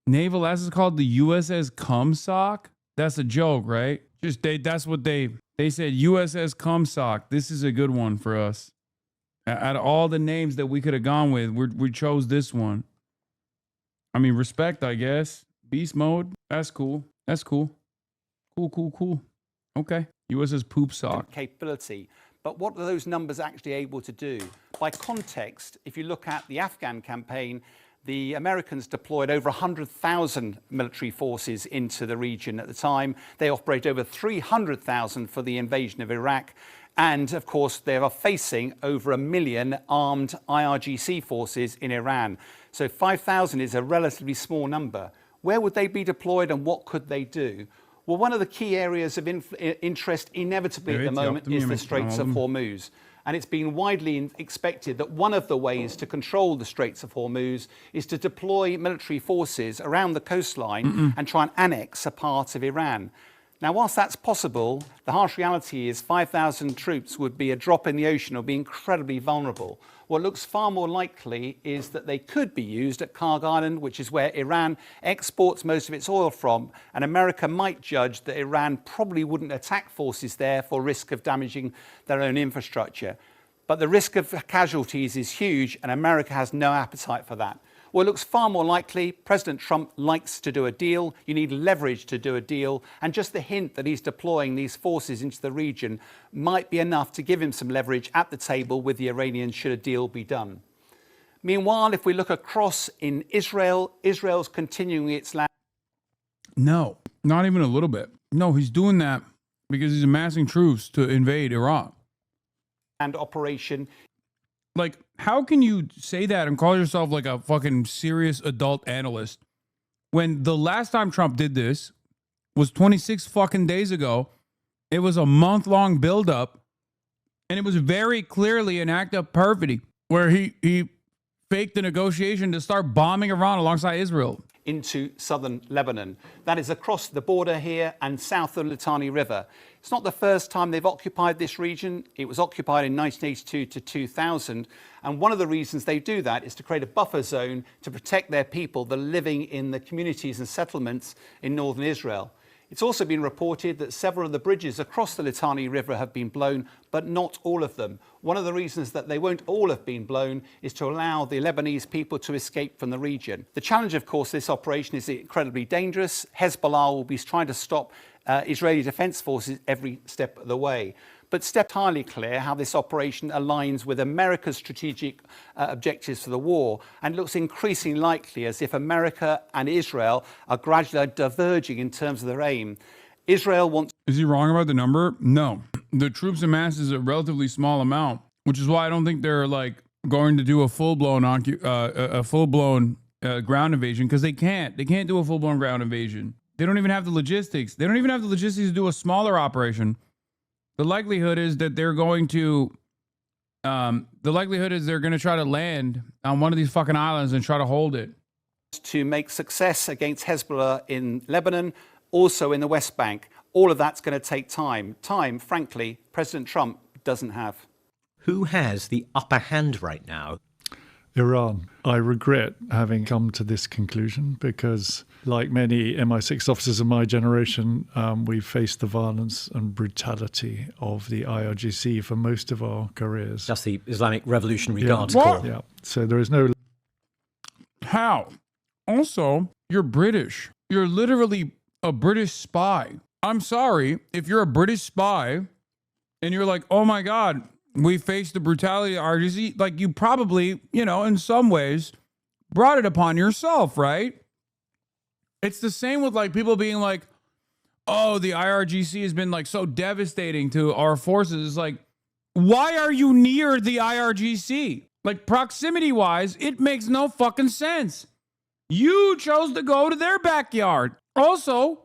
naval assets called the USS Comstock? That's a joke, right? That's what they said, USS Comstock. This is a good one for us. Out of all the names that we could have gone with, we chose this one. I mean, respect, I guess. Beast mode. That's cool. That's cool. Cool. Okay. USS Poop Sock. Capability. But what are those numbers actually able to do? By context, if you look at the Afghan campaign, the Americans deployed over 100,000 military forces into the region at the time. They operate over 300,000 for the invasion of Iraq. And of course, they are facing over 1 million armed IRGC forces in Iran. So 5,000 is a relatively small number. Where would they be deployed and what could they do? Well, one of the key areas of interest inevitably at the moment is the Straits of Hormuz. And it's been widely expected that one of the ways to control the Straits of Hormuz is to deploy military forces around the coastline and try and annex a part of Iran. Now, whilst that's possible, the harsh reality is 5,000 troops would be a drop in the ocean or be incredibly vulnerable. What looks far more likely is that they could be used at Karg Island, which is where Iran exports most of its oil from, and America might judge that Iran probably wouldn't attack forces there for risk of damaging their own infrastructure. But the risk of casualties is huge, and America has no appetite for that. Well, it looks far more likely President Trump likes to do a deal. You need leverage to do a deal. And just the hint that he's deploying these forces into the region might be enough to give him some leverage at the table with the Iranians should a deal be done. Meanwhile, if we look across in Israel, Israel's continuing its land. No, not even a little bit. No, he's doing that because he's amassing troops to invade Iraq. And operation. Like, how can you say that and call yourself like a fucking serious adult analyst when the last time Trump did this was 26 fucking days ago? It was a month-long buildup, and it was very clearly an act of perfidy where he faked the negotiation to start bombing Iran alongside Israel. Into southern Lebanon. That is across the border here and south of the Litani River. It's not the first time they've occupied this region. It was occupied in 1982 to 2000. And one of the reasons they do that is to create a buffer zone to protect their people that are living in the communities and settlements in northern Israel. It's also been reported that several of the bridges across the Litani River have been blown, but not all of them. One of the reasons that they won't all have been blown is to allow the Lebanese people to escape from the region. The challenge, of course, this operation is incredibly dangerous. Hezbollah will be trying to stop Israeli defense forces every step of the way. But it's entirely clear how this operation aligns with America's strategic objectives for the war, and it looks increasingly likely as if America and Israel are gradually diverging in terms of their aim. Israel wants... Is he wrong about the number? No. The troops amassed is a relatively small amount, which is why I don't think they're like going to do a full-blown ground invasion, because they can't. They can't do a full-blown ground invasion. They don't even have the logistics. They don't even have the logistics to do a smaller operation. The likelihood is that they're going to try to land on one of these fucking islands and try to hold it. To make success against Hezbollah in Lebanon, also in the West Bank. All of that's going to take time. Time, frankly, President Trump doesn't have. Who has the upper hand right now? Iran. I regret having come to this conclusion because, like many MI6 officers of my generation, we faced the violence and brutality of the IRGC for most of our careers. That's the Islamic Revolutionary Guards Corps. Yeah. So there is no... How? Also, you're British. You're literally a British spy. I'm sorry if you're a British spy and you're like, oh my God, we faced the brutality of RGC. Like, you probably, in some ways brought it upon yourself, right? It's the same with like people being like, oh, the IRGC has been like so devastating to our forces. It's like, why are you near the IRGC? Like, proximity wise, it makes no fucking sense. You chose to go to their backyard. Also,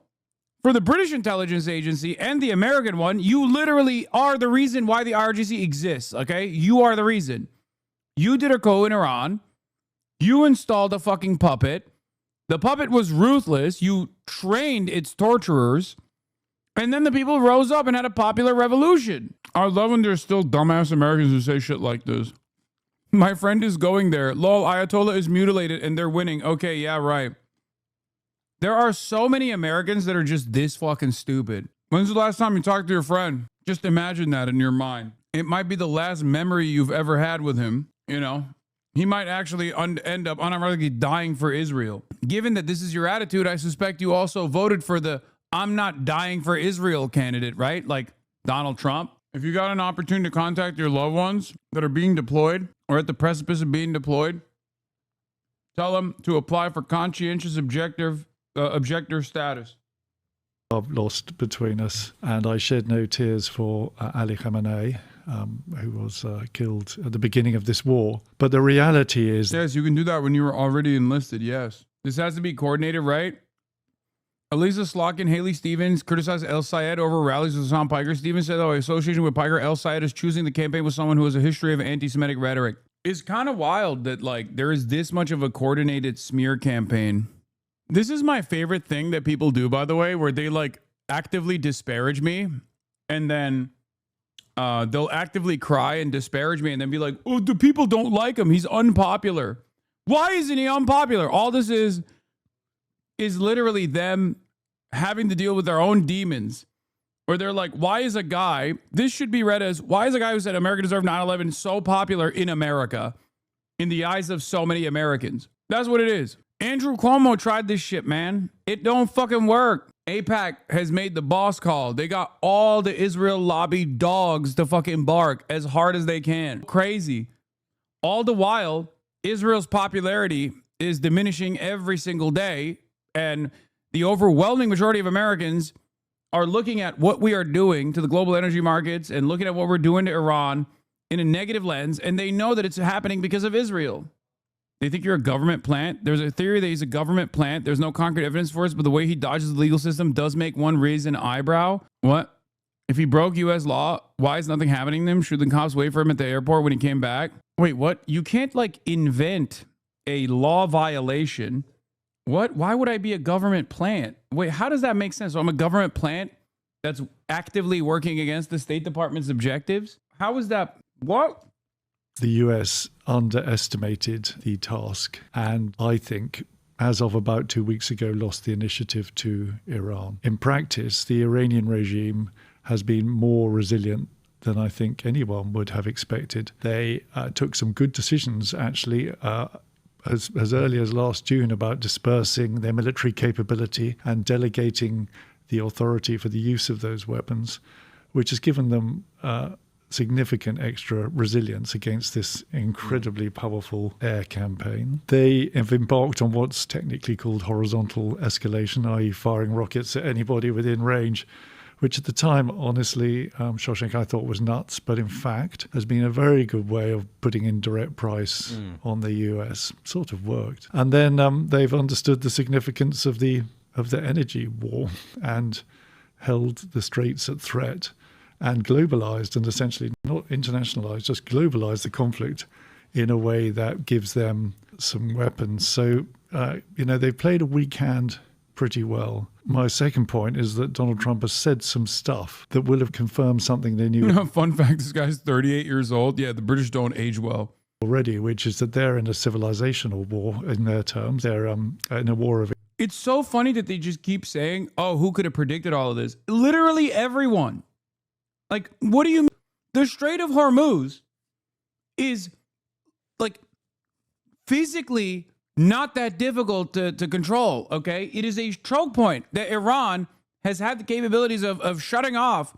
for the British intelligence agency and the American one, you literally are the reason why the IRGC exists, okay? You are the reason. You did a coup in Iran. You installed a fucking puppet. The puppet was ruthless. You trained its torturers. And then the people rose up and had a popular revolution. I love when there's still dumbass Americans who say shit like this. My friend is going there. Lol, Ayatollah is mutilated and they're winning. Okay, yeah, right. There are so many Americans that are just this fucking stupid. When's the last time you talked to your friend? Just imagine that in your mind. It might be the last memory you've ever had with him, you know? He might actually end up unironically dying for Israel. Given that this is your attitude, I suspect you also voted for the I'm not dying for Israel candidate, right? Like Donald Trump. If you got an opportunity to contact your loved ones that are being deployed or at the precipice of being deployed, tell them to apply for conscientious objector status. I've lost between us, and I shed no tears for Ali Khamenei, who was killed at the beginning of this war. But the reality is... Yes, you can do that when you were already enlisted, yes. This has to be coordinated, right? Elisa Slotkin, Haley Stevens criticized El Sayed over rallies with Hassan Piker. Stevens said, oh, association with Piker, El Sayed is choosing the campaign with someone who has a history of anti-Semitic rhetoric. It's kind of wild that, like, there is this much of a coordinated smear campaign. This is my favorite thing that people do, by the way, where they, like, actively disparage me, and then they'll actively cry and disparage me, and then be like, oh, the people don't like him. He's unpopular. Why isn't he unpopular? All this is literally them having to deal with their own demons. Where they're like, why is a guy, this should be read as, why is a guy who said America deserved 9/11 so popular in America in the eyes of so many Americans? That's what it is. Andrew Cuomo tried this shit, man. It don't fucking work. AIPAC has made the boss call. They got all the Israel lobby dogs to fucking bark as hard as they can. Crazy. All the while, Israel's popularity is diminishing every single day. And the overwhelming majority of Americans are looking at what we are doing to the global energy markets and looking at what we're doing to Iran in a negative lens. And they know that it's happening because of Israel. They think you're a government plant. There's a theory that he's a government plant. There's no concrete evidence for it, but the way he dodges the legal system does make one raise an eyebrow. What? If he broke U.S. law, why is nothing happening to him? Should the cops wait for him at the airport when he came back? Wait, what? You can't, like, invent a law violation. What? Why would I be a government plant? Wait, how does that make sense? So I'm a government plant that's actively working against the State Department's objectives? How is that? What? The US underestimated the task, and I think, as of about 2 weeks ago, lost the initiative to Iran. In practice, the Iranian regime has been more resilient than I think anyone would have expected. They took some good decisions, actually, as early as last June, about dispersing their military capability and delegating the authority for the use of those weapons, which has given them significant extra resilience against this incredibly powerful air campaign. They have embarked on what's technically called horizontal escalation, i.e. firing rockets at anybody within range, which at the time, honestly, Shawshank, I thought was nuts, but in fact has been a very good way of putting in direct price on the US. Sort of worked. And then they've understood the significance of the energy war and held the Straits at threat and globalized, and essentially not internationalized, just globalized the conflict in a way that gives them some weapons. So, they've played a weak hand pretty well. My second point is that Donald Trump has said some stuff that will have confirmed something they knew. Fun fact, this guy's 38 years old. Yeah, the British don't age well. Already, which is that they're in a civilizational war in their terms. They're in a war of... It's so funny that they just keep saying, oh, who could have predicted all of this? Literally everyone. Like, what do you mean? The Strait of Hormuz is, like, physically not that difficult to control, okay? It is a choke point that Iran has had the capabilities of shutting off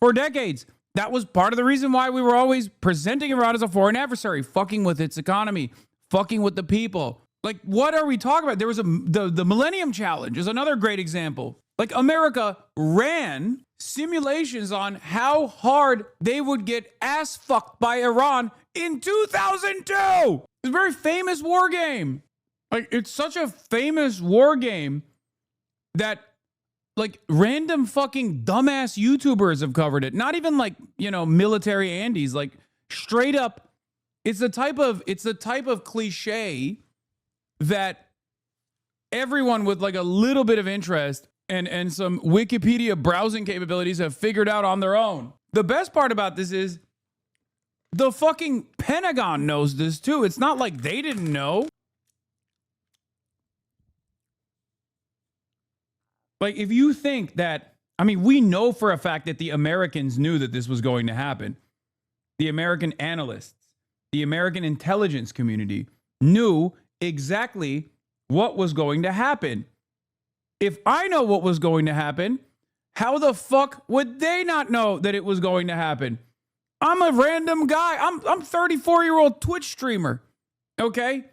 for decades. That was part of the reason why we were always presenting Iran as a foreign adversary, fucking with its economy, fucking with the people. Like, what are we talking about? There was the Millennium Challenge is another great example. Like America ran simulations on how hard they would get ass fucked by Iran in 2002. It's a very famous war game. Like, it's such a famous war game that like random fucking dumbass YouTubers have covered it. Not even like, you know, military Andes, like straight up. It's the type of cliche that everyone with like a little bit of interest and some Wikipedia browsing capabilities have figured out on their own. The best part about this is the fucking Pentagon knows this too. It's not like they didn't know. Like, if you think that, I mean, we know for a fact that the Americans knew that this was going to happen. The American analysts, the American intelligence community knew exactly what was going to happen. If I know what was going to happen, how the fuck would they not know that it was going to happen? I'm a random guy. I'm 34-year-old Twitch streamer. Okay?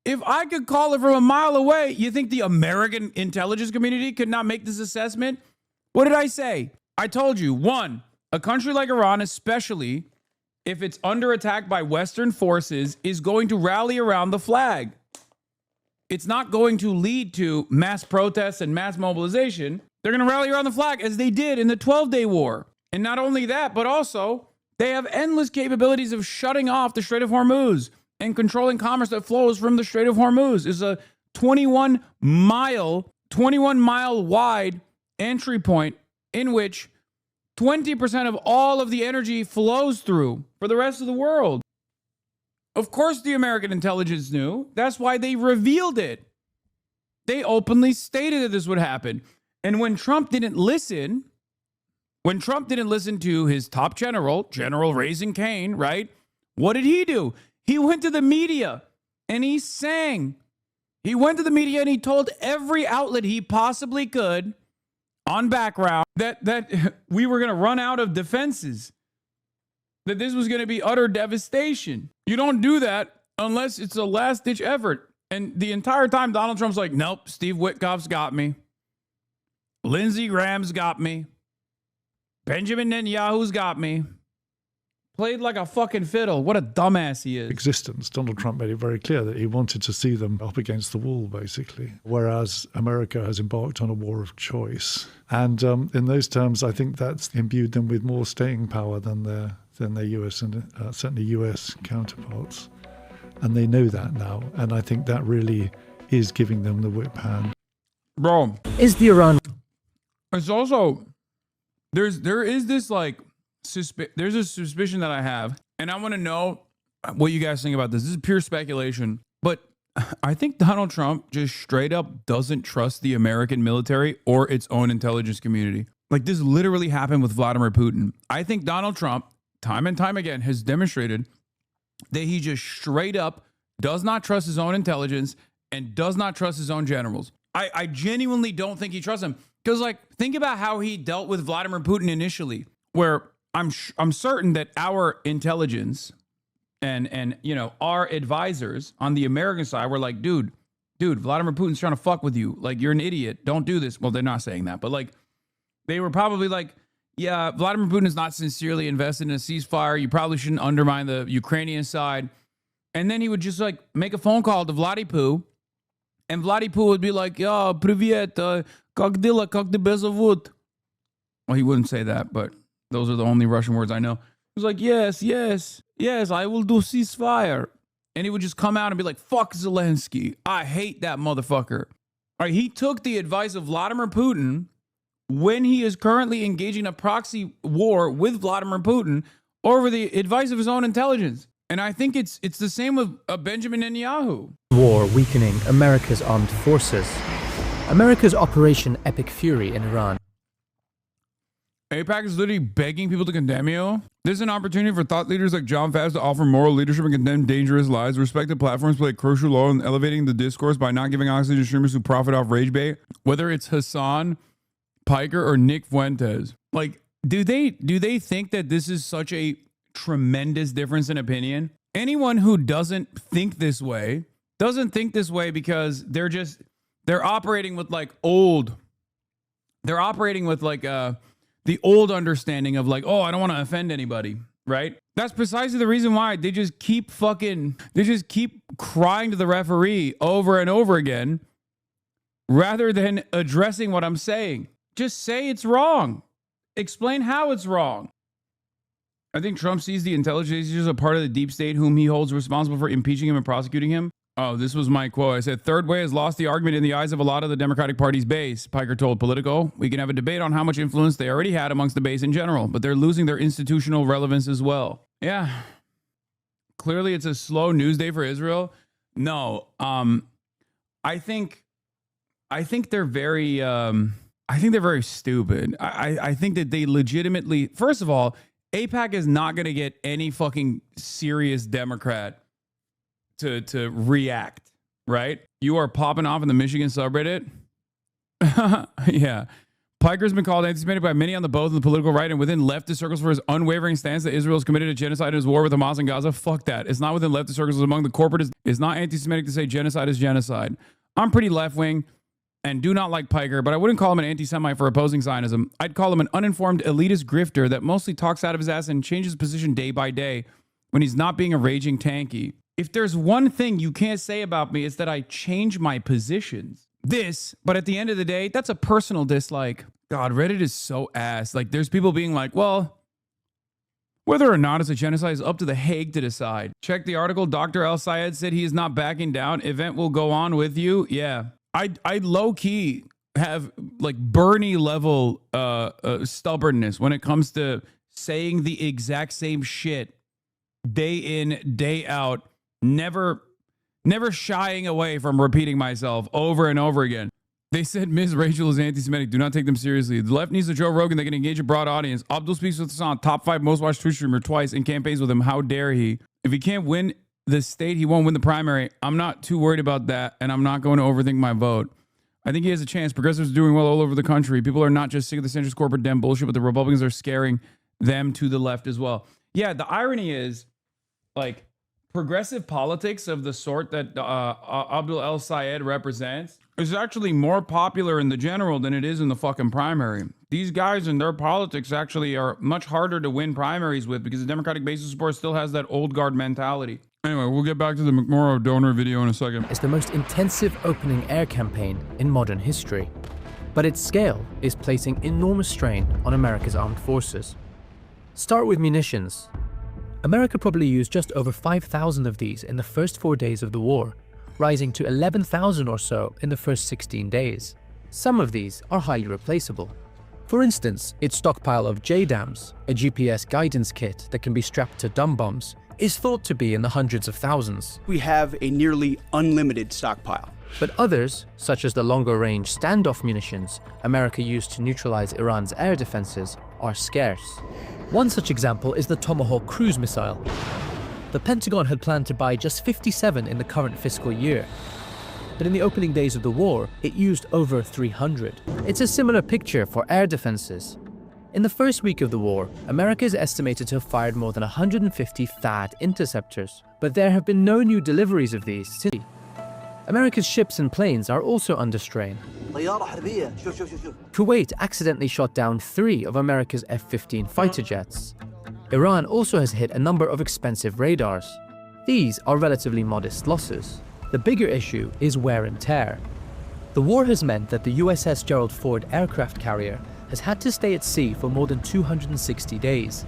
If I could call it from a mile away, you think the American intelligence community could not make this assessment? What did I say? I told you, one, a country like Iran, especially if it's under attack by Western forces, is going to rally around the flag. It's not going to lead to mass protests and mass mobilization. They're going to rally around the flag as they did in the 12-Day War. And not only that, but also they have endless capabilities of shutting off the Strait of Hormuz and controlling commerce that flows from the Strait of Hormuz. Is a 21 mile wide entry point in which 20% of all of the energy flows through for the rest of the world. Of course, the American intelligence knew. That's why they revealed it. They openly stated that this would happen. And when Trump didn't listen to his top General Raising Cane, right? What did he do? He went to the media and he sang. He went to the media and he told every outlet he possibly could on background that we were going to run out of defenses, that this was going to be utter devastation. You don't do that unless it's a last-ditch effort. And the entire time, Donald Trump's like, nope, Steve Witkoff's got me. Lindsey Graham's got me. Benjamin Netanyahu's got me. Played like a fucking fiddle. What a dumbass he is. Existence. Donald Trump made it very clear that he wanted to see them up against the wall, basically. Whereas America has embarked on a war of choice. And in those terms, I think that's imbued them with more staying power than their US and certainly US counterparts. And they know that now. And I think that really is giving them the whip hand. Bro. Is the Iran... It's also... There is this like... There's a suspicion that I have, and I want to know what you guys think about this. This is pure speculation, but I think Donald Trump just straight up doesn't trust the American military or its own intelligence community. Like, this literally happened with Vladimir Putin. I think Donald Trump, time and time again, has demonstrated that he just straight up does not trust his own intelligence and does not trust his own generals. I genuinely don't think he trusts them. Because, like, think about how he dealt with Vladimir Putin initially, where I'm certain that our intelligence and you know, our advisors on the American side were like, dude, Vladimir Putin's trying to fuck with you. Like, you're an idiot. Don't do this. Well, they're not saying that, but like, they were probably like, yeah, Vladimir Putin is not sincerely invested in a ceasefire. You probably shouldn't undermine the Ukrainian side. And then he would just like make a phone call to Vladipoo, and Vladipoo would be like, yo, привет, как дела, как тебя зовут? Well, he wouldn't say that, but those are the only Russian words I know. He was like, yes, I will do ceasefire. And he would just come out and be like, fuck Zelensky. I hate that motherfucker. All right, he took the advice of Vladimir Putin when he is currently engaging a proxy war with Vladimir Putin over the advice of his own intelligence. And I think it's the same with Benjamin Netanyahu. War weakening America's armed forces. America's Operation Epic Fury in Iran. AIPAC is literally begging people to condemn you. This is an opportunity for thought leaders like John Favs to offer moral leadership and condemn dangerous lies. Respected platforms play a crucial role in elevating the discourse by not giving oxygen to streamers who profit off rage bait. Whether it's Hasan, Piker, or Nick Fuentes. Like, do they think that this is such a tremendous difference in opinion? Anyone who doesn't think this way because they're just They're operating with like old. They're operating with like the old understanding of like, oh, I don't want to offend anybody, right? That's precisely the reason why they just keep crying to the referee over and over again rather than addressing what I'm saying. Just say it's wrong. Explain how it's wrong. I think Trump sees the intelligence agencies as a part of the deep state whom he holds responsible for impeaching him and prosecuting him. Oh, this was my quote. I said, third way has lost the argument in the eyes of a lot of the Democratic Party's base. Piker told Politico, we can have a debate on how much influence they already had amongst the base in general, but they're losing their institutional relevance as well. Yeah. Clearly it's a slow news day for Israel. No. I think they're very stupid. I think that they legitimately, first of all, AIPAC is not going to get any fucking serious Democrat to react, right? You are popping off in the Michigan subreddit. Yeah. Piker's been called anti-Semitic by many on the both and the political right and within leftist circles for his unwavering stance that Israel is committed to genocide in his war with Hamas and Gaza. Fuck that. It's not within leftist circles. Among the corporatists. It's not anti-Semitic to say genocide is genocide. I'm pretty left-wing and do not like Piker, but I wouldn't call him an anti-Semite for opposing Zionism. I'd call him an uninformed elitist grifter that mostly talks out of his ass and changes position day by day when he's not being a raging tanky. If there's one thing you can't say about me, it's that I change my positions. But at the end of the day, that's a personal dislike. God, Reddit is so ass. Like, there's people being like, well, whether or not it's a genocide is up to The Hague to decide. Check the article. Dr. El Sayed said he is not backing down. Event will go on with you. Yeah. I low-key have like Bernie level stubbornness when it comes to saying the exact same shit day in, day out, never shying away from repeating myself over and over again. They said Ms. Rachel is anti-Semitic. Do not take them seriously. The left needs a Joe Rogan that can engage a broad audience. Abdul speaks with Hasan, top 5 most watched Twitch streamer twice, and campaigns with him. How dare he? If he can't win the state, he won't win the primary. I'm not too worried about that, and I'm not going to overthink my vote. I think he has a chance. Progressives are doing well all over the country. People are not just sick of the centrist corporate dem bullshit, but the Republicans are scaring them to the left as well. Yeah, the irony is, like, progressive politics of the sort that Abdul El Sayed represents is actually more popular in the general than it is in the fucking primary. These guys and their politics actually are much harder to win primaries with because the Democratic base of support still has that old guard mentality. Anyway, we'll get back to the McMorrow donor video in a second. It's the most intensive opening air campaign in modern history, but its scale is placing enormous strain on America's armed forces. Start with munitions. America probably used just over 5,000 of these in the first 4 days of the war, rising to 11,000 or so in the first 16 days. Some of these are highly replaceable. For instance, its stockpile of JDAMs, a GPS guidance kit that can be strapped to dumb bombs, is thought to be in the hundreds of thousands. We have a nearly unlimited stockpile. But others, such as the longer-range standoff munitions America used to neutralize Iran's air defenses, are scarce. One such example is the Tomahawk cruise missile. The Pentagon had planned to buy just 57 in the current fiscal year, but in the opening days of the war, it used over 300. It's a similar picture for air defenses. In the first week of the war, America is estimated to have fired more than 150 THAAD interceptors, but there have been no new deliveries of these since. America's ships and planes are also under strain. Kuwait accidentally shot down 3 of America's F-15 fighter jets. Iran also has hit a number of expensive radars. These are relatively modest losses. The bigger issue is wear and tear. The war has meant that the USS Gerald Ford aircraft carrier has had to stay at sea for more than 260 days.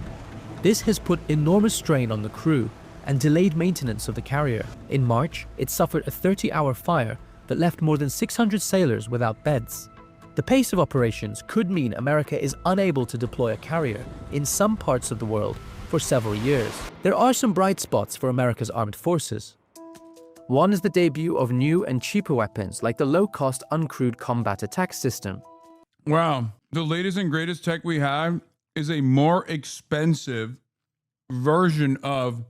This has put enormous strain on the crew and delayed maintenance of the carrier. In March, it suffered a 30-hour fire that left more than 600 sailors without beds. The pace of operations could mean America is unable to deploy a carrier in some parts of the world for several years. There are some bright spots for America's armed forces. One is the debut of new and cheaper weapons like the low-cost uncrewed combat attack system. Wow, the latest and greatest tech we have is a more expensive version of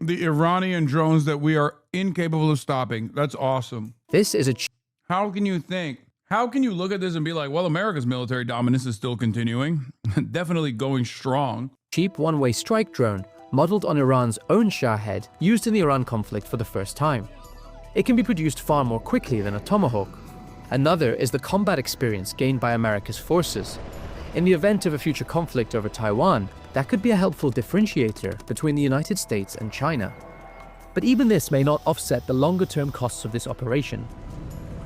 the Iranian drones that we are incapable of stopping. That's awesome. This is a... How can you think? How can you look at this and be like, well, America's military dominance is still continuing, definitely going strong. Cheap one-way strike drone, modeled on Iran's own Shahed, used in the Iran conflict for the first time. It can be produced far more quickly than a Tomahawk. Another is the combat experience gained by America's forces. In the event of a future conflict over Taiwan, that could be a helpful differentiator between the United States and China. But even this may not offset the longer-term costs of this operation.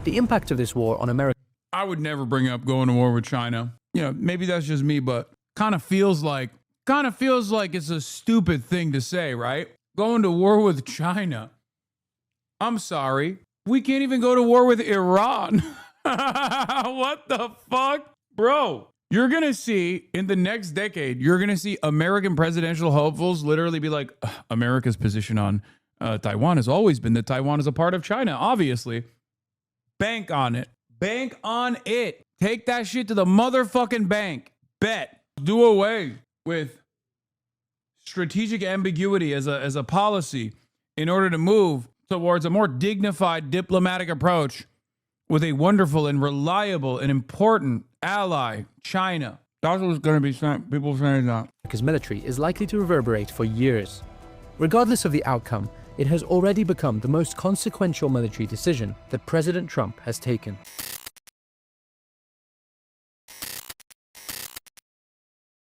The impact of this war on America... I would never bring up going to war with China. You know, maybe that's just me, but kind of feels like it's a stupid thing to say, right? Going to war with China. I'm sorry. We can't even go to war with Iran. What the fuck? Bro, you're going to see in the next decade, you're going to see American presidential hopefuls literally be like, America's position on Taiwan has always been that Taiwan is a part of China, obviously. Bank on it. Bank on it. Take that shit to the motherfucking bank. Bet. Do away with strategic ambiguity as a policy in order to move towards a more dignified diplomatic approach with a wonderful and reliable and important ally, China. That's what's going to be saying. People saying that. America's military is likely to reverberate for years. Regardless of the outcome, it has already become the most consequential military decision that President Trump has taken.